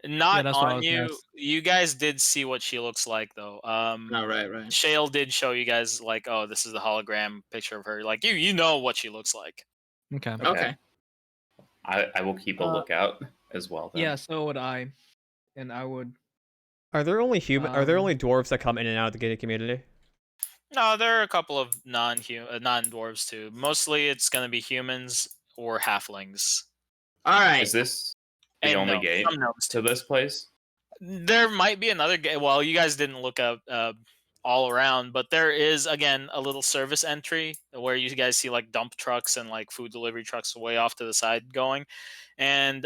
Not that's what I on was you. gonna ask. You guys did see what she looks like though. No, right. Shale did show you guys like, oh, this is the hologram picture of her. Like you know what she looks like. Okay. Okay. I will keep a lookout as well. Then. Yeah, so would I, and I would. Are there only dwarves that come in and out of the gated community? No, there are a couple of non-dwarves too. Mostly it's gonna be humans or halflings. All right. Is this the And only gate some gnomes to this place? There might be another gate. Well, you guys didn't look up all around, but there is again a little service entry where you guys see like dump trucks and like food delivery trucks way off to the side going, and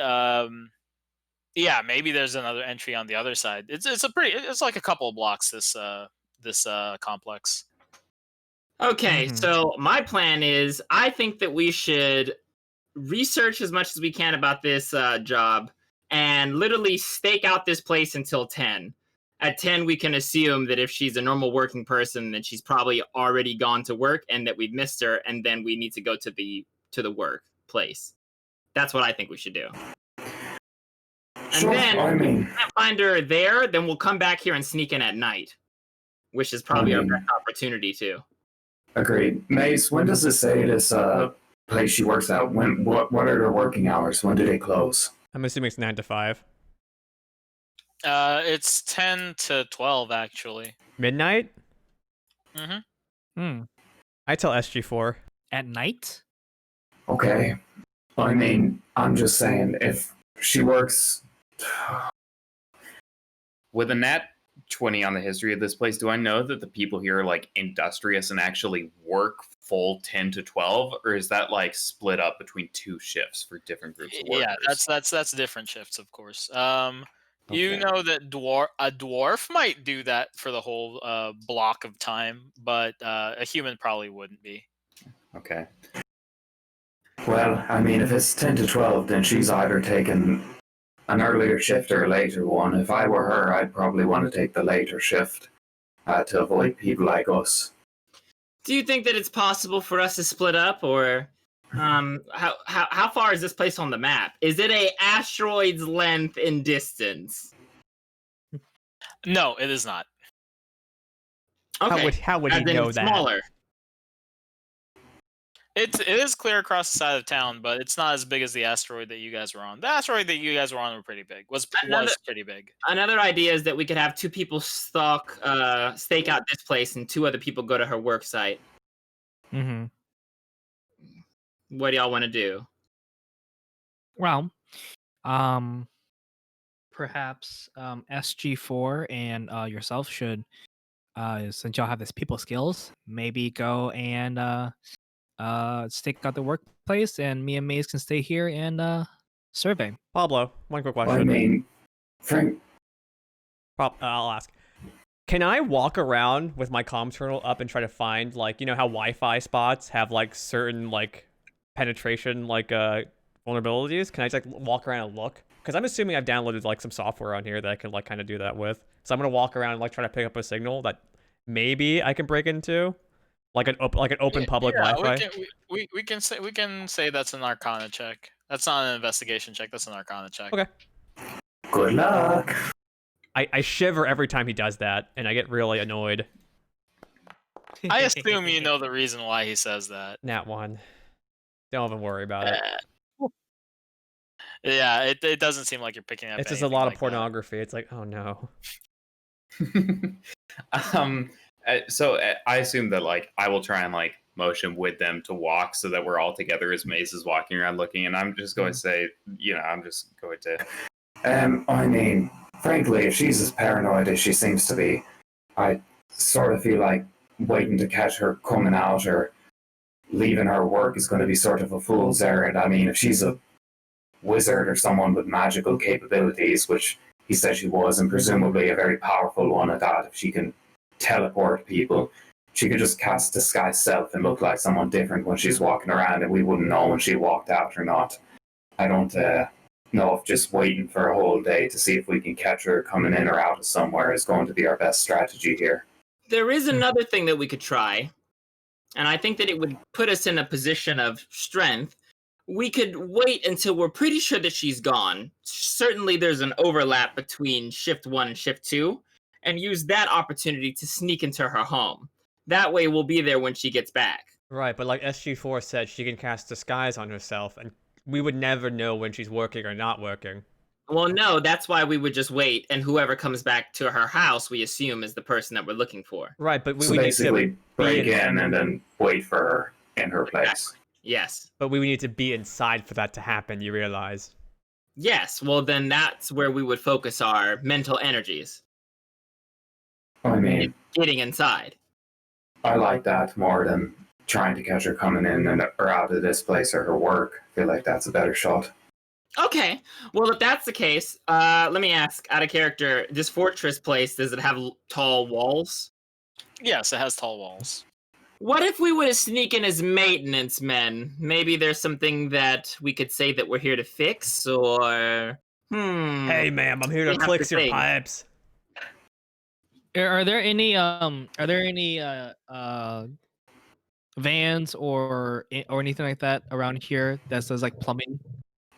yeah, maybe there's another entry on the other side. It's like a couple of blocks this complex. Okay, Mhm. so my plan is I think that we should research as much as we can about this job and literally stake out this place until 10. At 10, we can assume that if she's a normal working person, then she's probably already gone to work and that we've missed her, and then we need to go to the workplace. That's what I think we should do. And then if we can't find her there, then we'll come back here and sneak in at night, which is probably our best opportunity too. Agreed. Mace, when does it say this place she works at? What are her working hours? When do they close? I'm assuming it's 9 to 5. It's 10 to 12 actually. Midnight? Mm-hmm. I tell SG4. At night? Okay. I mean, I'm just saying, if she works... With a nat 20 on the history of this place, do I know that the people here are like industrious and actually work full 10 to 12, or is that like split up between two shifts for different groups of workers? Yeah, that's different shifts, of course. You Okay. know that a dwarf might do that for the whole block of time, but a human probably wouldn't be. Okay. Well, I mean, if it's 10 to 12, then she's either taking an earlier shift or a later one. If I were her, I'd probably want to take the later shift to avoid people like us. Do you think that it's possible for us to split up, or how far is this place on the map? Is it a asteroid's length in distance? No, it is not. Okay. How would he As in know that? smaller. It is clear across the side of town, but it's not as big as the asteroid that you guys were on. The asteroid that you guys were on were pretty big. Was pretty big. Another idea is that we could have two people stake out this place, and two other people go to her work site. Mm-hmm. What do y'all want to do? Well, perhaps SG4 and yourself should, since y'all have this people skills, maybe go and stake out the workplace, and me and Maze can stay here and survey. Pablo, one quick question. I mean, Frank... I'll ask. Can I walk around with my comm terminal up and try to find, like, you know how Wi-Fi spots have, like, certain, like, penetration, like, vulnerabilities? Can I just, like, walk around and look? Because I'm assuming I've downloaded, like, some software on here that I can, like, kind of do that with. So I'm going to walk around and, like, try to pick up a signal that maybe I can break into. Like an open public Wi-Fi. We can say that's an Arcana check. That's not an investigation check. That's an Arcana check. Okay. Good luck. I shiver every time he does that, and I get really annoyed. I assume you know the reason why he says that. Nat 1. Don't even worry about it. Yeah, it doesn't seem like you're picking up. It's just a lot of pornography. It's like, oh no. So I assume that like I will try and like motion with them to walk so that we're all together as Maze is walking around looking, and I'm just going to say, I'm just going to. I mean, frankly, if she's as paranoid as she seems to be, I sort of feel like waiting to catch her coming out or leaving her work is going to be sort of a fool's errand. I mean, if she's a wizard or someone with magical capabilities, which he said she was, and presumably a very powerful one at that, if she can teleport people, she could just cast disguise self and look like someone different when she's walking around, and we wouldn't know when she walked out or not. I don't know if just waiting for a whole day to see if we can catch her coming in or out of somewhere is going to be our best strategy here. There is another thing that we could try, and I think that it would put us in a position of strength. We could wait until we're pretty sure that she's gone. Certainly there's an overlap between shift 1 and shift 2, and use that opportunity to sneak into her home. That way we'll be there when she gets back. Right, but like SG4 said, she can cast disguise on herself, and we would never know when she's working or not working. Well, no, that's why we would just wait, and whoever comes back to her house, we assume is the person that we're looking for. Right, but we So would need basically to break in and then wait for her in her place. Yes. But we would need to be inside for that to happen, you realize. Yes, well then that's where we would focus our mental energies. I mean, Getting inside. I like that more than trying to catch her coming in and or out of this place or her work. I feel like that's a better shot. Okay, well if that's the case, let me ask, out of character, this fortress place, does it have tall walls? Yes, it has tall walls. What if we were to sneak in as maintenance men? Maybe there's something that we could say that we're here to fix, or... Hey, ma'am, I'm here We to have fix to your think. pipes. Are there any vans or anything like that around here that says like plumbing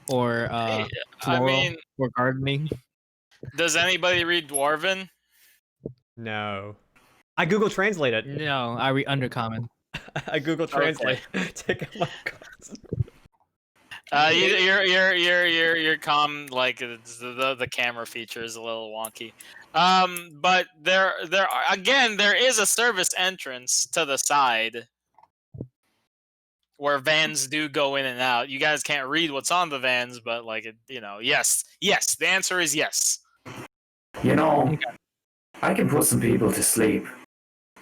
or I floral mean, or gardening? does anybody read Dwarven? No. I Google Translate it. No, I read undercommon. I Google Translate. Take out my cards. Your comm, like the camera feature is a little wonky. But there is a service entrance to the side where vans do go in and out. You guys can't read what's on the vans, but like yes. The answer is yes. You know, I can put some people to sleep.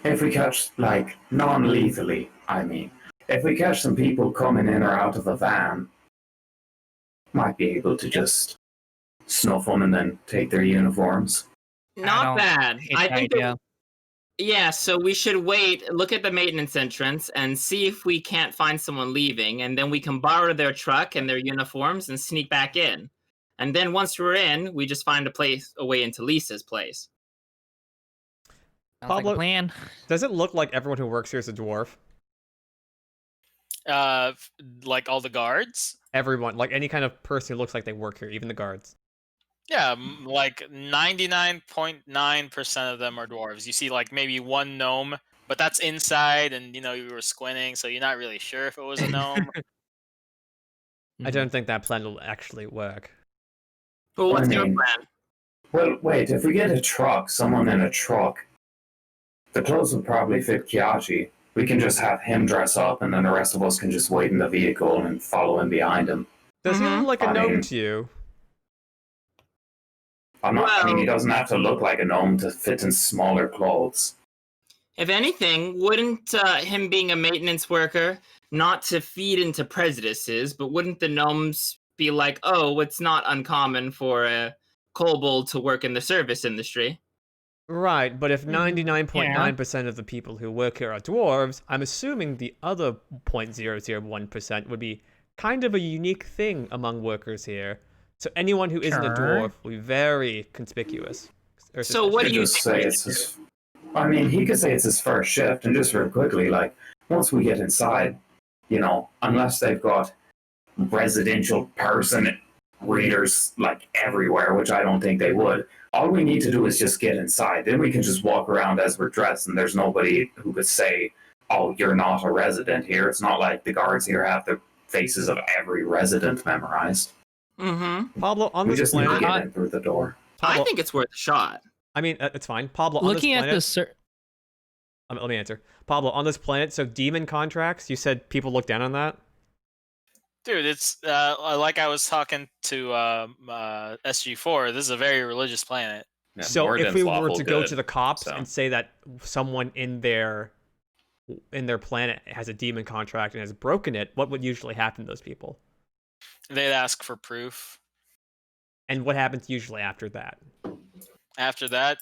If we catch, like, non-lethally, I mean. If we catch some people coming in or out of a van, might be able to just snuff them and then take their uniforms. Not don't bad. hate I the think idea. yeah, so we should wait, look at the maintenance entrance, and see if we can't find someone leaving, and then we can borrow their truck and their uniforms and sneak back in. And then once we're in, we just find a way into Lisa's place. Sounds like Pablo- a plan. Does it look like everyone who works here is a dwarf? Like all the guards. Everyone, like any kind of person who looks like they work here, even the guards. Yeah, like 99.9% of them are dwarves. You see like maybe one gnome, but that's inside, and you were squinting, so you're not really sure if it was a gnome. I don't think that plan will actually work. But what's I your mean- plan? Well, wait, if we get a truck, someone in a truck, the clothes would probably fit Kiachi. We can just have him dress up, and then the rest of us can just wait in the vehicle and follow him behind him. Does he look like a I gnome mean- to you? I mean, he Well- doesn't have to look like a gnome to fit in smaller clothes. If anything, wouldn't him being a maintenance worker, not to feed into prejudices, but wouldn't the gnomes be like, oh, it's not uncommon for a kobold to work in the service industry? Right, but if 99.9% of the people who work here are dwarves, I'm assuming the other 0.001% would be kind of a unique thing among workers here. So anyone who isn't a Sure. dwarf will be very conspicuous. Or So what He do you could just think? say it's his. I mean, he could say it's his first shift, and just real quickly, like once we get inside, unless they've got residential person readers like everywhere, which I don't think they would. All we need to do is just get inside. Then we can just walk around as we're dressed, and there's nobody who could say, "Oh, you're not a resident here." It's not like the guards here have the faces of every resident memorized. Mm-hmm. Pablo, on We this just need to planet, get in through the door. I Pablo, think it's worth a shot. I mean, it's fine. Pablo, on Looking this at planet, the let me answer. Pablo, on this planet, so demon contracts, you said people look down on that? Dude, it's like I was talking to SG4. This is a very religious planet. Yeah, So if Morden's we were lawful to go good, to the cops so. and say that someone in their planet has a demon contract and has broken it, what would usually happen to those people? They'd ask for proof. And what happens usually after that? After that,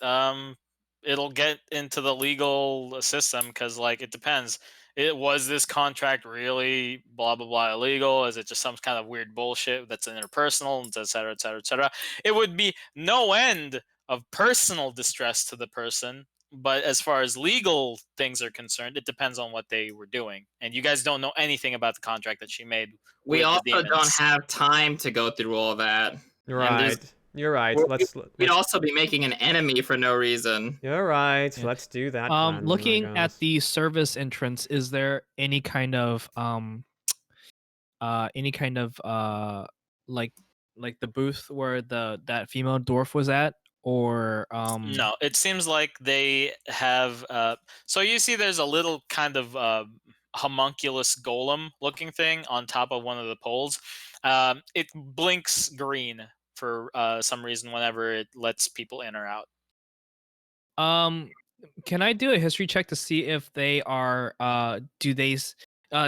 it'll get into the legal system because like it depends. It was this contract really blah blah blah illegal? Is it just some kind of weird bullshit that's interpersonal, et cetera, et cetera, et cetera? It would be no end of personal distress to the person. But as far as legal things are concerned, it depends on what they were doing. And you guys don't know anything about the contract that she made We with also the don't demons. have time to go through all that. Right. You're right. We'd also be making an enemy for no reason. You're right. Yeah. Let's do that. plan, then, I Looking at guess. the service entrance, is there any kind of like the booth where that female dwarf was at, or No, it seems like they have. So you see, there's a little kind of homunculus golem looking thing on top of one of the poles. It blinks green for some reason whenever it lets people in or out. Can I do a history check to see if they are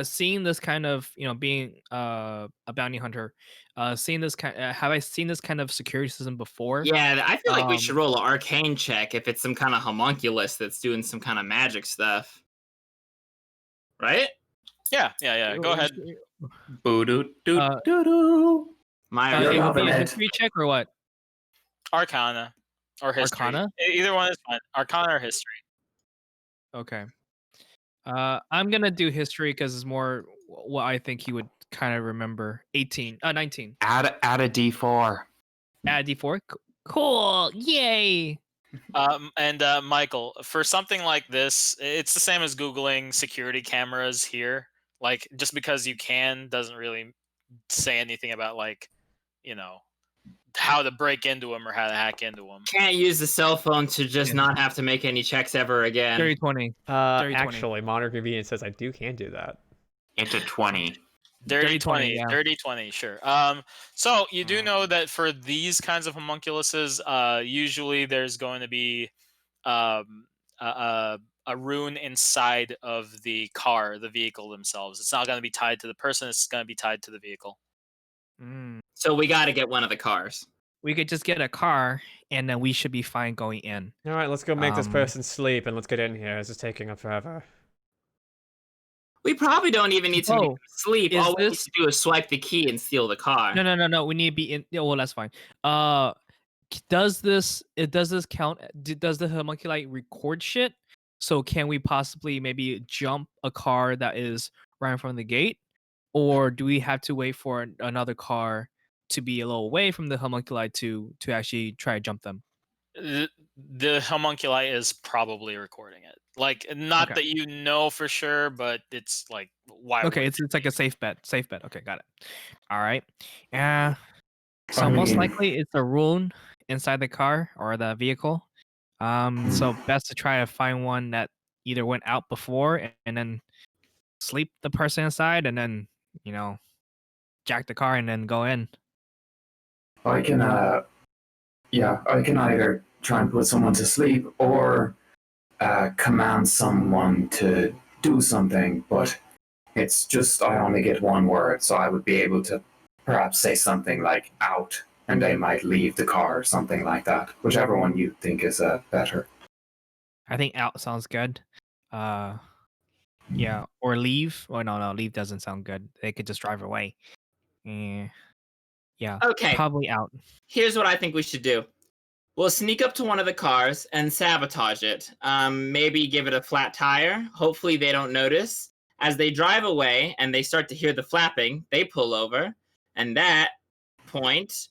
seeing this kind of, being a bounty hunter, seeing this kind have I seen this kind of security system before? Yeah, I feel like we should Um, roll an arcane check if it's some kind of homunculus that's doing some kind of magic stuff. Right? Yeah. Go ahead. Boo doo doo doo doo. My You're it would be loving a it. history check or what? Arcana or history. Arcana? Either one is fine. Arcana or history. Okay. I'm gonna do history because it's more what I think he would kind of remember. 19. Add a D4. Add D4. Cool. Yay. And Michael, for something like this, it's the same as Googling security cameras here. Like, just because you can doesn't really say anything about, like, how to break into them or how to hack into them. can't use the cell phone to just not have to make any checks ever again. 30-20. Actually, Modern Convenience says I can do that. It's a 20. Dirty 20, yeah. dirty 20, sure. So you do know that for these kinds of homunculuses, usually there's going to be a rune inside of the car, the vehicle themselves. It's not going to be tied to the person, it's going to be tied to the vehicle. So we got to get one of the cars. We could just get a car, and then we should be fine going in. All right, let's go make this Um, person sleep and let's get in here. This is taking up forever. We probably don't even need to make Oh, them sleep. is All we need this- to do is swipe the key and steal the car. No. We need to be in. Yeah, well, that's fine. Does this count? Does the homunculi record shit? So can we possibly maybe jump a car that is right in front of the gate, or do we have to wait for another car to be a little away from the homunculi to actually try to jump them? The homunculi is probably recording it. Like, not Okay. that you know for sure, but it's like, why? Okay, wouldn't it's like a safe bet. Okay, got it. All right. Yeah. So I most mean- likely it's a rune inside the car or the vehicle. So best to try to find one that either went out before and then sleep the person inside and then, jack the car and then go in. I can either try and put someone to sleep or command someone to do something, but it's just I only get one word, so I would be able to perhaps say something like out, and they might leave the car or something like that. Whichever one you think is better. I think out sounds good. Yeah, or leave. Oh no, leave doesn't sound good. They could just drive away. Yeah, Okay, probably out. here's what I think we should do. We'll sneak up to one of the cars and sabotage it. Maybe give it a flat tire. Hopefully they don't notice. As they drive away and they start to hear the flapping, they pull over. And that point,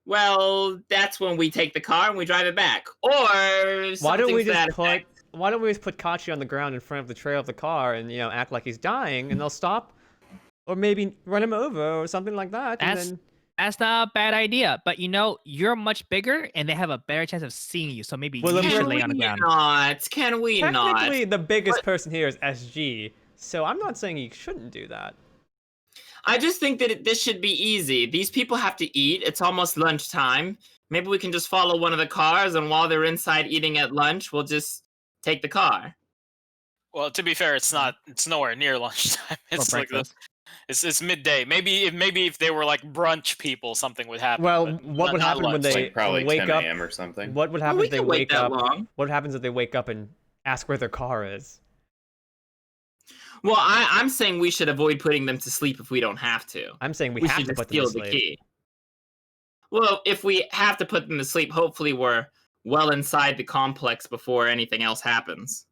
well, that's when we take the car and we drive it back. Or Why don't we something to that just put effect. Kachi on the ground in front of the trail of the car and act like he's dying, and they'll stop, or maybe run him over or something like that. That's not a bad idea, but you're much bigger and they have a better chance of seeing you. So maybe Well, you if should Can lay we on the ground. not? Can we not? Technically, the biggest person here is SG, so I'm not saying you shouldn't do that. I just think that this should be easy. These people have to eat. It's almost lunchtime. Maybe we can just follow one of the cars, and while they're inside eating at lunch, we'll just take the car. Well, to be fair, it's not. It's nowhere near lunchtime. Or It's like breakfast. It's midday. Maybe if they were like brunch people, something would happen. Well, but what would not happen when lunch. they Like probably wake 10 up? a.m. or something. What would Well, happen we if they can wait wake that up? long. What happens if they wake up and ask where their car is? Well, I'm saying we should avoid putting them to sleep if we don't have to. I'm saying we We have should to just put them to steal the sleep. key. Well, if we have to put them to sleep, hopefully we're well inside the complex before anything else happens.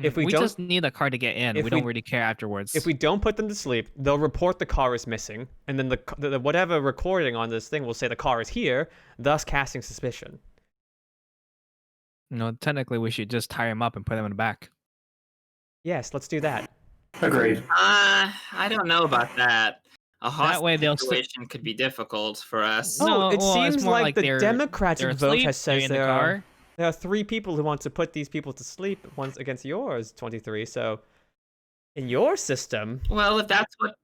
If we we don't- just need a car to get in. if We don't we- really care afterwards. If we don't put them to sleep, they'll report the car is missing, and then the whatever recording on this thing will say the car is here, thus casting suspicion. Technically, we should just tie him up and put him in the back. Yes, let's do that. Agreed. I don't know about that. A hostage way they'll situation could be difficult for us. No, Oh, it well, it's seems more like like the they're Democratic vote asleep, has they're says in the car. there are 3 people who want to put these people to sleep, once against yours, 23. So, in your system, Well, if that's what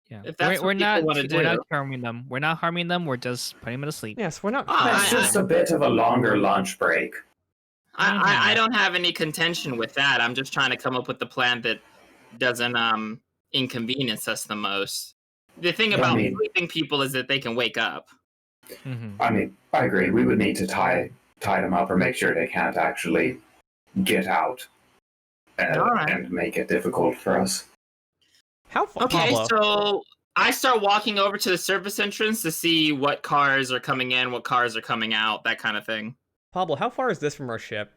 Yeah, If that's we're what people not wanna we're not do. harming them. We're not harming them. We're just putting them to sleep. yes, we're not. It's just a bit of a longer lunch break. I don't have any contention with that. I'm just trying to come up with the plan that doesn't inconvenience us the most. The thing Yeah, I about mean- sleeping people is that they can wake up. Mm-hmm. I mean, I agree. We would need to tie them up or make sure they can't actually get out, Alright. and make it difficult for us. How far? Okay, Pablo, so I start walking over to the service entrance to see what cars are coming in, what cars are coming out, that kind of thing. Pablo, how far is this from our ship?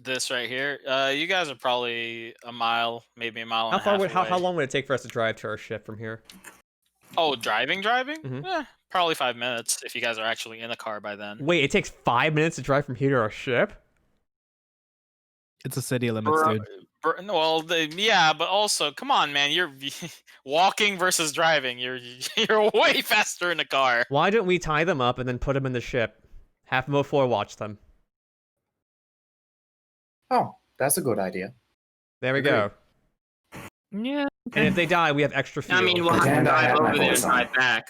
This right here. You guys are probably a mile, maybe a mile and How a far half would how away. long would it take for us to drive to our ship from here? Oh, driving? Mhm. Probably 5 minutes if you guys are actually in a car by then. Wait, it takes 5 minutes to drive from here to our ship? It's a city limits, Bro- dude. Well, yeah, but also, come on, man. You're walking versus driving. You're way faster in a car. Why don't we tie them up and then put them in the ship? Have Mo4 watch them. Oh, that's a good idea. There we Agreed. go. Yeah. And if they die, we have extra fuel. I mean, we'll have to Pretend I drive have my over there and voice on. drive back.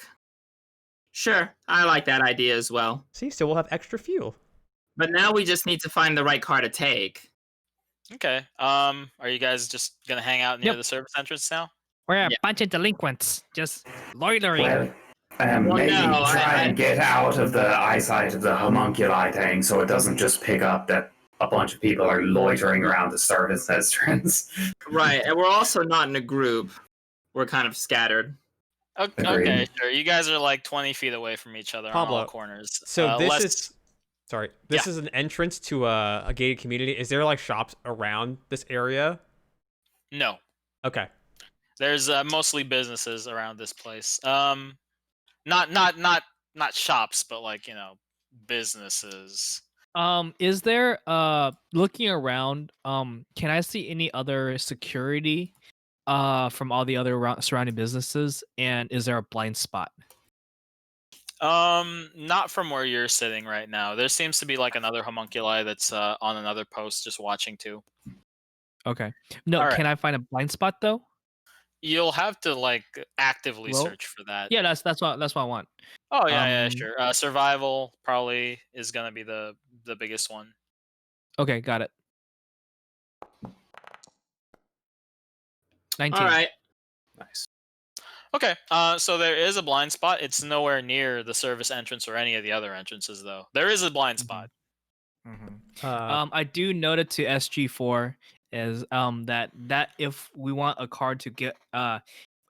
Sure, I like that idea as well. See, so we'll have extra fuel. But now we just need to find the right car to take. Okay. Are you guys just gonna hang out near Yep. the service entrance now? We're a Yeah. bunch of delinquents, just loitering. Well, Well, maybe no, try and get out of the eyesight of the homunculi thing so it doesn't just pick up that a bunch of people are loitering around the service entrance. Right, and we're also not in a group. We're kind of scattered. Okay, Agreed. sure. You guys are like 20 feet away from each other on Pablo, all corners. So this less- is... Sorry. This is an entrance to a gated community. Is there, like, shops around this area? No. Okay. There's mostly businesses around this place. Not shops, but like businesses. Is there looking around, can I see any other security from all the other surrounding businesses, and is there a blind spot? Not from where you're sitting right now. There seems to be like another homunculi that's on another post just watching too. Okay. No, All right. can I find a blind spot though? You'll have to like actively Well, search for that. Yeah, that's what I want. Oh yeah, um, sure. Survival probably is gonna be the biggest one. Okay, got it. 19. All right. Nice. Okay, so there is a blind spot. It's nowhere near the service entrance or any of the other entrances, though. There is a blind Mhm. spot. I do note it to SG4 is that if we want a car to get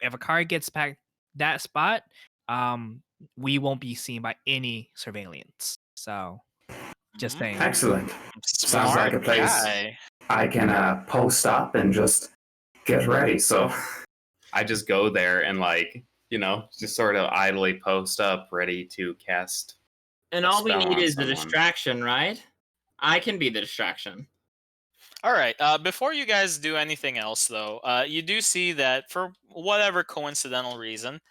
if a car gets back that spot, we won't be seen by any surveillance. So just Mhm. saying. Excellent. Sounds like a Smart place guy. I can post up and just get ready. So I just go there and just sort of idly post up, ready to cast. And A all we spell need on is the someone. distraction, right? I can be the distraction. All right. Before you guys do anything else, though, you do see that for whatever coincidental reason,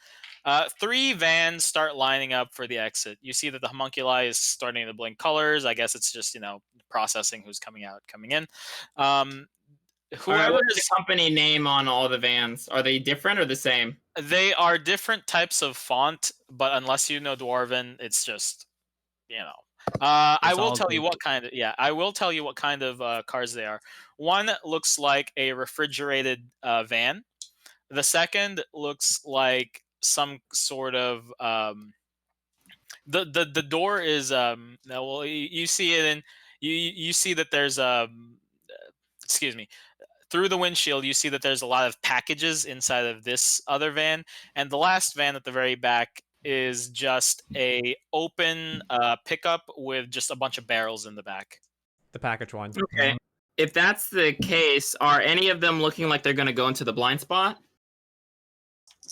3 vans start lining up for the exit. You see that the homunculi is starting to blink colors. I guess it's just processing who's coming out, coming in. Whoever What's the company name on all the vans? Are they different or the same? they are different types of font, but unless you know Dwarven, it's just I It's will all tell you good. I will tell you what kind of cars they are. One looks like a refrigerated van. The second looks like some sort of the door is no, well, you see it in you see that there's excuse me, through the windshield you see that there's a lot of packages inside of this other van, and the last van at the very back is just a open pickup with just a bunch of barrels in the back. The package one. Okay. If that's the case, are any of them looking like they're going to go into the blind spot?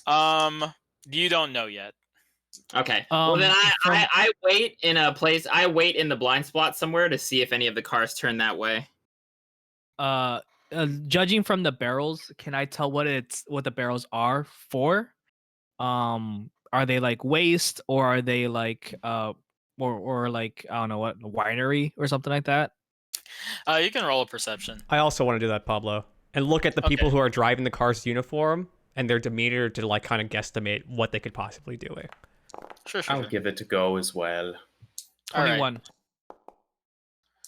You don't know yet. Okay. Well, then from- I wait in a place. I wait in the blind spot somewhere to see if any of the cars turn that way. Judging from the barrels, can I tell what the barrels are for? Are they like waste, or are they like or like, I don't know, what, winery or something like that? You can roll a perception. I also want to do that, Pablo, and look at the people Okay. who are driving the car's uniform and their demeanor to like kind of guesstimate what they could possibly do. Sure. I'll give it a go as well. All right. 21.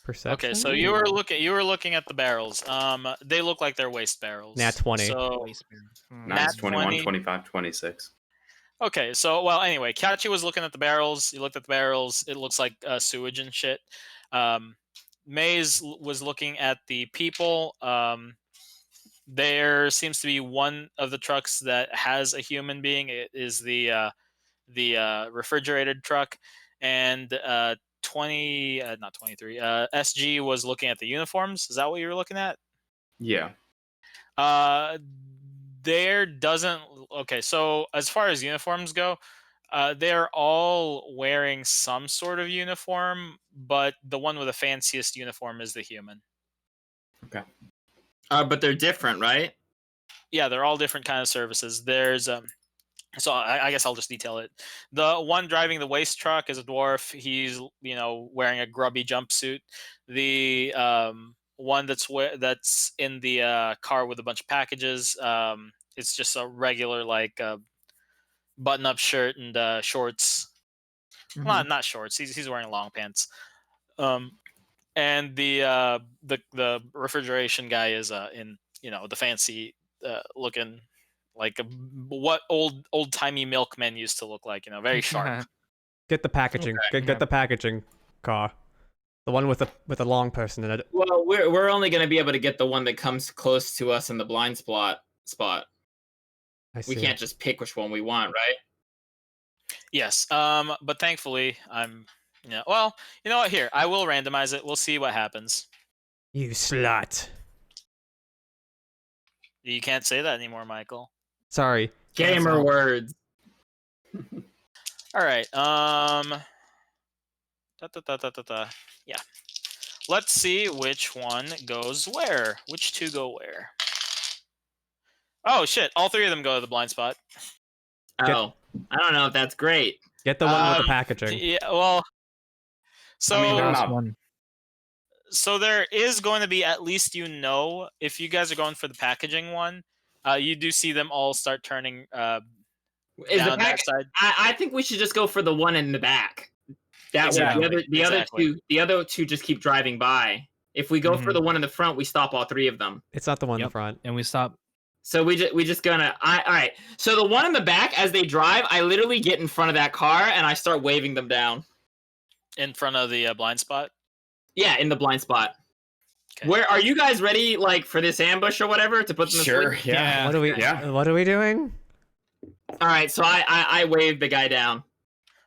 Perception. Okay, so you were looking at the barrels. They look like they're waste barrels. Nat 20. So Nice, Nat 21, 20. 25, 26. okay, so well, anyway, Kachi was looking at the barrels. You looked at the barrels. It looks like sewage and shit. Maze was looking at the people. There seems to be one of the trucks that has a human being. It is the refrigerated truck, and 20 not 23 SG was looking at the uniforms. Is that what you were looking at? Yeah. There doesn't. Okay, so as far as uniforms go, they're all wearing some sort of uniform, but the one with the fanciest uniform is the human. But they're different, right? Yeah, they're all different kind of services. There's so I guess I'll just detail it. The one driving the waste truck is a dwarf. He's wearing a grubby jumpsuit. The one that's in the car with a bunch of packages. It's just a regular like button-up shirt and shorts. Well, not shorts. He's wearing long pants. And the refrigeration guy is in the fancy looking like what old-timey milkmen used to look like, very sharp. Get the packaging. Get the packaging car. The one with a long person in it. Well, we're only going to be able to get the one that comes close to us in the blind spot. I see. We can't just pick which one we want, right? Yes. But thankfully well, you know what, here, I will randomize it. We'll see what happens. You slut. You can't say that anymore, Michael. Sorry. Gamer words. All right. Yeah. Let's see which one goes where. Which two go where? Oh shit! All three of them go to the blind spot. Oh, I don't know if that's great. Get the one with the packaging. Yeah. Well. So. I mean, they're Last not- one. So there is going to be, at least if you guys are going for the packaging one, you do see them all start turning Is the down that pack- side. I think we should just go for the one in the back. That Exactly, way, the other two just keep driving by. If we go for the one in the front, we stop all three of them. It's not the one in Yep. the front. And we stop. So we just gonna. All right. So the one in the back, as they drive, I literally get in front of that car and I start waving them down. In front of the blind spot. Yeah, in the blind spot. Okay. Where are you guys ready, like for this ambush or whatever, to put them to Sure, sleep? yeah. What are we? Yeah. What are we doing? All right. So I waved the guy down.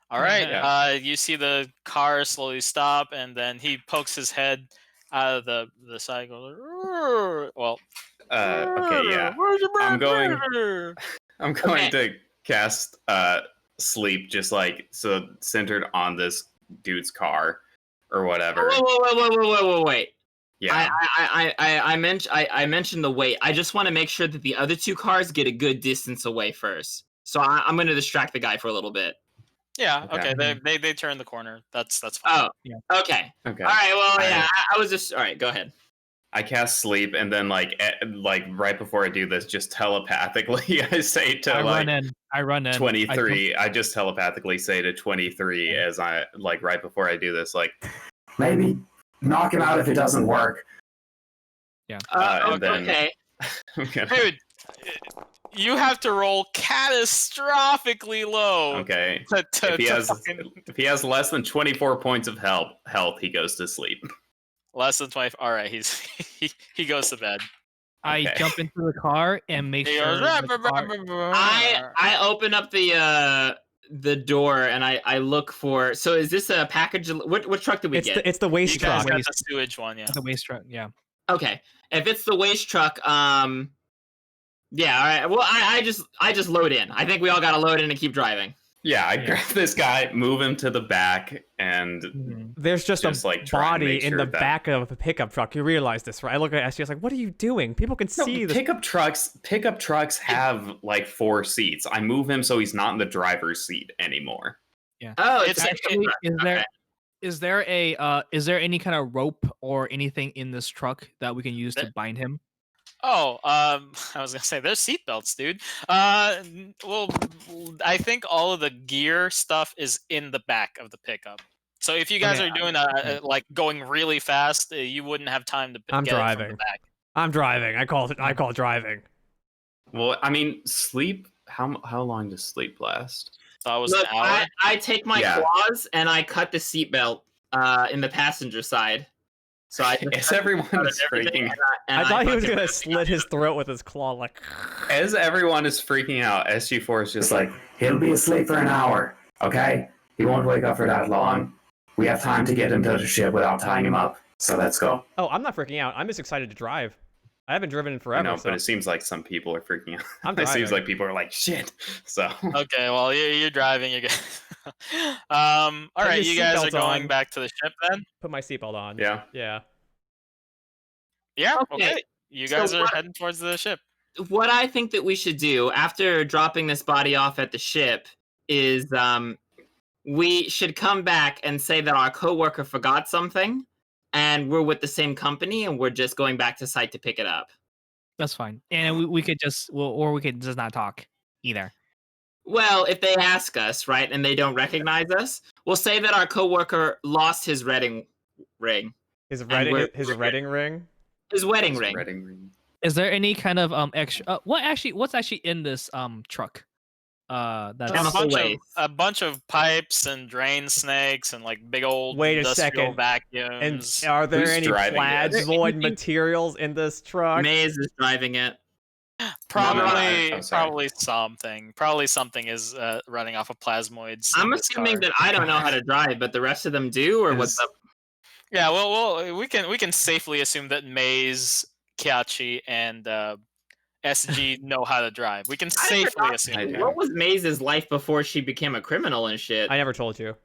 All right. Yeah. You see the car slowly stop, and then he pokes his head out of the side. Goes, "Rrrr." Well. Okay, yeah. Where's your I'm going- brother? I'm going to cast sleep, just like so centered on this dude's car or whatever. Wait. Yeah. I mentioned the weight. I just want to make sure that the other two cars get a good distance away first. So I'm going to distract the guy for a little bit. Yeah. Okay. Okay. They turn the corner. That's fine. Oh. Yeah. Okay. Okay. All right. Well, All yeah. right. I was just. All right. Go ahead. I cast sleep, and then like right before I do this, just telepathically, I say to I run in. 23. I just telepathically say to 23 as I like right before I do this, like Maybe knock him out if it doesn't work. and then- Okay. I'm gonna- Dude, You have to roll catastrophically low. Okay. To If he has less than 24 points of health, he goes to sleep. less than 20. All right, he goes to bed. I Okay. jump into the car and make He sure goes. the car- I open up the door and I look for. So is this a package? What truck did we get? It's the You waste guys truck. got the sewage one, yeah. the waste truck. Yeah. Okay, if it's the waste truck, yeah, all right. Well, I just load in. I think we all got to load in and keep driving. Yeah, I Yeah. grab this guy, move him to the back, and Mhm. There's just Just, a like, try and body make in sure the that- back of a pickup truck. You realize this, right? I look at SG. I was like, "What are you doing? People can no, see this." pickup trucks have like 4 seats. I move him so he's not in the driver's seat anymore. Oh, It's Actually, okay. is there any kind of rope or anything in this truck that we can use to bind him? Oh, I was gonna say there's seatbelts, dude. Well, I think all of the gear stuff is in the back of the pickup. So if you guys Okay, are doing okay. like going really fast, you wouldn't have time to I'm get it from driving. the back. I'm driving. I call driving. Well, I mean, sleep. How long does sleep last? So it was Look, an hour. I take my Yeah. claws and I cut the seatbelt in the passenger side. So I just As cut everyone out is everything freaking, and I thought he was fucking- gonna slit his throat with his claw, like. as everyone is freaking out, SG4 is just It's like, he'll be asleep for an hour, okay? He won't wake up for that long. We have time to get him to the ship without tying him up. So let's go. Oh, I'm not freaking out. I'm just excited to drive. I haven't driven in I forever. know, so but it seems like some people are freaking out. I'm It seems driving. like people are like, shit. So Okay, well you're driving. You're good. All Put right, your you guys are seatbelts going on. back to the ship then. Put my seatbelt on. yeah. Yeah. Yeah. Okay, Okay. You so guys are what- heading towards the ship. What I think that we should do after dropping this body off at the ship is we should come back and say that our coworker forgot something and we're with the same company and we're just going back to site to pick it up. That's fine. And we could just or we could just not talk either. Well, if they ask us, right, and they don't recognize us, we'll say that our coworker lost his wedding ring. His we're- wedding ring. His wedding His ring. wedding ring. Is there any kind of extra? What's actually in this truck? A That's Chemical bunch, waste. a bunch of pipes and drain snakes and like big old Wait a industrial second. And vacuums. are there Who's any driving this? plasmoid materials in this truck? Maze is driving it. Probably, I'm sorry. Probably something is running off of plasmoids. I'm in this assuming car. that I don't know how to drive, but the rest of them do, or what's Is- up? Yeah, well, we can safely assume that Maze, Kiachi, and SG know how to drive. We can safely forgot- assume. I that. do. What was Maze's life before she became a criminal and shit? I never told you.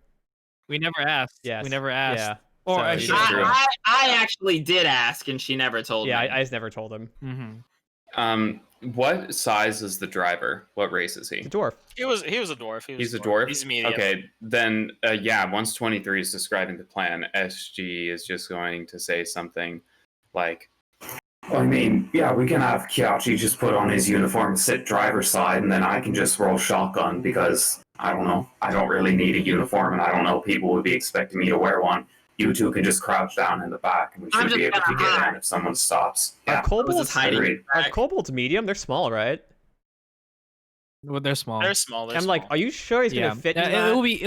we never asked. Yes. We never asked. Yeah. Or So I you should. don't True. know. I actually did ask, and she never told Yeah, me. I just never told him. Mm-hmm. What size is the driver? What race is he? It's a dwarf. He was a dwarf. He's a dwarf. He's medium. Okay, then yeah. Once 23 is describing the plan, SG is just going to say something like, I mean, yeah, we can have Kiachi just put on his uniform, sit driver's side, and then I can just roll shotgun because, I don't know, I don't really need a uniform, and I don't know people would be expecting me to wear one. You two can just crouch down in the back, and we I'm should be just able to gonna get hide. in if someone stops. Are Yeah, I was kobolds just hiding. agreed. are kobolds medium? They're small, right? Well, they're small. They're small. They're I'm small. like, are you sure he's yeah. gonna fit in It that? will be.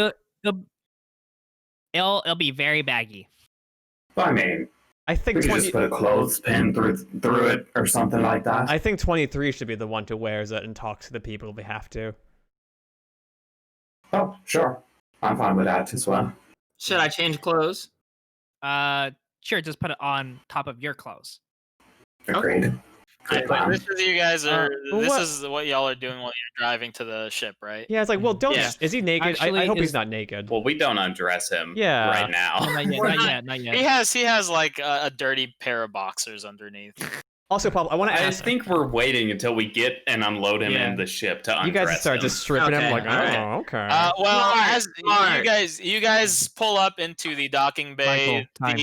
It'll be very baggy. I mean, I we think could just 20. put a clothespin through it or something like that. I think 23 should be the one to wears it and talks to the people if we have to. Oh, sure. I'm fine with that as well. Should I change clothes? Sure. Just put it on top of your clothes. Agreed. Good plan. This is you guys are. Well, this what- is what y'all are doing while you're driving to the ship, right? Yeah, it's like, well, don't. Yeah. Is he naked? I Actually, hope he's is- not naked. well, we don't undress him Yeah. right now. Not yet. We're Not not- yet. Not yet. He has like a dirty pair of boxers underneath. Also, Pablo, I want to I ask. think we're waiting until we get and unload him Yeah. in the ship to undress You guys start him. just stripping him Okay, like, oh, alright. okay. Well, Smart, as smart. you guys pull up into the docking bay, Michael, time.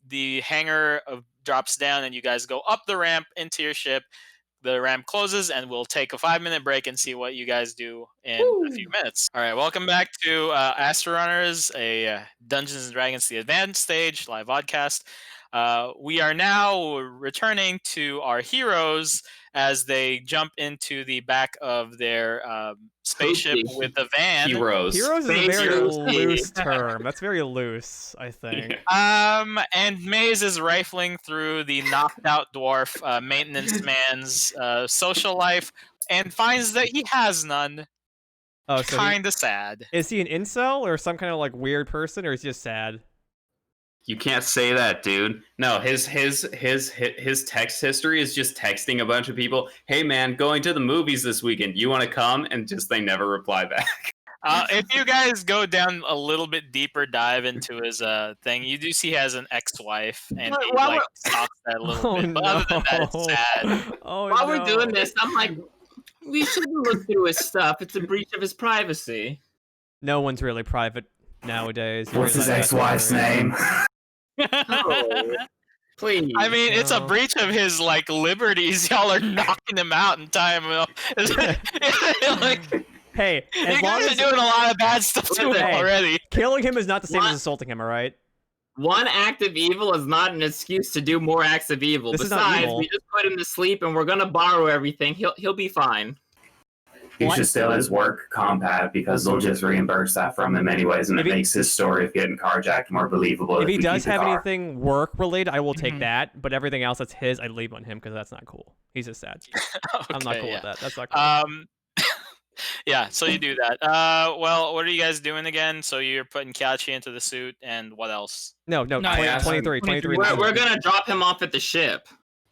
the hangar drops down, and you guys go up the ramp into your ship. The ramp closes, and we'll take a 5-minute break and see what you guys do in a few minutes. All right, welcome back to AstraRunners, a Dungeons and Dragons: The Advanced Stage live podcast. We are now returning to our heroes as they jump into the back of their spaceship Poopy. with the van. Heroes. Heroes is a Space very heroes. loose term. That's very loose, I think. And Maze is rifling through the knocked out dwarf maintenance man's social life and finds that he has none. Oh, so Kinda sad. is he an incel or some kind of like weird person, or is he just sad? You can't say that, dude. No, his text history is just texting a bunch of people. Hey, man, going to the movies this weekend. You want to come? And just they never reply back. If you guys go down a little bit deeper dive into his thing, you do see he has an ex-wife, and But he while like we're- stalks that a little Oh bit. But no! other than that, it's sad. Oh While no! we're doing this, I'm like, we shouldn't look through his stuff. It's a breach of his privacy. No one's really private nowadays. You What's his realize that, ex-wife's don't you? name? Oh, please. I mean, it's a No. breach of his like liberties. Y'all are knocking him out and tying him up. Like, Hey, you as long guys are as doing a lot of bad stuff to him Hey. already. killing him is not the same What? as assaulting him, all right? One act of evil is not an excuse to do more acts of evil. This is not Besides, evil. we just put him to sleep and we're gonna borrow everything. He'll be fine. He What? should steal his work compat because they'll just reimburse that from him anyways, and If it he- makes his story of getting carjacked more believable. If he we does keep the have car. anything work related, I will take Mhm. that. But everything else that's his, I'd leave on him because that's not cool. He's just sad. I'm not Okay, cool yeah. with that. That's not cool. Yeah, so you do that. Well, what are you guys doing again? So you're putting Kyachi into the suit, and what else? No, No, 20, I asked him- 23. We're gonna drop him off at the ship.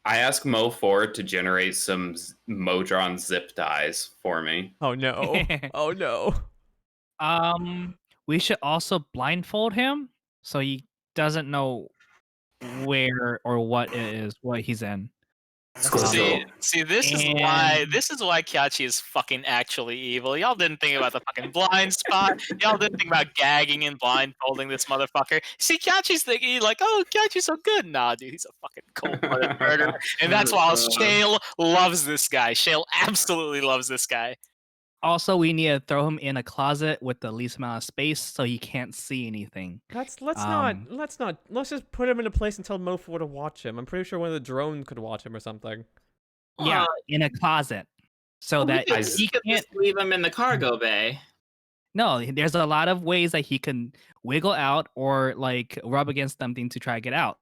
I asked Mo Ford to generate some Modron zip ties for me. Oh no! Oh no! We should also blindfold him so he doesn't know where or what it is, what he's in. School See, this is why Kyachi is fucking actually evil. Y'all didn't think about the fucking blind spot. Y'all didn't think about gagging and blindfolding this motherfucker. See, Kyachi's thinking like, oh, Kyachi's so good. Nah, dude, he's a fucking cold-blooded murderer, and that's why Shale loves this guy. Shale absolutely loves this guy. Also, we need to throw him in a closet with the least amount of space so he can't see anything. Let's Um, let's just put him in a place and tell Mofo to watch him. I'm pretty sure one of the drones could watch him or something. Yeah, in a closet. So that we he could can't. just leave him in the cargo bay. No, there's a lot of ways that he can wiggle out or like rub against something to try to get out.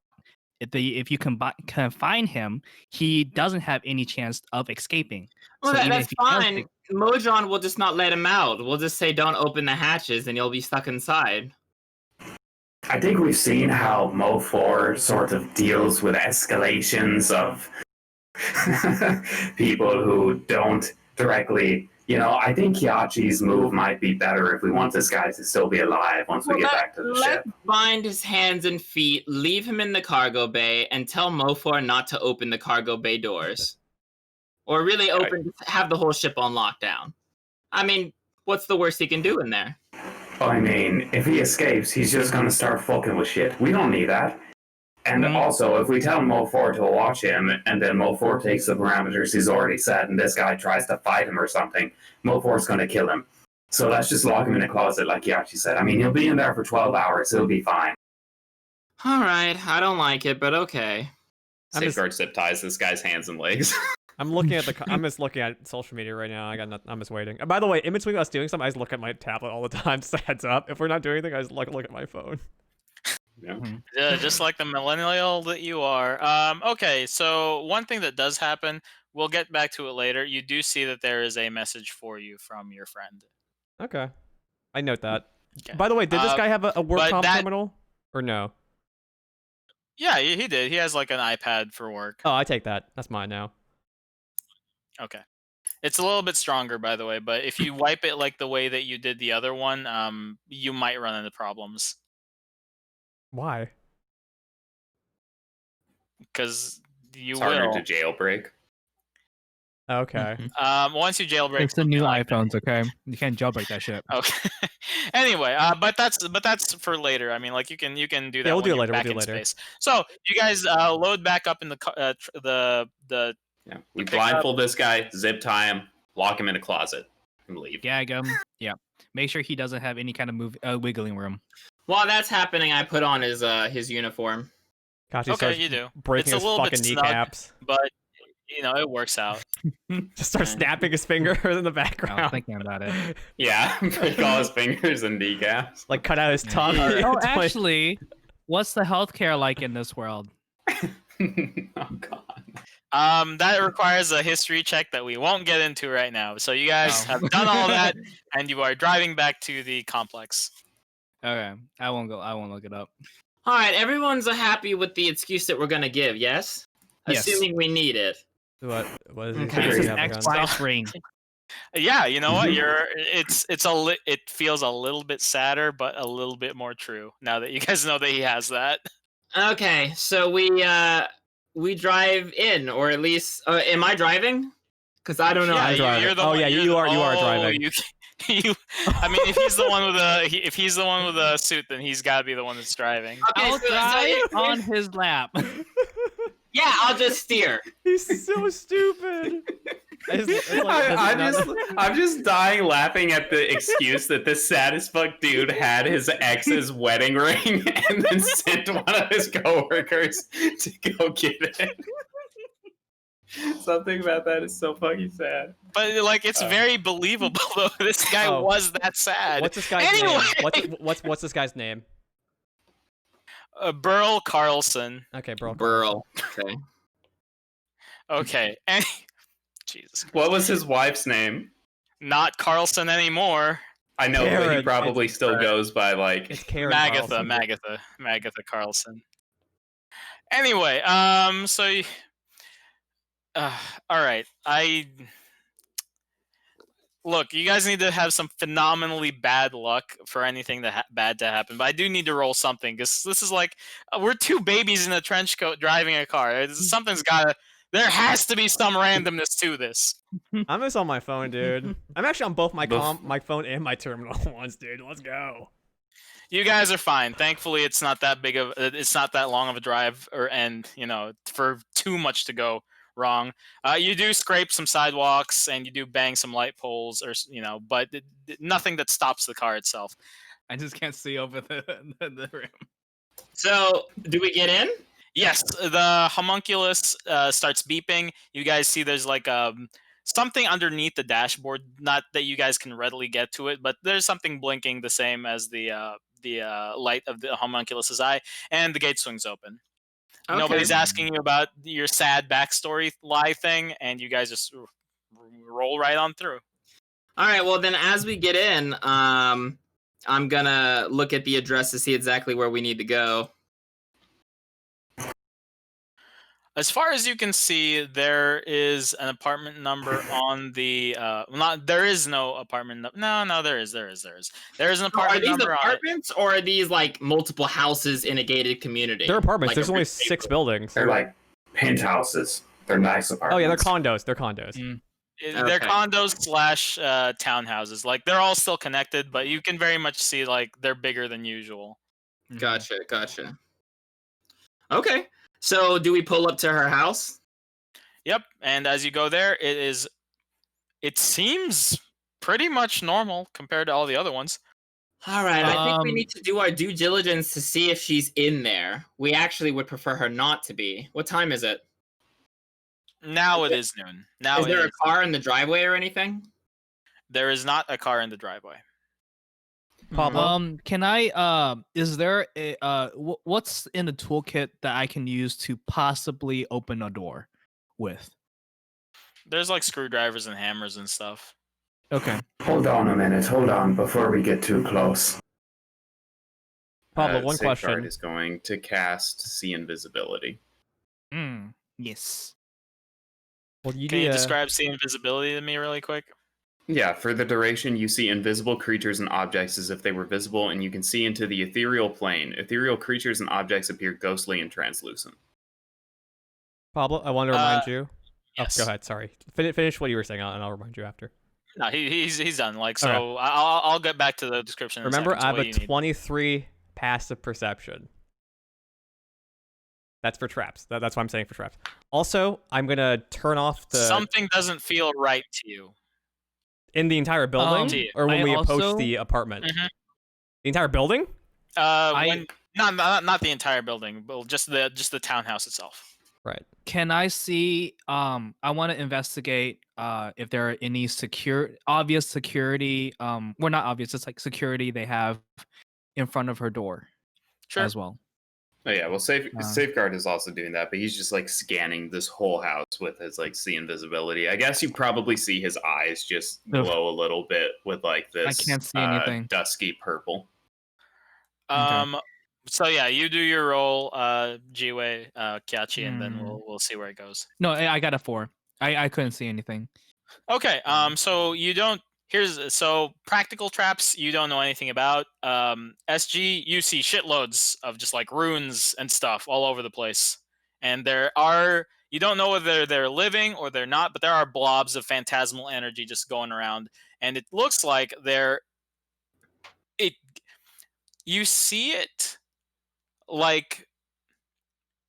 If you confine him, he doesn't have any chance of escaping. Well, So even that's if he does fine. Modron will just not let him out. We'll just say, don't open the hatches, and you'll be stuck inside. I think we've seen how Mo4 sort of deals with escalations of people who don't directly. I think Kyachi's move might be better if we want this guy to still be alive once we get back to the ship. Let's bind his hands and feet, leave him in the cargo bay, and tell Mofor not to open the cargo bay doors. Or really have the whole ship on lockdown. I mean, what's the worst he can do in there? I mean, if he escapes, he's just gonna start fucking with shit. We don't need that. And also, if we tell Mo4 to watch him, and then Mo4 takes the parameters he's already set, and this guy tries to fight him or something, Mo4's gonna kill him. So let's just lock him in a closet, like Yachi said. I mean, he'll be in there for 12 hours. He'll be fine. All right, I don't like it, but okay. Safeguard zip ties this guy's hands and legs. I'm looking at I'm just looking at social media right now. I'm just waiting. And by the way, in between us doing something, I just look at my tablet all the time. Just a heads up. If we're not doing anything, I just look at my phone. Yeah. Yeah, just like the millennial that you are. Okay, so one thing that does happen, we'll get back to it later. You do see that there is a message for you from your friend. Okay, I note that. Okay. By the way, did this guy have a work but comp that- terminal or no? Yeah, he did. He has like an iPad for work. Oh, I take that. That's mine now. Okay. It's a little bit stronger, by the way, but if you wipe it like the way that you did the other one, you might run into problems. Why? Because you It's harder will. to jailbreak. Okay. Once you jailbreak, It's the new like that. iPhones, okay? You can't jailbreak that shit. Okay. Anyway, but that's for later. I mean, like you can do that. Yeah, we'll when do it you're later, back we'll do in it later. space. So you guys load back up in the Yeah. We pick blindfold this guy, zip tie him, lock him in a closet, and leave. Gag him. Yeah. Make sure he doesn't have any kind of wiggling room. While that's happening, I put on his uniform. Kashi Okay, starts you do. breaking It's a his little bit fucking snug. kneecaps. But it works out. Just starts Right. snapping his finger in the I was background. thinking about it. Yeah, break all his fingers and kneecaps. Like cut out his tongue. Yeah. Oh, It's like- actually, what's the healthcare like in this world? Oh god. That requires a history check that we won't get into right now. So you guys Oh. have done all that, and you are driving back to the complex. Okay, I won't look it up. All right, everyone's happy with the excuse that we're gonna give, yes? Yes. Assuming we need it. What is he? Okay. What does This he is have again? Xbox ring. Yeah, you know what? It feels a little bit sadder, but a little bit more true now that you guys know that he has that. Okay, so we drive in, or at least am I driving? Because I don't know. I'm driving. You're the Oh, one, yeah, you're you the- are oh, driving. I mean, if he's the one with a suit, then he's got to be the one that's driving. Okay, I'll so drive on his lap. yeah, I'll just steer. He's so stupid. It's like- I'm just dying laughing at the excuse that this sad as fuck dude had his ex's wedding ring and then sent one of his coworkers to go get it. Something about that is so fucking sad. But like, it's very believable though. This guy Oh. was that sad. What's this guy's Anyway. name? What's this guy's name? Burl Carlson. Okay, bro. Burl. Okay. Okay. Jesus. What was his wife's name? Not Carlson anymore. I know, but he Karen. probably still goes by like. It's Karen. Magatha, Carlson. Magatha Carlson. Anyway, so, all right, look, you guys need to have some phenomenally bad luck for anything bad to happen. But I do need to roll something because this is like we're two babies in a trench coat driving a car. Something's gotta. There has to be some randomness to this. I'm just on my phone, dude. I'm actually on both my phone and my terminal at once, dude. Let's go. You guys are fine. Thankfully, it's not that long of a drive, for too much to go wrong. You do scrape some sidewalks and you do bang some light poles, but nothing that stops the car itself. I just can't see over the rim. So, do we get in? Yes, the homunculus starts beeping. You guys see there's like something underneath the dashboard. Not that you guys can readily get to it, but there's something blinking the same as the light of the homunculus's eye, and the gate swings open. Okay. Nobody's asking you about your sad backstory lie thing, and you guys just roll right on through. All right. Well, then, as we get in, I'm gonna look at the address to see exactly where we need to go. As far as you can see, there is an apartment number on the. There is no apartment. No, there is. There is an Are apartment these number apartments, or are these like multiple houses in a gated community? They're apartments. Like There's a only rich 6 neighborhood? buildings. They're like penthouses. They're nice apartments. Oh yeah, they're condos. They're condos. They're Okay. condos / townhouses. Like they're all still connected, but you can very much see like they're bigger than usual. Gotcha. Okay. So, do we pull up to her house? Yep. And as you go there, it seems pretty much normal compared to all the other ones. All right. I think we Um, need to do our due diligence to see if she's in there. We actually would prefer her not to be. What time is it? Now it is noon. Now Is there a car in the driveway or anything? there is not a car in the driveway. Pablo? Can I? Is there a what's in the toolkit that I can use to possibly open a door with? There's like screwdrivers and hammers and stuff. Okay. Hold on a minute. Hold on before we get too close. Pablo, one Safeguard question. is going to cast See Invisibility. Yes. Well, you Can you need describe see invisibility to me really quick? Yeah, for the duration, you see invisible creatures and objects as if they were visible, and you can see into the ethereal plane. Ethereal creatures and objects appear ghostly and translucent. Pablo, I want to remind you. Yes. Oh, go ahead. Sorry. Finish what you were saying, and I'll remind you after. No, he's done. Like so, Okay. I'll get back to the description. In a Remember, second. So I have what a do you need? 23 passive perception. That's for traps. That's what I'm saying for traps. Also, I'm gonna turn off the Something doesn't feel right to you. in the entire building, See, or when I we approach also- the apartment. Mhm. The entire building? When Not the entire building, but just the townhouse itself. Right. Can I see? I want to investigate if there are any obvious security. Well, not obvious. It's like security they have in front of her door Sure. as well. Oh yeah, well, Safeguard is also doing that, but he's just like scanning this whole house with his like see invisibility. I guess you probably see his eyes just glow a little bit with like this. I can't see anything. Dusky purple. So yeah, you do your roll, Jiwei, Kyachi, and then we'll see where it goes. No, I got a 4. I couldn't see anything. Okay. So you don't. So practical traps you don't know anything about. SG, you see shitloads of just like runes and stuff all over the place, and you don't know whether they're living or they're not, but there are blobs of phantasmal energy just going around, and it looks like you see it like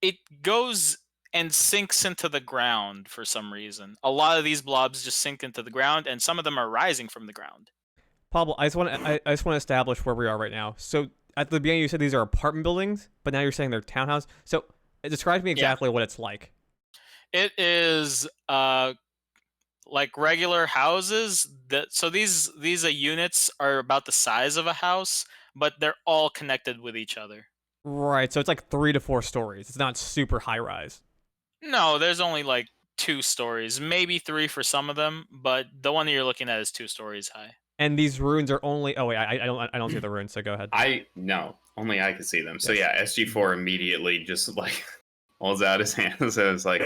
it goes and sinks into the ground for some reason. A lot of these blobs just sink into the ground, and some of them are rising from the ground. Pablo, I just want to establish where we are right now. So at the beginning you said these are apartment buildings, but now you're saying they're townhouse. So describe to me exactly what it's like. It is like regular houses. So these units are about the size of a house, but they're all connected with each other. Right. So it's like 3 to 4 stories. It's not super high rise. No, there's only like 2 stories, maybe 3 for some of them, but the one that you're looking at is 2 stories high. And these runes are only. Oh wait, I don't see the runes. So go ahead. Only I can see them. So yeah, SG4 immediately just like holds out his hand. So it's like,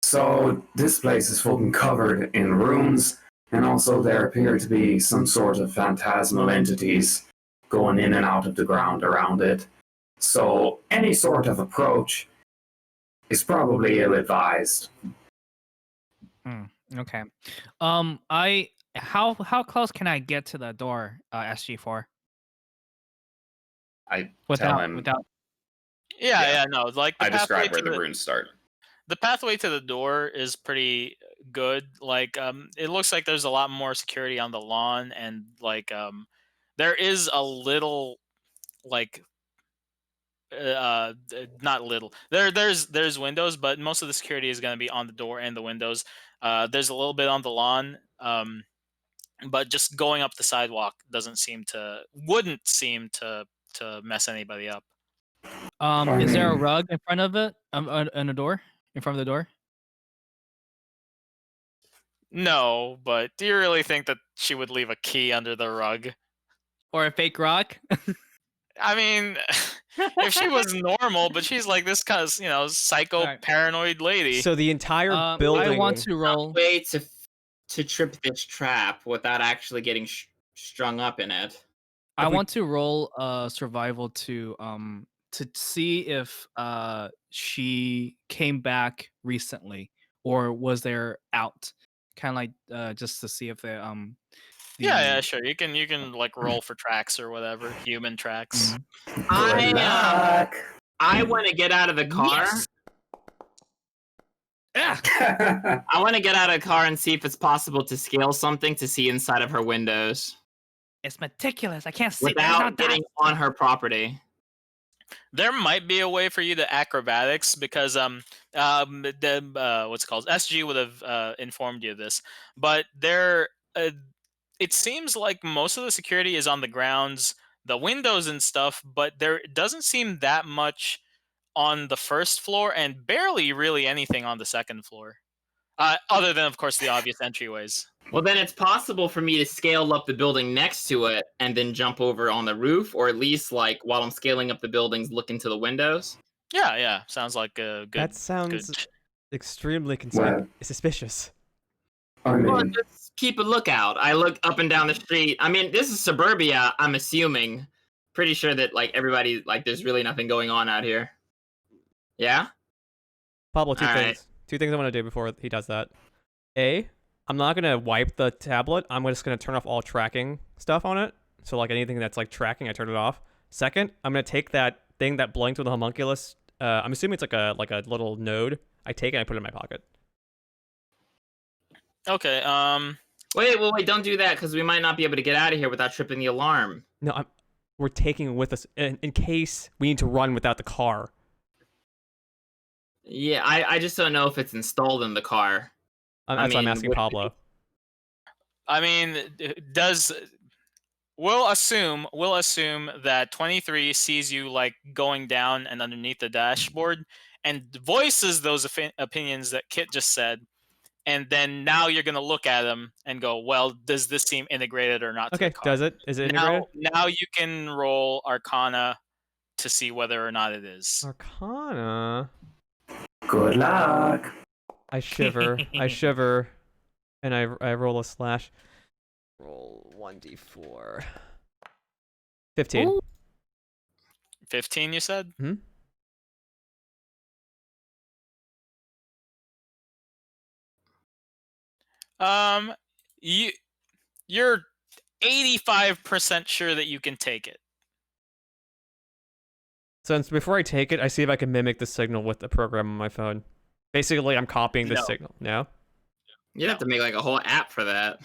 so this place is fucking covered in runes, and also there appear to be some sort of phantasmal entities going in and out of the ground around it. So any sort of approach is probably ill-advised. Okay. How close can I get to the door, SG4? I Without tell him. No, like I describe where the runes start. The pathway to the door is pretty good. Like it looks like there's a lot more security on the lawn, and like there is a little like not little. There's windows, but most of the security is going to be on the door and the windows. There's a little bit on the lawn. But just going up the sidewalk wouldn't seem to mess anybody up. Is there a rug in front of it? On a door? In front of the door? No, but do you really think that she would leave a key under the rug? Or a fake rock? I mean, if she was normal, but she's like this kind of, psycho paranoid lady. So the entire building. I want to roll. Way to trip this trap without actually getting strung up in it. I want to roll survival to see if she came back recently or was there out, kind of like just to see if they Yeah, sure. You can like roll for tracks or whatever, human tracks. I want to get out of the car. Yes. I want to get out of the car and see if it's possible to scale something to see inside of her windows. It's meticulous. I can't see without getting on her property. There might be a way for you to acrobatics because what's it called? SG would have informed you of this, but it seems like most of the security is on the grounds, the windows and stuff, but there doesn't seem that much on the first floor and barely really anything on the second floor. Other than, of course, the obvious entryways. Well, then it's possible for me to scale up the building next to it and then jump over on the roof, or at least, like, while I'm scaling up the buildings, look into the windows. Yeah. Sounds like a good... That sounds extremely suspicious. Well, just keep a lookout. I look up and down the street. I mean, this is suburbia, I'm assuming. Pretty sure that, like, everybody, like, there's really nothing going on out here. Yeah? Pablo, two things. Two things I want to do before he does that. A, I'm not going to wipe the tablet. I'm just going to turn off all tracking stuff on it. So, like, anything that's, like, tracking, I turn it off. Second, I'm going to take that thing that blinked with the homunculus. I'm assuming it's like a little node. I take it and I put it in my pocket. Okay, Wait, don't do that, because we might not be able to get out of here without tripping the alarm. No, we're taking it with us in case we need to run without the car. Yeah, I just don't know if it's installed in the car. That's why I'm asking would- Pablo. I mean, we'll assume that 23 sees you like going down and underneath the dashboard and voices those opinions that Kit just said, and then now you're gonna look at him and go, well, does this seem integrated or not to Okay, the car? does it? Is it integrated? Now you can roll Arcana to see whether or not it is. Arcana. Good luck. I shiver. I shiver, and I roll a slash. Roll 1d4. 15. Ooh. 15, you said? Hmm? You're 85% sure that you can take it. Since before I take it, I see if I can mimic the signal with the program on my phone. Basically, I'm copying the No. signal. No? You'd have to make like a whole app for that.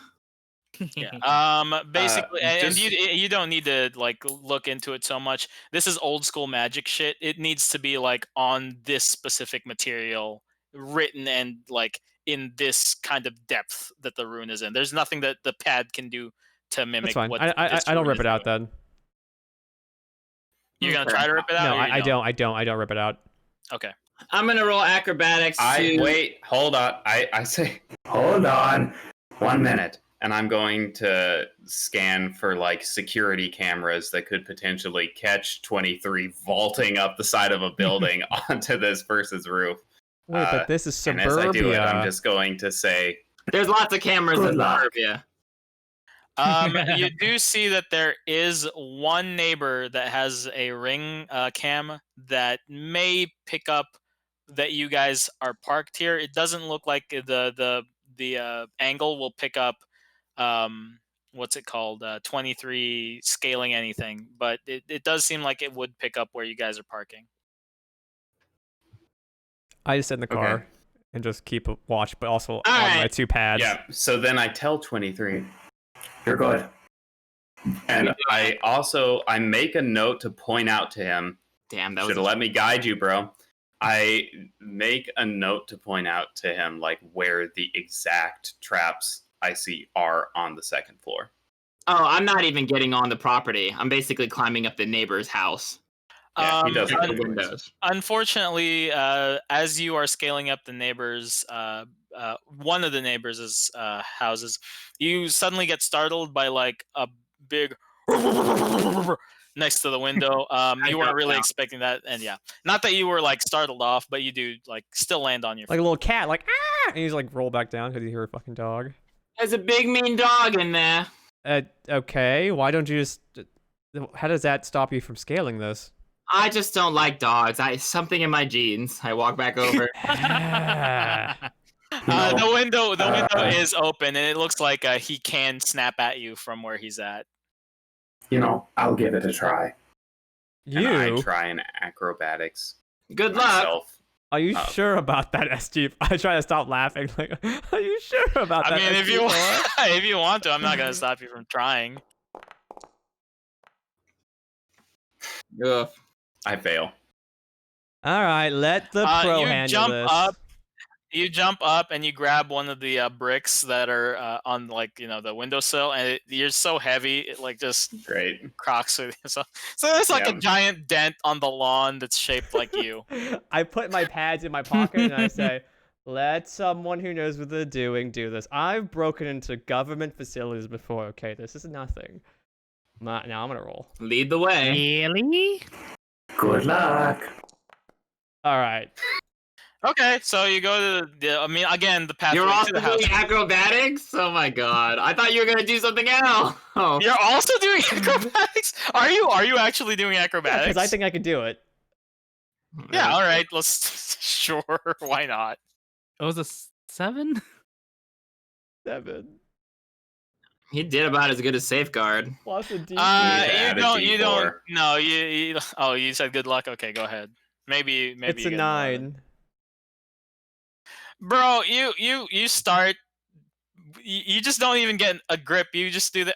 Yeah. Basically, and just- you don't need to like look into it so much. This is old school magic shit. It needs to be like on this specific material, written and like in this kind of depth that the rune is in. There's nothing that the pad can do to mimic That's fine. what I this don't rune rip is it out doing. then. You're gonna Okay. try to rip it out? No, or you I don't rip it out. Okay. I'm gonna roll acrobatics to Wait, hold on. I say Hold on. 1 minute. and I'm going to scan for like security cameras that could potentially catch 23 vaulting up the side of a building onto this person's roof. Wait, but this is And suburbia. as I do it, I'm just going to say, There's lots of cameras Good in luck. suburbia. You do see that there is one neighbor that has a ring cam that may pick up that you guys are parked here. It doesn't look like the angle will pick up what's it called 23 scaling anything, but it does seem like it would pick up where you guys are parking. I just sit in the car Okay. and just keep a watch, but also on right. my two pads. yeah. So then I tell 23, You're good. and I make a note to point out to him. Damn, that Should was have let me guide you, bro. I make a note to point out to him like where the exact traps I see are on the second floor. Oh, I'm not even getting on the property. I'm basically climbing up the neighbor's house. Yeah, he does Through it the anyways. windows. Unfortunately, as you are scaling up the neighbors, one of the neighbors' houses, you suddenly get startled by like a big next to the window. You weren't really expecting that, and yeah, not that you were like startled off, but you do like still land on your Like feet. a little cat, like, ah! And he's like, roll back down because you hear a fucking dog. There's a big mean dog in there. Okay, why don't you just... How does that stop you from scaling this? I just don't like dogs. Something in my genes. I walk back over. The window is open, and it looks like he can snap at you from where he's at. I'll give it a try. And I You? try an acrobatics Good luck. myself. Are you Oh. sure about that, SG? I try to stop laughing. Like, are you sure about that? I mean, if you SG4? if you want to, I'm not gonna stop you from trying. Ugh. I fail. All right, let the pro you handle jump this. up. You jump up and you grab one of the bricks that are on like the windowsill, and you're so heavy it like just Great. crocks with you. So there's like a Yeah. giant dent on the lawn that's shaped like you. I put my pads in my pocket and I say, let someone who knows what they're doing do this. I've broken into government facilities before. Okay, this is nothing. Now I'm gonna roll. Lead the way. Really? Good luck. All right. Okay, so you go to I mean, again, the pathway You're to also the house. doing acrobatics? Oh my god. I thought you were gonna do something else. Oh. You're also doing acrobatics. Are you actually doing acrobatics? Because I think I could do it. Yeah. All right. Let's. Sure. Why not? It was a 7? 7 He did about as good as Safeguard. plus a D. need to You add a don't. You don't. D4. No. You. Oh, you said good luck. Okay, go ahead. Maybe. It's you a get an 11. 9. Bro, you start. You just don't even get a grip. You just do the.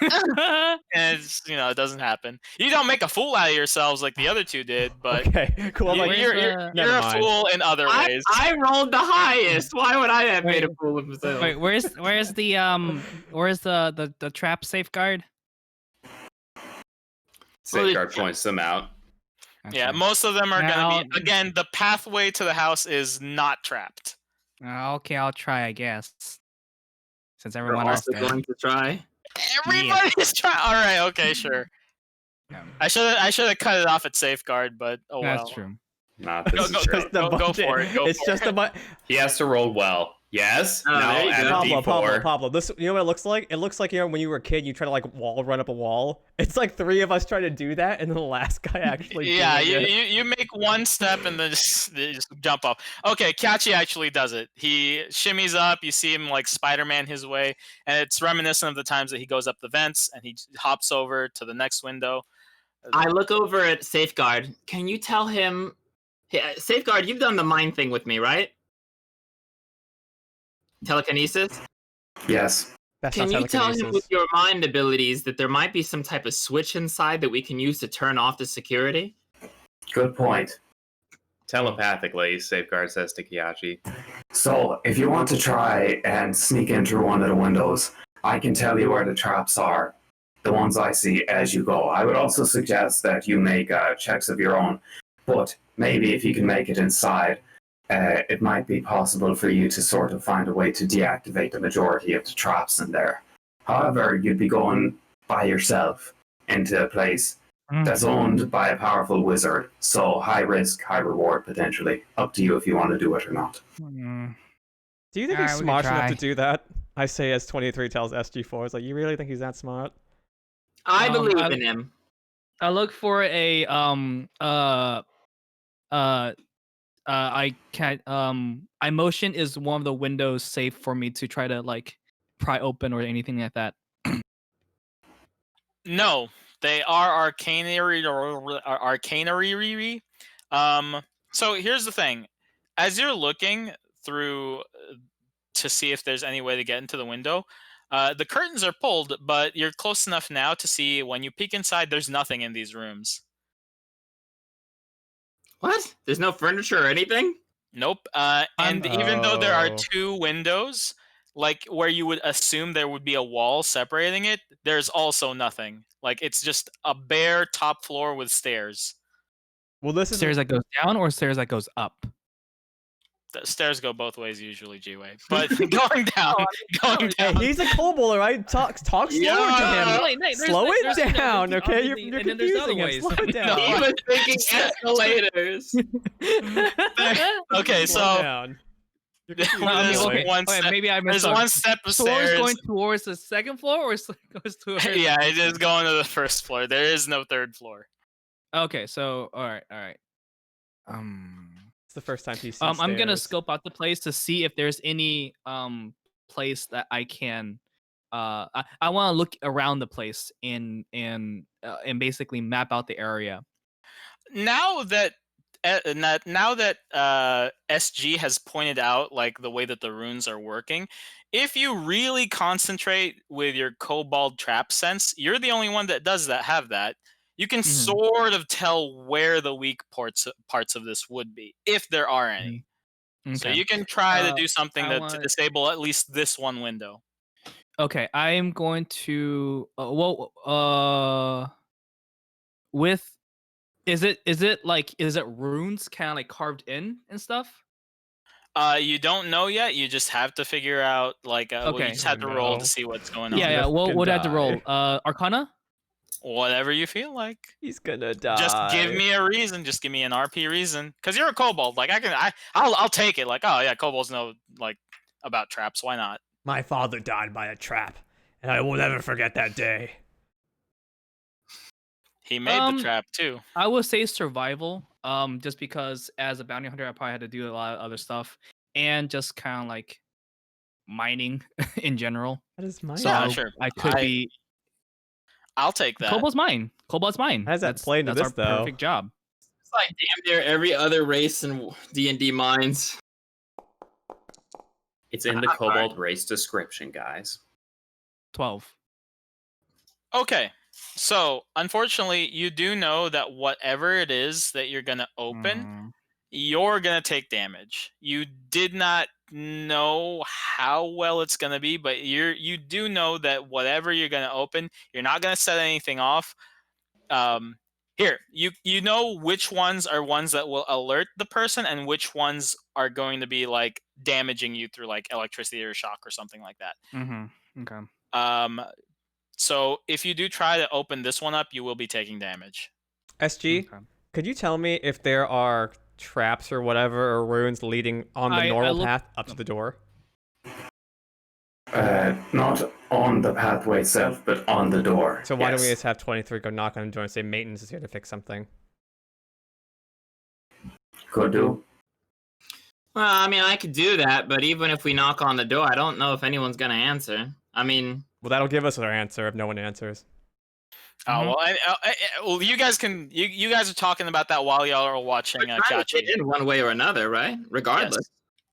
and it's, it doesn't happen. You don't make a fool out of yourselves like the other two did, but Okay, cool. I'm you- like, you're, Where's you're, the- you're a Never mind. fool in other ways. I rolled the highest. Why would I have made a Wait, fool of myself? Wait, where's the trap safeguard? Safeguard points them out. Yeah, Okay. most of them are Now- going to be, again, the pathway to the house is not trapped. Okay, I'll try, I guess. Since We're everyone else also did. going to try. Everybody's trying. All right, okay, sure. Yeah, I should have cut it off at safeguard, but oh well. that's true. Not Go, this go, is go, true. the go budget. for it. Go It's for just it. the He has to roll well. Yes. Oh, now there you add go. a Pablo, D4. Pablo. This, you know what it looks like? It looks like, when you were a kid, you try to like run up a wall. It's like 3 of us try to do that, and then the last guy actually. Yeah, doing it. you make one step and then just jump off. Okay, Kachi actually does it. He shimmies up. You see him like Spider-Man his way, and it's reminiscent of the times that he goes up the vents and he hops over to the next window. I look over at Safeguard. Can you tell him, hey, Safeguard? You've done the mind thing with me, right? Telekinesis. Yes. That's Can not you tell him telekinesis. with your mind abilities that there might be some type of switch inside that we can use to turn off the security? Good point. Telepathically, Safeguard says to Kiyachi. So, if you want to try and sneak in through one of the windows, I can tell you where the traps are, the ones I see as you go. I would also suggest that you make checks of your own, but maybe if you can make it inside, it might be possible for you to sort of find a way to deactivate the majority of the traps in there. However, you'd be going by yourself into a place that's owned by a powerful wizard, so high risk, high reward potentially. Up to you if you want to do it or not. Mm. Do you think Alright, he's we can smart enough try. to do that? I say as 23 tells SG4. It's like, you really think he's that smart? I believe I- in him. I look for a I can't emotion is one of the windows safe for me to try to like pry open or anything like that. No, they are arcanary. So here's the thing: as you're looking through to see if there's any way to get into the window, the curtains are pulled, but you're close enough now to see when you peek inside. There's nothing in these rooms. What? There's no furniture or anything? Nope. And even though there are Oh. 2 windows, like where you would assume there would be a wall separating it, there's also nothing. Like it's just a bare top floor with stairs. Well, this is Stairs that goes down or stairs that goes up? The stairs go both ways usually, G-Way. But going down, going Hey, down. he's a kobold, all right? Talk slower Yeah. to him. Wait, there's Slow like- it there's, you know, down, there's the okay? obviously- You're and then there's other confusing him. ways. Slow it down. He was thinking escalators. Okay, Slow so down. You're There's confusing okay, me. one okay, step- maybe I missed there's one step of Floor is stairs. going towards the second floor or goes towards Yeah, it is going to the first floor. There is no third floor. Okay, so all right. It's the first time he's I'm gonna stairs. scope out the place to see if there's any place that I can I want to look around the place and basically map out the area. Now that SG has pointed out like the way that the runes are working, if you really concentrate with your kobold trap sense, you're the only one that does that. Have that. You can sort of tell where the weak parts of this would be, if there are any. So Okay. you can try to do something I to want- disable at least this one window. Okay, I am going to with is it runes kind of like carved in and stuff? You don't know yet. You just have to figure out like well, Okay. you just have to roll No. to see what's going on. Yeah. gonna What fucking would I have to roll? die. Arcana? Whatever you feel like. He's gonna die. Just give me a reason. Just give me an RP reason. Cause you're a kobold. Like I'll take it. Like, oh yeah, kobolds know like about traps. Why not? My father died by a trap, and I will never forget that day. He made the trap too. I would say survival. Just because as a bounty hunter, I probably had to do a lot of other stuff and just kind of like mining in general. That is mine. So Yeah, sure. I could be. I'll take that. Kobold's mine. Kobold's mine. How does that play into that's this, our though? perfect job. It's like damn near every other race in D&D minds. It's in the Kobold race description, guys. 12. Okay. So, unfortunately, you do know that whatever it is that you're going to open, Mm. you're going to take damage. You did not know how well it's going to be, but you do know that whatever you're going to open, you're not going to set anything off. Um Here, you know which ones are ones that will alert the person and which ones are going to be like damaging you through like electricity or shock or something like that. Mm-hmm. Okay. Um so if you do try to open this one up, you will be taking damage. SG, Okay. could you tell me if there are traps or whatever or runes leading on the I normal look. path up to the door? Not on the pathway itself, but on the door. So why don't we Yes. just have 23 go knock on the door and say maintenance is here to fix something? Could do. Well, I mean, I could do that, but even if we knock on the door, I don't know if anyone's gonna answer. I mean, Well, that'll give us our answer if no one answers. Oh Mhm. well, well, you guys can. You guys are talking about that while y'all are watching we're trying to Kachi. get in one way or another, right? Regardless.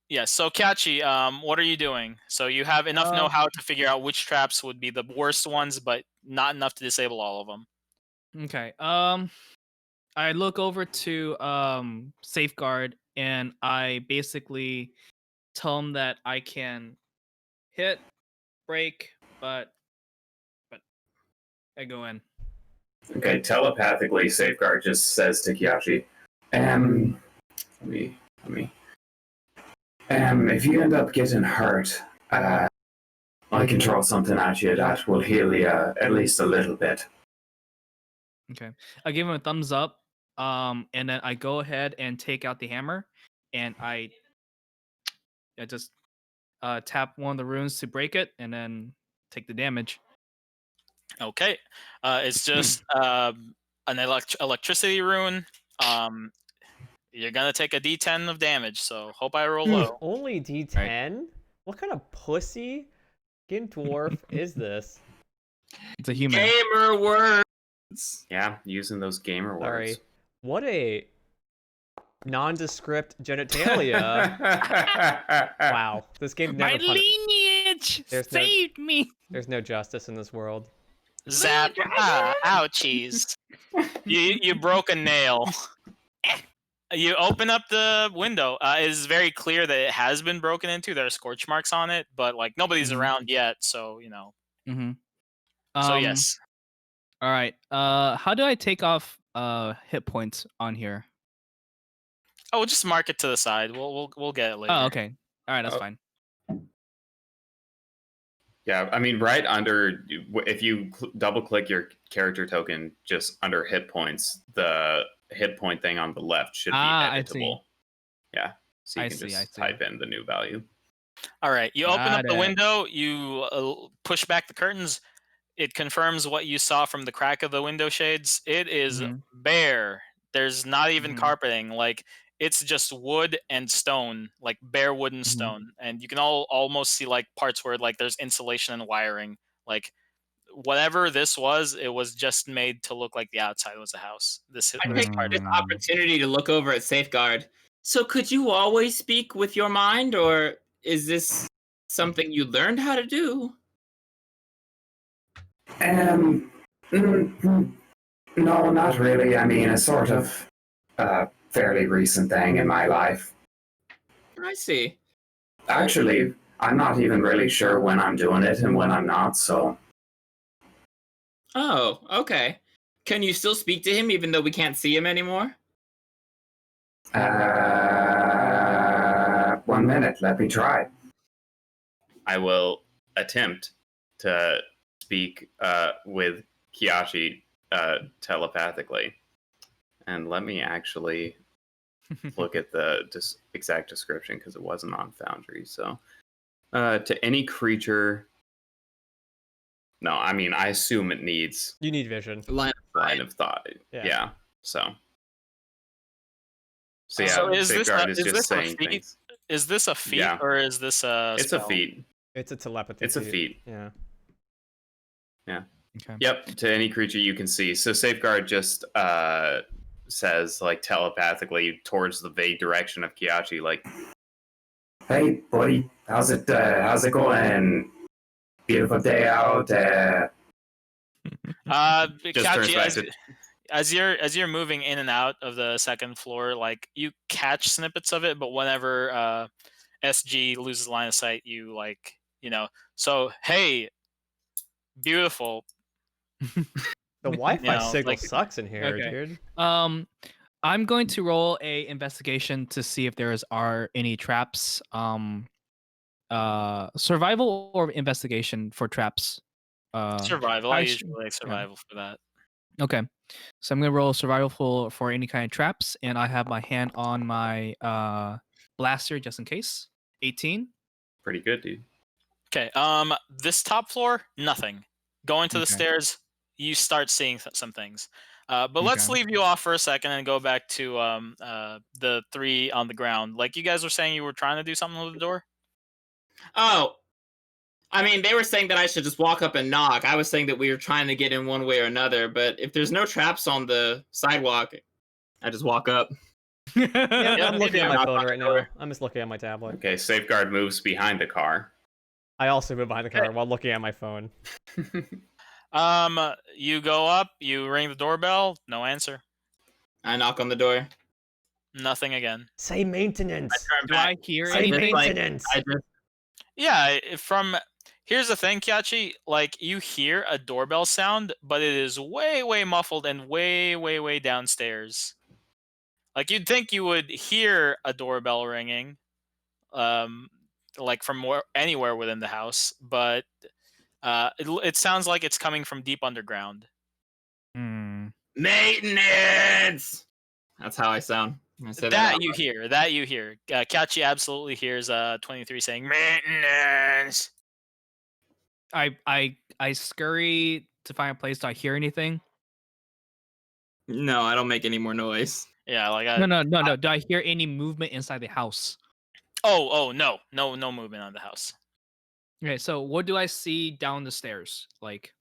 Yes. So Kachi, what are you doing? So you have enough Um, know-how to figure out which traps would be the worst ones, but not enough to disable all of them. Okay. I look over to Safeguard and I basically tell him that I can hit, break, but I go in. Okay, telepathically, Safeguard just says to Kiyashi, let me, if you end up getting hurt, I can throw something at you that will heal you at least a little bit. Okay. I give him a thumbs up. And then I go ahead and take out the hammer, and I just tap one of the runes to break it, and then take the damage. Okay. It's just an electricity rune. You're gonna take a D10 of damage. So hope I roll low. Only D10? What kind of pussy skin dwarf is this? It's a human. Gamer words. Yeah, using those gamer Sorry. words. What a nondescript genitalia. Wow. This game My never lineage There's no- saved me. There's no justice in this world. Zap! Ouchies! You broke a nail. You open up the window. It is very clear that it has been broken into. There are scorch marks on it, but like nobody's Mhm. around yet, so you know. Mm-hmm. So yes. All right. How do I take off hit points on here? Oh, we'll just mark it to the side. We'll get it later. Oh, okay. All right, that's Oh. fine. Yeah, I mean, right under, if you double click your character token, just under hit points, the hit point thing on the left should be I see. editable. Yeah, so you I can see, I just see. type in the new value. All right. You open up Got the it. window. You push back the curtains. It confirms what you saw from the crack of the window shades. It is Mhm. bare. There's not even Mhm. carpeting. Like it's just wood and stone, like bare wood and Mhm. stone. And you can almost see like parts where like there's insulation and wiring. Like whatever this was, it was just made to look like the outside was a house. This I this take part. this Mm. opportunity to look over at Safeguard. So, could you always speak with your mind, or is this something you learned how to do? No, not really. I mean, it's sort of a fairly recent thing in my life. I see. Actually, I'm not even really sure when I'm doing it and when I'm not, so Oh, okay. Can you still speak to him even though we can't see him anymore? 1 minute, let me try. I will attempt to speak with Kiyashi telepathically. And let me actually look at the exact description because it wasn't on Foundry. So, to any creature. No, I mean, I assume it needs You need vision. Line line of thought. Yeah. Yeah. So yeah, So is this Safeguard a- is is just this a saying feat? things. Is this a feat Yeah. or is this a It's spell? a feat. It's a telepathy. It's a feat. Yeah. Okay. Yep, to any creature you can see. So Safeguard just says like telepathically towards the vague direction of Kiyachi, like, Hey, buddy, how's it going? Beautiful day out. Just Kachi, perspective. as you're moving in and out of the second floor, like you catch snippets of it, but whenever SG loses line of sight, you like, so hey, beautiful, The Wi-Fi signal like sucks in here, Okay. dude. I'm going to roll a investigation to see if are any traps. Survival or investigation for traps. survival. I actu- usually like survival for that. Okay. So I'm gonna roll survival for any kind of traps, and I have my hand on my blaster just in case. 18. Pretty good, dude. Okay. This top floor, nothing. Going to the Okay. stairs, you start seeing some things. But let's Okay. leave you off for a second and go back to the three on the ground. Like you guys were saying, you were trying to do something with the door. Oh, I mean, they were saying that I should just walk up and knock. I was saying that we were trying to get in one way or another, but if there's no traps on the sidewalk, I just walk up. Yeah, Yeah, I'm looking at my knock phone on right the door. now. I'm just looking at my tablet. Okay, Safeguard moves behind the car. I also move behind the car while looking at my phone. You go up, you ring the doorbell, no answer. I knock on the door. Nothing again. Say maintenance. Turn Do back. I hear Say anything? maintenance. Yeah, here's the thing, Kiachi, like you hear a doorbell sound, but it is way, way muffled and way, way, way downstairs. Like you'd think you would hear a doorbell ringing, like from anywhere within the house, but it sounds like it's coming from deep underground. Hmm. Maintenance. That's how I sound. I say That out you loud. hear. Kiachi absolutely hears 23 saying maintenance. I scurry to find a place. Do I hear anything? No, I don't make any more noise. Yeah, like No. Do I hear any movement inside the house? oh no movement on the house. Okay, so what do I see down the stairs? Like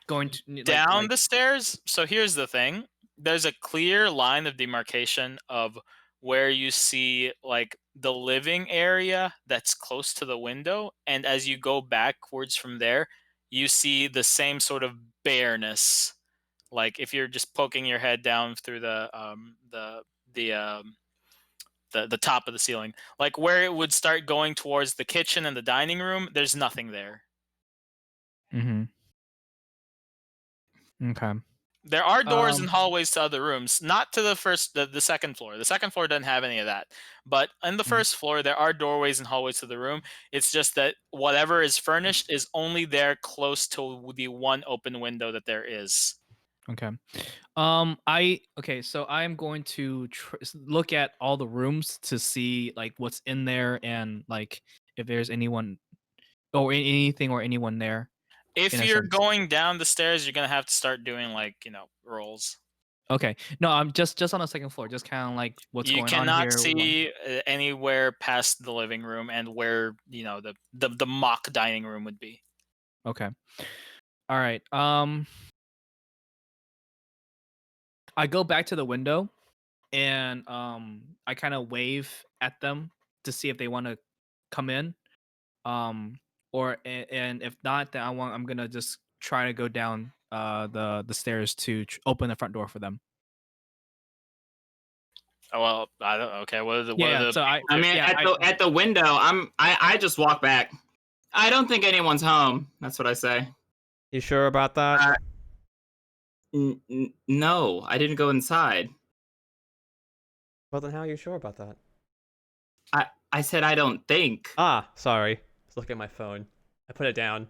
going to Down the stairs. So here's the thing. There's a clear line of demarcation of where you see like the living area that's close to the window, and as you go backwards from there, you see the same sort of bareness. Like if you're just poking your head down through the top of the ceiling, like where it would start going towards the kitchen and the dining room, there's nothing there. Mm-hmm. Okay. There are doors and hallways to other rooms, not to the second floor. The second floor doesn't have any of that. But on the first floor, there are doorways and hallways to the room. It's just that whatever is furnished is only there close to the one open window that there is. Okay. So I'm going to look at all the rooms to see like what's in there and like if there's anyone or anything or anyone there. If in a you're sense. going down the stairs, you're gonna have to start doing like rolls. Okay. No, I'm just on the second floor, just kind of like what's You going on cannot here. see anywhere past the living room and where the mock dining room would be. Okay. All right. I go back to the window and I kind of wave at them to see if they want to come in. And if not, then I'm gonna just try to go down the stairs to open the front door for them. Oh well, I don't. Okay, what are the So I mean, at the window, I just walk back. I don't think anyone's home. That's what I say. You sure about that? No, I didn't go inside. Well, then how are you sure about that? I said I don't think. Ah, sorry. I was looking at my phone. I put it down.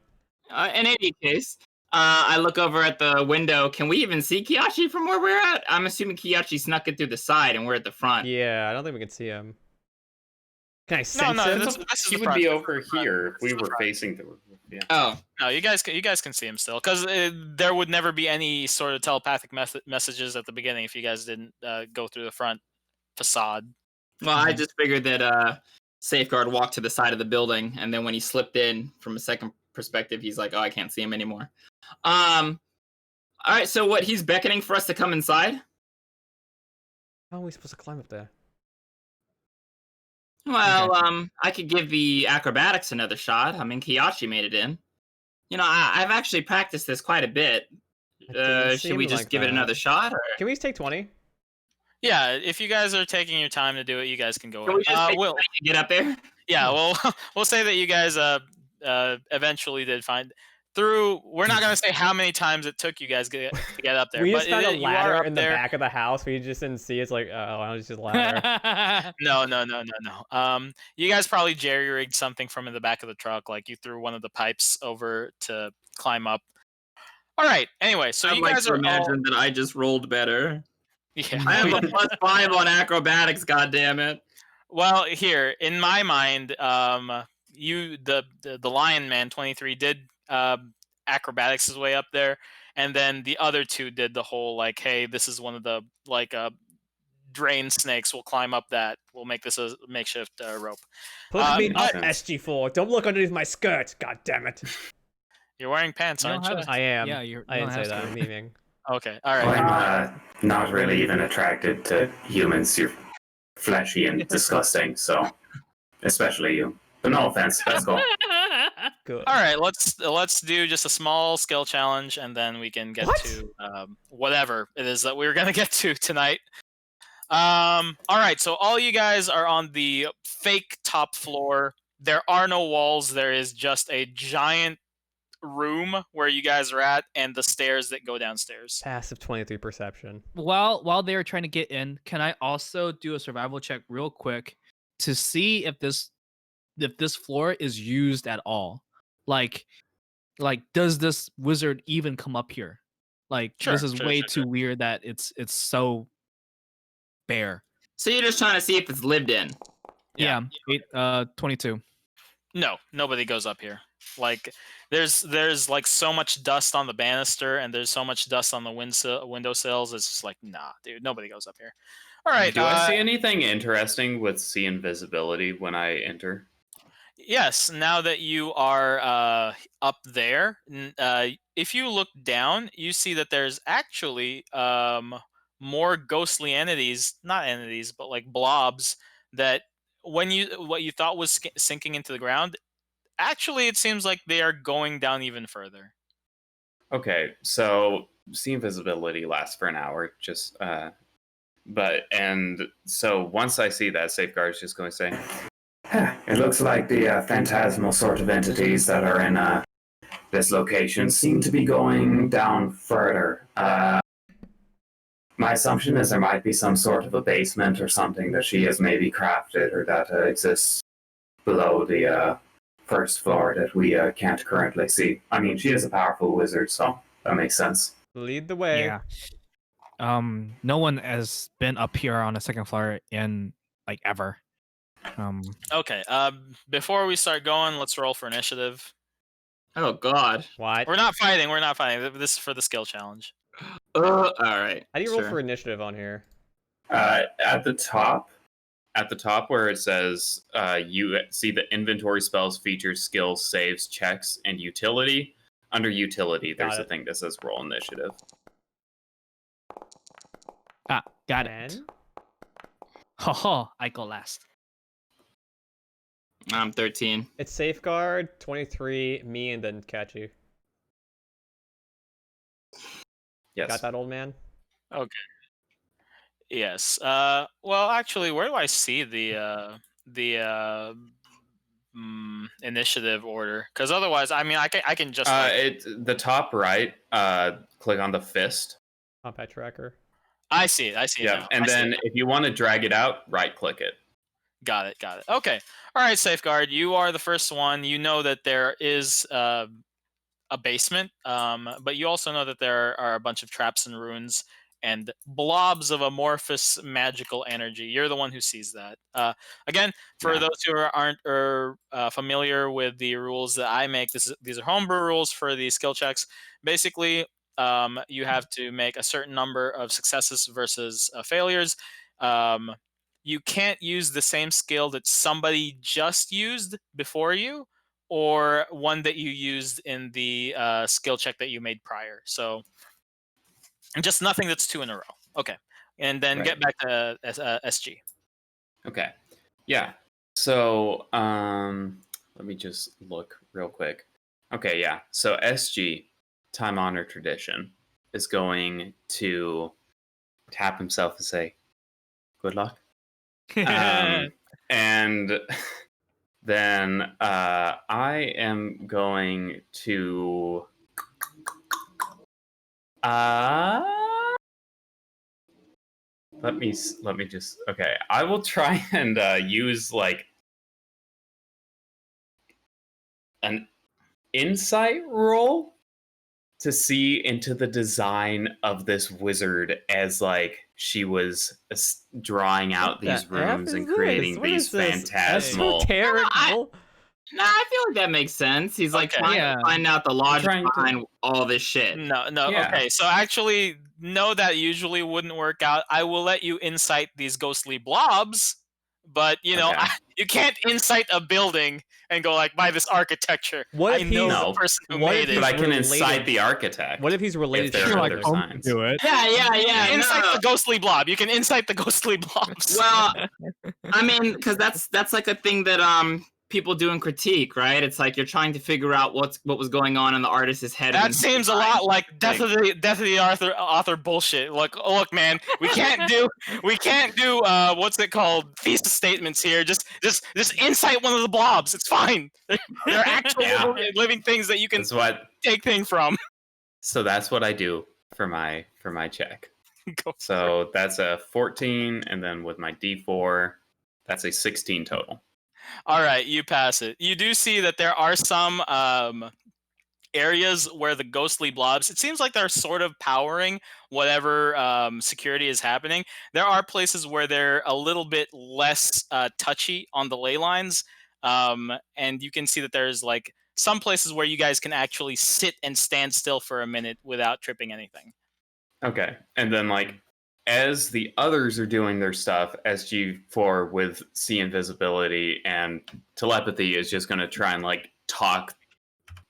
In any case, I look over at the window. Can we even see Kiyachi from where we're at? I'm assuming Kiyachi snuck it through the side and we're at the front. Yeah, I don't think we can see him. Can I sense no, him? this is He the would front. be This is over the front. here if This we is the were front. facing the. Yeah. Oh, No, you guys can see him still, because there would never be any sort of telepathic messages at the beginning if you guys didn't go through the front facade. well, I just figured that Safeguard walked to the side of the building, and then when he slipped in from a second perspective, he's like, "Oh, I can't see him anymore." All right. So what? He's beckoning for us to come inside. How are we supposed to climb up there? Well, I could give the acrobatics another shot. I mean, Kiyachi made it in. I've actually practiced this quite a bit. Should we just give it another shot? Or? Can we just take 20? Yeah, if you guys are taking your time to do it, you guys can go. Can we just take Will. to get up there? Yeah, well, we'll say that you guys eventually did find through. We're not gonna say how many times it took you guys to get up there. We but just found a you are ladder up in the there. back of the house. We just didn't see. It's like, oh, it's just a ladder. No. You guys probably jerry rigged something from in the back of the truck, like you threw one of the pipes over to climb up. All right. Anyway, so I'd you like guys to are imagine that I just rolled better. Yeah. I have a +5 on acrobatics. God damn it! Well, here in my mind, you the Lion Man 23 did acrobatics his way up there, and then the other two did the whole like, hey, this is one of the like drain snakes. We'll climb up that. We'll make this a makeshift rope. Put me but up, SG4. Don't look underneath my skirt. God damn it. you're wearing pants, You aren't don't you? have to- I am. Yeah, you I don't didn't say have that. to. I'm memeing. Okay. All right. I'm not really even attracted to humans. You're fleshy and disgusting, so especially you. But no offense. Let's go. Good. All right, let's do just a small skill challenge, and then we can get What? to whatever it is that we're gonna get to tonight. All right, so all you guys are on the fake top floor. There are no walls. There is just a giant room where you guys are at, and the stairs that go downstairs. Passive 23 perception. While they're trying to get in, can I also do a survival check real quick to see if this floor is used at all? Like does this wizard even come up here? Like this is way too weird that it's so bare. So you're just trying to see if it's lived in. Yeah. 22. No, nobody goes up here. Like there's like so much dust on the banister, and there's so much dust on the windowsills. It's just like, nah, dude, nobody goes up here. All right. Do I see anything interesting with see invisibility when I enter? Yes, now that you are up there, if you look down, you see that there's actually more ghostly entities, not entities, but like blobs that what you thought was sinking into the ground, actually it seems like they are going down even further. Okay, so see invisibility lasts for an hour, just so once I see that, Safeguard's just going to say, It looks like the phantasmal sort of entities that are in this location seem to be going down further. My assumption is there might be some sort of a basement or something that she has maybe crafted or that exists below the first floor that we can't currently see. I mean, she is a powerful wizard, so that makes sense. Lead the way. Yeah. No one has been up here on the second floor in like ever. Okay. Before we start going, let's roll for initiative. Oh God. What? We're not fighting. This is for the skill challenge. All right. How do you roll for initiative on here? At the top where it says you see the inventory spells, features, skills, saves, checks, and utility. Under utility, there's a thing that says roll initiative. Got it. Haha, I go last. I'm 13. It's Safeguard, 23, me, and then Catchy. Yes. Got that, old man? Okay. Yes. Well, actually, where do I see the initiative order? Because otherwise, I mean, I can just. It's the top right. Click on the fist. Combat tracker. I see it. Yeah, now. and then if you want to drag it out, right click it. Got it. Okay. All right, Safeguard. You are the first one. You know that there is a basement, but you also know that there are a bunch of traps and ruins and blobs of amorphous magical energy. You're the one who sees that. Again, for those who aren't familiar with the rules that I make, these are homebrew rules for the skill checks. Basically, you have to make a certain number of successes versus failures. You can't use the same skill that somebody just used before you, or one that you used in the skill check that you made prior. So just nothing that's 2 in a row. Okay. And then get back to SG. Okay. Yeah. So let me just look real quick. Okay, yeah. So SG, time honored tradition, is going to tap himself and say, "Good luck." And then I am going to let me just okay. I will try and use like an insight roll to see into the design of this wizard as like she was drawing out What the these F rooms is and this? creating What these is this? phantasmal. Esoterical? Nah, I feel like that makes sense. He's like Okay. trying Yeah. to find out the logic trying to- behind all this shit. No. Yeah. Okay, so actually, no, that usually wouldn't work out. I will let you incite these ghostly blobs, but Okay. you can't incite a building and go like by this architecture. What I if know he's- the No. person who what made if it. But I can related- incite the architect. What if he's related If to they're the Sure, like like builder? home- Home can do it. Yeah. Incite No. the ghostly blob. You can incite the ghostly blobs. Well, I mean, because that's like a thing that people do in critique, right? It's like you're trying to figure out what was going on in the artist's head. That when seems a lot like death of the author bullshit. Look, man, we can't do what's it called, thesis statements here. Just incite one of the blobs. It's fine. They're actual Yeah. living things that you can That's what. take thing from. So that's what I do for my check. Go. So that's a 14, and then with my D4, that's a 16 total. All right, you pass it. You do see that there are some areas where the ghostly blobs, it seems like they're sort of powering whatever security is happening. There are places where they're a little bit less touchy on the ley lines, and you can see that there's like some places where you guys can actually sit and stand still for a minute without tripping anything. Okay, and then like as the others are doing their stuff, SG4 with see invisibility and telepathy is just going to try and like talk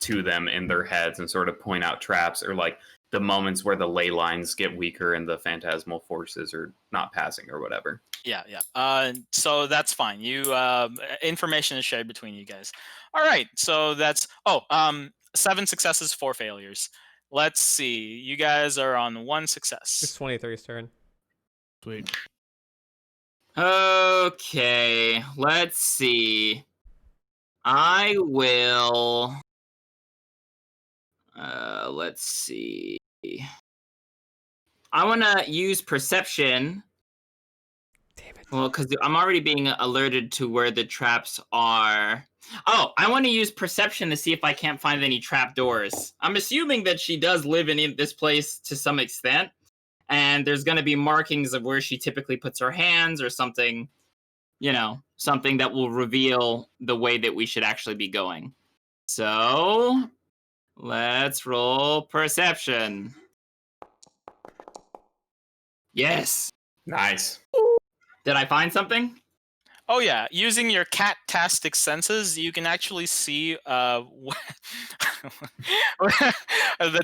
to them in their heads and sort of point out traps or like the moments where the ley lines get weaker and the phantasmal forces are not passing or whatever. Yeah. So that's fine. You information is shared between you guys. All right. So that's 7 successes, 4 failures. Let's see. You guys are on 1 It's success. 23's turn. Sweet. Okay, let's see. I will. Let's see. I want to use perception. Damn it. Well, because I'm already being alerted to where the traps are. Oh, I want to use perception to see if I can't find any trap doors. I'm assuming that she does live in this place to some extent, and there's going to be markings of where she typically puts her hands or something, something that will reveal the way that we should actually be going. So, let's roll perception. Yes. Nice. Did I find something? Oh yeah, using your cat-tastic senses, you can actually see the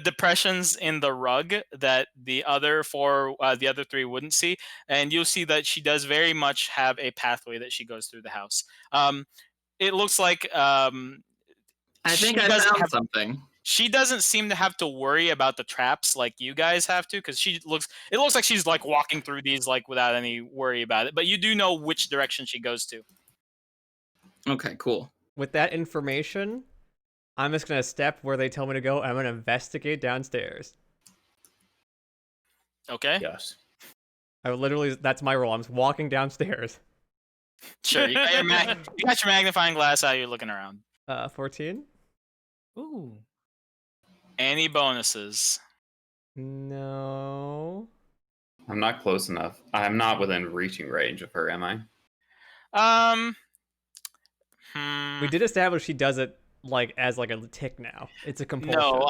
depressions in the rug that the other 3 wouldn't see, and you'll see that she does very much have a pathway that she goes through the house. It looks like I think I found something. She doesn't seem to have to worry about the traps like you guys have to, because it looks like she's like walking through these like without any worry about it. But you do know which direction she goes to. Okay, cool. With that information, I'm just gonna step where they tell me to go. I'm gonna investigate downstairs. Okay, Yes. That's my role. I'm just walking downstairs. sure. You got your magnifying glass out. You're looking around. 14? Ooh. Any bonuses? No. I'm not close enough. I'm not within reaching range of her, am I? We did establish she does it as a tick now. It's a compulsion. No,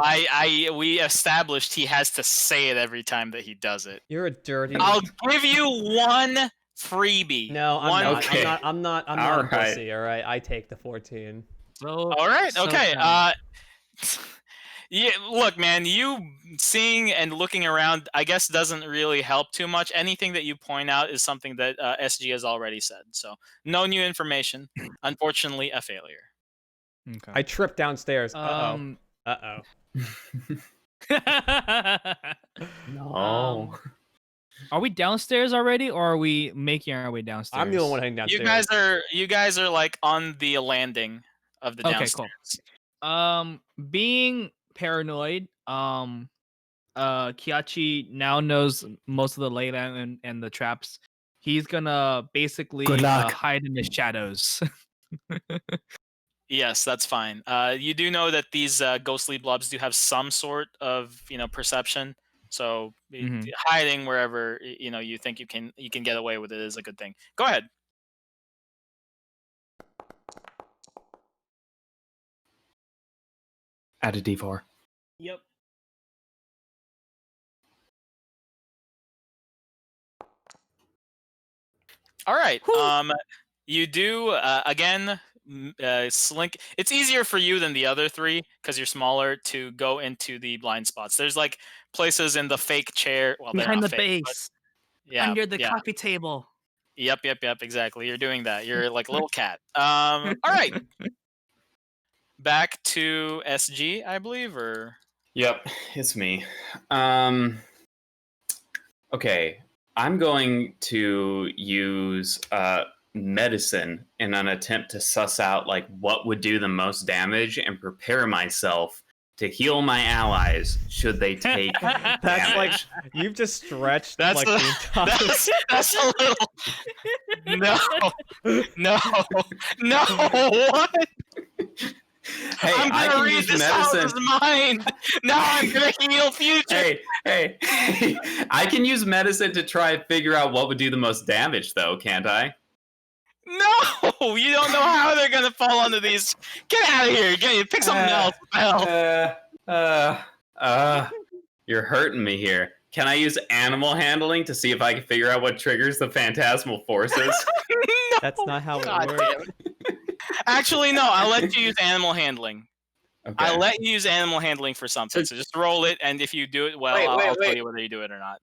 we established he has to say it every time that he does it. You're a dirty. I'll give you 1 freebie. No, I'm One not. Okay. I'm not a All right. pussy. All right, I take the 14. So, All right. so Okay. funny. Yeah. Look, man. You seeing and looking around, I guess, doesn't really help too much. Anything that you point out is something that SG has already said. So no new information. Unfortunately, a failure. Okay. I tripped downstairs. Um. Uh No. Are we downstairs already, or are we making our way oh. downstairs? I'm the only one heading You downstairs. guys are like on the landing of the Okay, downstairs. cool. Being paranoid, Kiachi now knows most of the layland and the traps. He's gonna basically Good luck. hide in the shadows. Yes, that's fine. You do know that these ghostly blobs do have some sort of perception. So Mhm. hiding wherever you think you can get away with it is a good thing. Go ahead. Add a D4. Yep. All right. You do again. Slink. It's easier for you than the other three because you're smaller to go into the blind spots. There's like places in the fake chair. Well, they're Behind not the fake, but base, yeah, under the yeah. coffee table. Yep. Exactly. You're doing that. You're like a little cat. All right. Back to SG, I believe, or Yep, it's me. Okay, I'm going to use medicine in an attempt to suss out like what would do the most damage and prepare myself to heal my allies should they take That's damage. like you've just stretched That's like a- the entire. that's a little. No. What? Hey, I'm I gonna can read use this medicine. house's mind. Now I'm gonna heal future. Hey, I can use medicine to try and figure out what would do the most damage, though, can't I? No, you don't know how they're gonna fall under these. Get out of here. Pick something else. What the hell? You're hurting me here. Can I use animal handling to see if I can figure out what triggers the phantasmal forces? No. That's not how it God works. damn it. Actually, no. I'll let you use animal handling. Okay. I'll let you use animal handling for something. So just roll it, and if you do it well, I'll tell you whether you do it or not.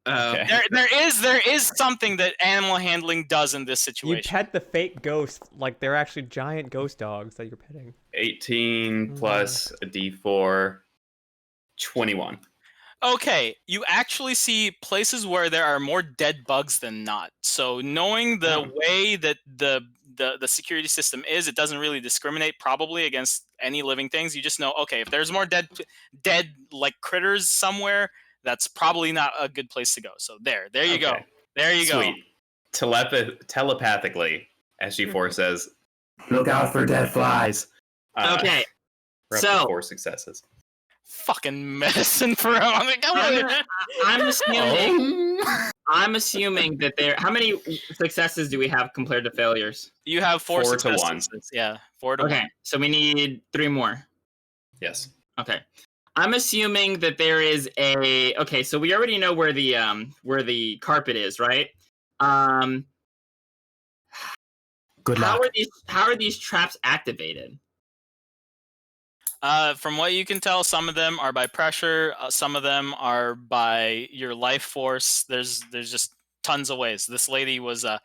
Okay. There is something that animal handling does in this You situation. pet the fake ghosts like they're actually giant ghost dogs that you're petting. 18 plus a D4, 21. Okay, you actually see places where there are more dead bugs than not. So knowing the way that the security system is, it doesn't really discriminate probably against any living things. You just know, okay, if there's more dead like critters somewhere, that's probably not a good place to go. So there you go. Okay. There you go. Sweet. Telepathically, SG4 says, Look out for dead flies. Okay, we're up to so 4 successes. Fucking medicine for him. I'm assuming Oh. I'm assuming that there. How many successes do we have compared to failures? You have 4 4 to successes. 1. Yeah, 4 to Okay, 1. so we need 3 more. Yes. Okay. I'm assuming that there is a. Okay, so we already know where the carpet is, right? Good How luck. are these traps activated? From what you can tell, some of them are by pressure. Some of them are by your life force. There's just tons of ways. This lady was I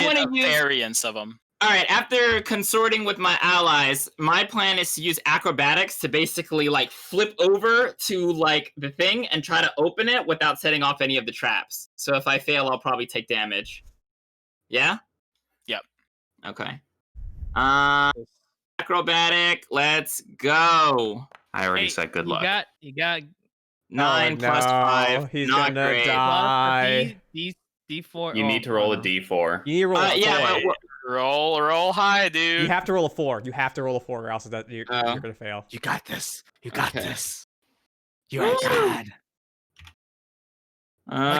want to use. variance of them. All right, after consorting with my allies, my plan is to use acrobatics to basically like flip over to like the thing and try to open it without setting off any of the traps. So if I fail, I'll probably take damage. Yeah? Yep. Okay. Acrobatic, let's go. I already Hey, said good luck. You got 9 plus no, 5. he's not gonna great. die. D4. You need to roll a D4. You need to roll. a Yeah, four. but Roll high, dude. You have to roll a 4. You have to roll a 4, or else you're gonna fail. You got this. You got Okay. this. You are God.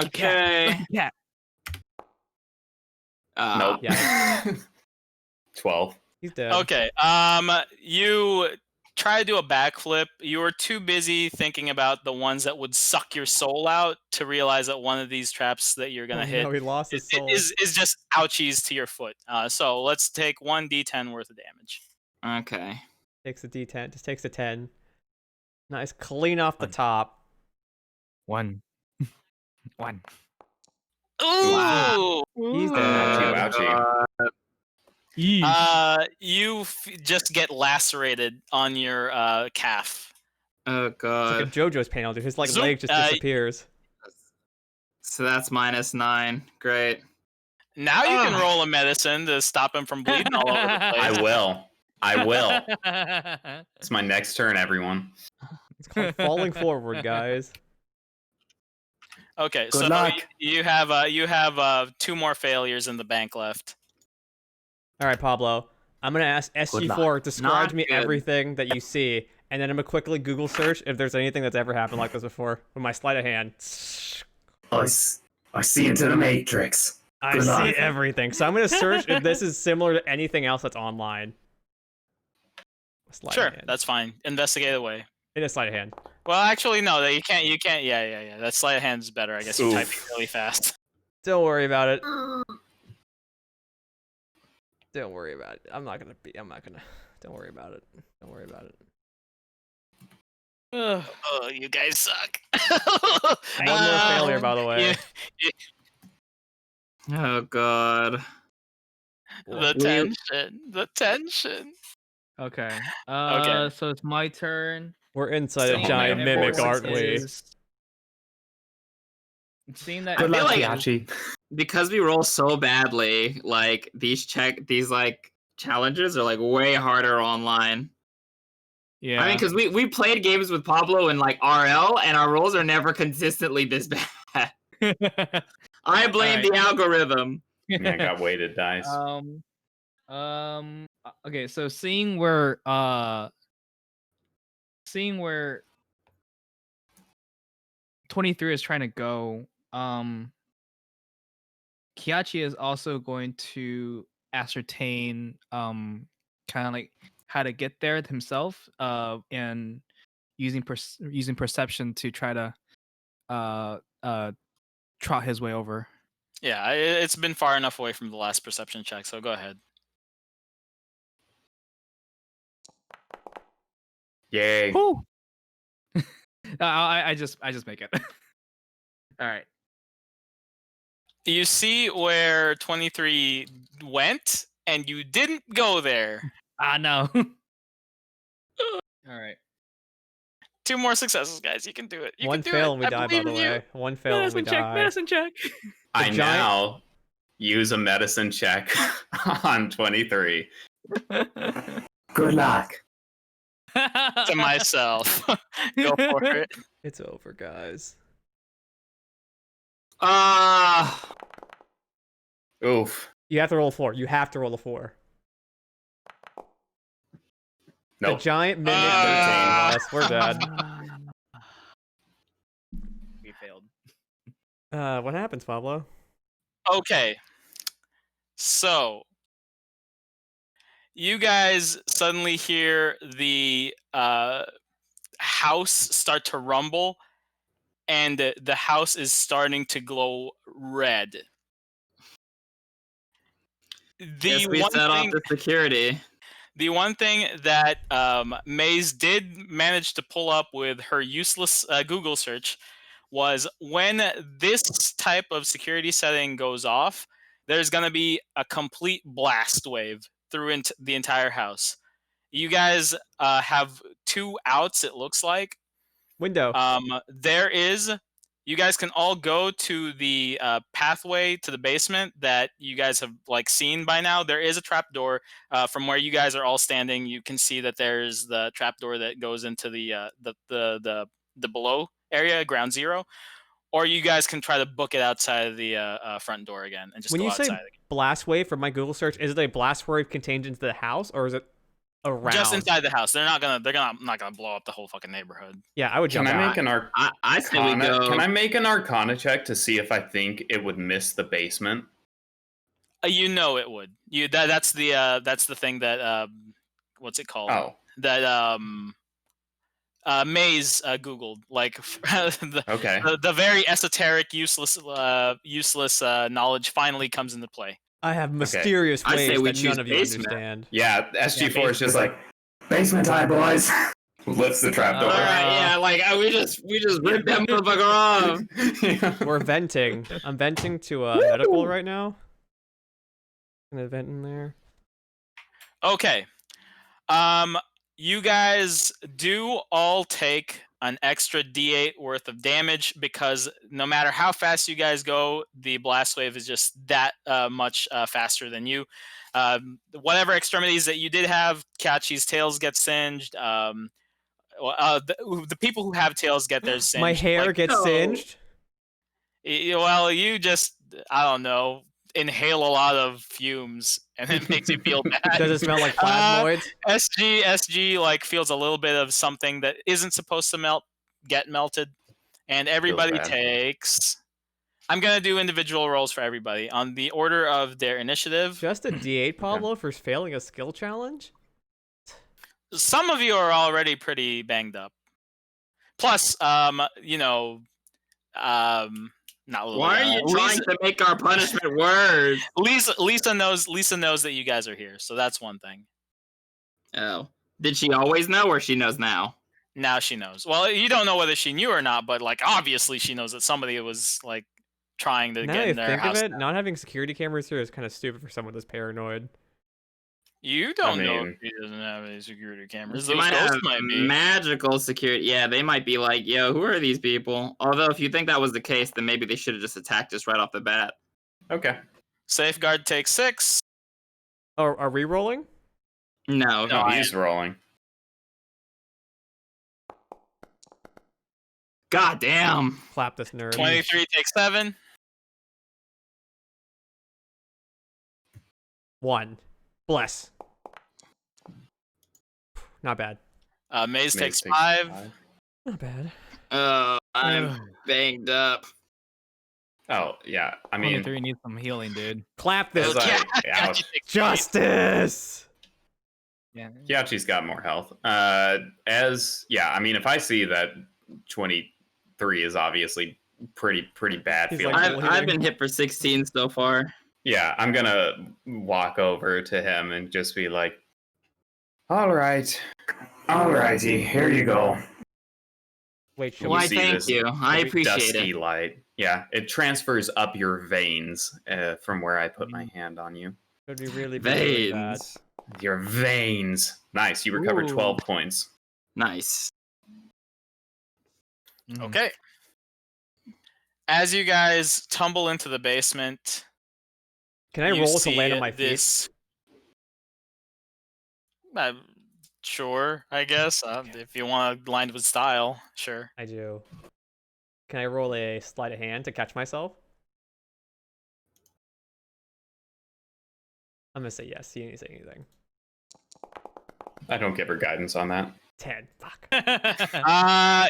okay. Yeah. Nope. Yeah. 12. He's dead. Okay. You try to do a backflip. You were too busy thinking about the ones that would suck your soul out to realize that one of these traps that you're gonna hit No, he lost his soul. is just ouchies to your foot. So let's take 1d10 worth of damage. Okay. Takes a D10. Just takes a 10. Nice, clean off the top. 1. Ooh! Wow. He's Ouchie, dead. ouchie. You just get lacerated on your calf. Oh It's god. like a JoJo's panel, dude. His like Zoom. leg just disappears. So that's -9. Great. Now you can roll a medicine to stop him from bleeding all over the place. I will. I will. It's my next turn, everyone. It's called falling forward, guys. Okay, Good so luck. you have 2 more failures in the bank left. All right, Pablo. I'm gonna ask SG4 describe Not to me good. everything that you see, and then I'm gonna quickly Google search if there's anything that's ever happened like this before with my sleight of hand. I see into the Matrix. I Good see luck. everything. So I'm gonna search if this is similar to anything else that's online. Sleight Sure, of hand. that's fine. Investigate away. It is sleight of hand. Well, actually, no. You can't. Yeah. That sleight of hand is better. I guess you're Oof. typing really fast. Don't worry about it. Don't worry about it. I'm not gonna. Don't worry about it. Don't worry about it. Oh, you guys suck. One more failure, by the way. Oh god. The tension. The tension. Okay. Okay. So it's my turn. We're inside So a giant many mimic, aren't forces. we? Seeing that. Good Good luck, luck, Yachi. Because we roll so badly, like these like challenges are like way harder online. Yeah. I mean, because we played games with Pablo and like RL, and our rolls are never consistently this bad. I blame Alright. the algorithm. Yeah, I got weighted dice. Okay, so seeing where 23 is trying to go, Kiachi is also going to ascertain kind of like how to get there himself, and using perception to try to trot his way over. Yeah, it's been far enough away from the last perception check, so go ahead. Yay. Woo! I just make it. All right. You see where 23 went, and you didn't go there. No. All right. 2 more successes, guys. You can do it. You One can do fail it. and we I die, by believe the in you. way. One fail and we die. Medicine check. I giant- now use a medicine check on 23. Good luck. To myself. Go for it. It's over, guys. Oof. You have to roll a 4. You have to roll a 4. Nope. The giant mimic. We're dead. We failed. What happens, Pablo? Okay. So, you guys suddenly hear the house start to rumble, and the house is starting to glow red. Yes, we set off the security. The one thing that Maze did manage to pull up with her useless Google search was when this type of security setting goes off, there's going to be a complete blast wave through the entire house. You guys have 2 outs, it looks like. Window. You guys can all go to the pathway to the basement that you guys have like seen by now. There is a trapdoor from where you guys are all standing. You can see that there's the trapdoor that goes into the below area, ground zero. Or you guys can try to book it outside of the front door again and just When go you outside say again. blast wave from my Google search, is it a blast wave contained into the house or is it around? Just inside the house. They're not gonna blow up the whole fucking neighborhood. Yeah, I would Can jump I out. make an I say we go. Can I make an Arcana check to see if I think it would miss the basement? You know it would. That's the thing that what's it called? Oh, That Maze Googled, like okay. the very esoteric, useless knowledge finally comes into play. I have mysterious I say ways we that choose none of you basement. understand. Yeah, SG4 is It's just like basement time, boys. lifts the trapdoor. All right, yeah, like we just ripped that motherfucker off. We're venting. I'm venting to medical right now. Gonna vent in there. Okay. You guys do all take an extra D8 worth of damage because no matter how fast you guys go, the blast wave is just that much faster than you. Whatever extremities that you did have, Kachi's tails get singed. The people who have tails get theirs singed. My hair gets no. singed. Well, you just, I don't know, inhale a lot of fumes and it makes you feel bad. Does it smell like plasmoids? SG like feels a little bit of something that isn't supposed to get melted, and everybody bad. takes. I'm gonna do individual rolls for everybody on the order of their initiative. Just a D8, Pablo, for failing a skill challenge? Some of you are already pretty banged up. Plus, not Lily. Why are you trying to make our punishment worse? Lisa knows that you guys are here, so that's one thing. Oh. Did she always know or she knows now? Now she knows. Well, you don't know whether she knew or not, but like obviously she knows that somebody was like trying to Now get that I in their think of house. it, not having security cameras here is kind of stupid for someone that's paranoid. You don't know mean- if he doesn't have any security cameras. They Those might ghosts have might be. magical security. Yeah, they might be like, yo, who are these people? Although, if you think that was the case, then maybe they should have just attacked us right off the bat. Okay. Safeguard takes 6. Oh, are we rolling? No, No, He's rolling. God damn. Clap this nerd. 23 takes 7. 1. Bless. Not bad. Maze takes Maze 5. Not bad. I'm banged up. Oh, yeah. I mean, 23 needs some healing, dude. Clap this. as I, Yeah, yeah, Kachi takes 5. Justice! Yeah. Yachi's got more health. I mean, if I see that 23 is obviously pretty bad He's feeling. like- I've been hit for 16 so far. Yeah, I'm gonna walk over to him and just be like, "All right, Alrighty, here you go. Wait, should Why, see thank this you. I appreciate dusty it. light." Yeah, it transfers up your veins from where I put my hand on you. we really be doing that? Veins. Your veins. Nice. You recovered Ooh. 12 points. Nice. Mhm. Okay. As you guys tumble into the basement, Can I you roll to see land on my feet? this. Sure, I guess. If you want to land with style, sure. I do. Can I roll a sleight of hand to catch myself? I'm gonna say yes. You didn't say anything. I don't give her guidance on that. 10. Fuck.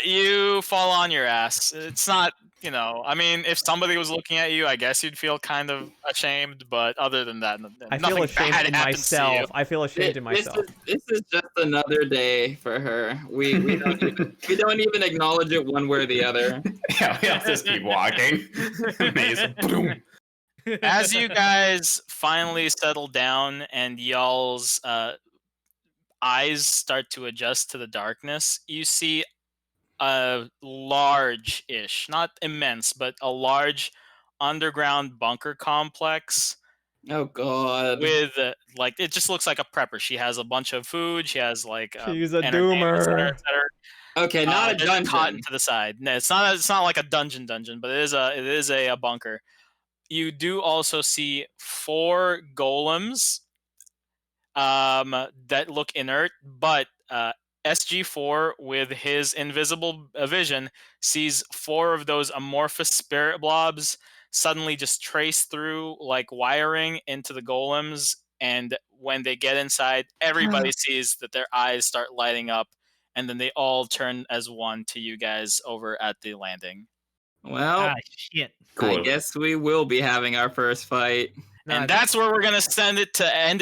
You fall on your ass. It's not, I mean, if somebody was looking at you, I guess you'd feel kind of ashamed, but other than that, I nothing feel ashamed bad in happens to you. myself. I feel ashamed in myself. This is just another day for her. We don't even acknowledge it one way or the other. Yeah, we'll just keep walking. Amazing. Boom. As you guys finally settle down and y'all's eyes start to adjust to the darkness, you see a large-ish, not immense, but a large underground bunker complex Oh God. with it just looks like a prepper. She has a bunch of food. She has like She's a entertainment center, doomer. et cetera. Okay, not a There's a cot dungeon. to the side. No, it's not like a dungeon, but it is a bunker. You do also see 4 golems that look inert, but SG4 with his invisible vision sees 4 of those amorphous spirit blobs suddenly just trace through like wiring into the golems, and when they get inside, everybody sees that their eyes start lighting up, and then they all turn as one to you guys over at the landing. Well, Ah, shit. I Cool. guess we will be having our first fight. And that's where we're gonna end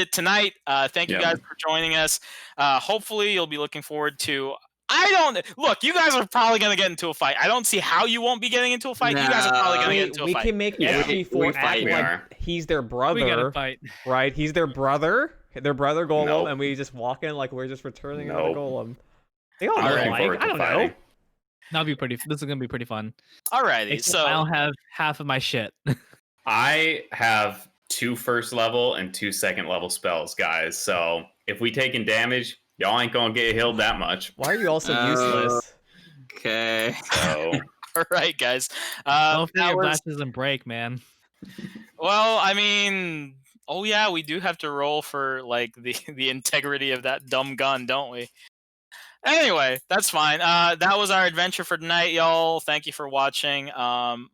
it tonight. Thank you Yeah. guys for joining us. Hopefully, you'll be looking forward to. Look. You guys are probably gonna get into a fight. I don't see how you won't be getting into a fight. You guys are probably gonna get into a We fight. can make Yeah, SG4 we act fight. We like are. he's their We gotta brother, fight. right? He's their brother golem, Nope. and we just walk in like we're just returning another Nope. golem. They all I'm look looking alike. forward I to don't fighting. know. This is gonna be pretty fun. Alrighty, Except so I don't have half of my shit. I have 2 first level and 2 second level spells, guys. So if we taking damage, y'all ain't gonna get healed that much. Why are you all so useless? Okay. So All right, guys. Hopefully that your was- blast doesn't break, man. Well, I mean, oh yeah, we do have to roll for like the integrity of that dumb gun, don't we? Anyway, that's fine. That was our adventure for tonight, y'all. Thank you for watching.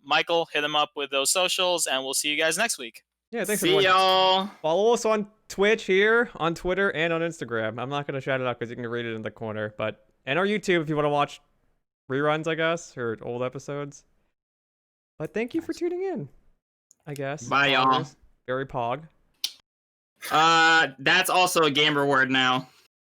Michael, hit him up with those socials, and we'll see you guys next week. Yeah, thanks See everyone. y'all. Follow us on Twitch here, on Twitter, and on Instagram. I'm not gonna shout it out because you can read it in the corner, and our YouTube if you want to watch reruns, I guess, or old episodes. But thank you for tuning in. I guess. Bye, y'all. Very pog. That's also a gamer word now.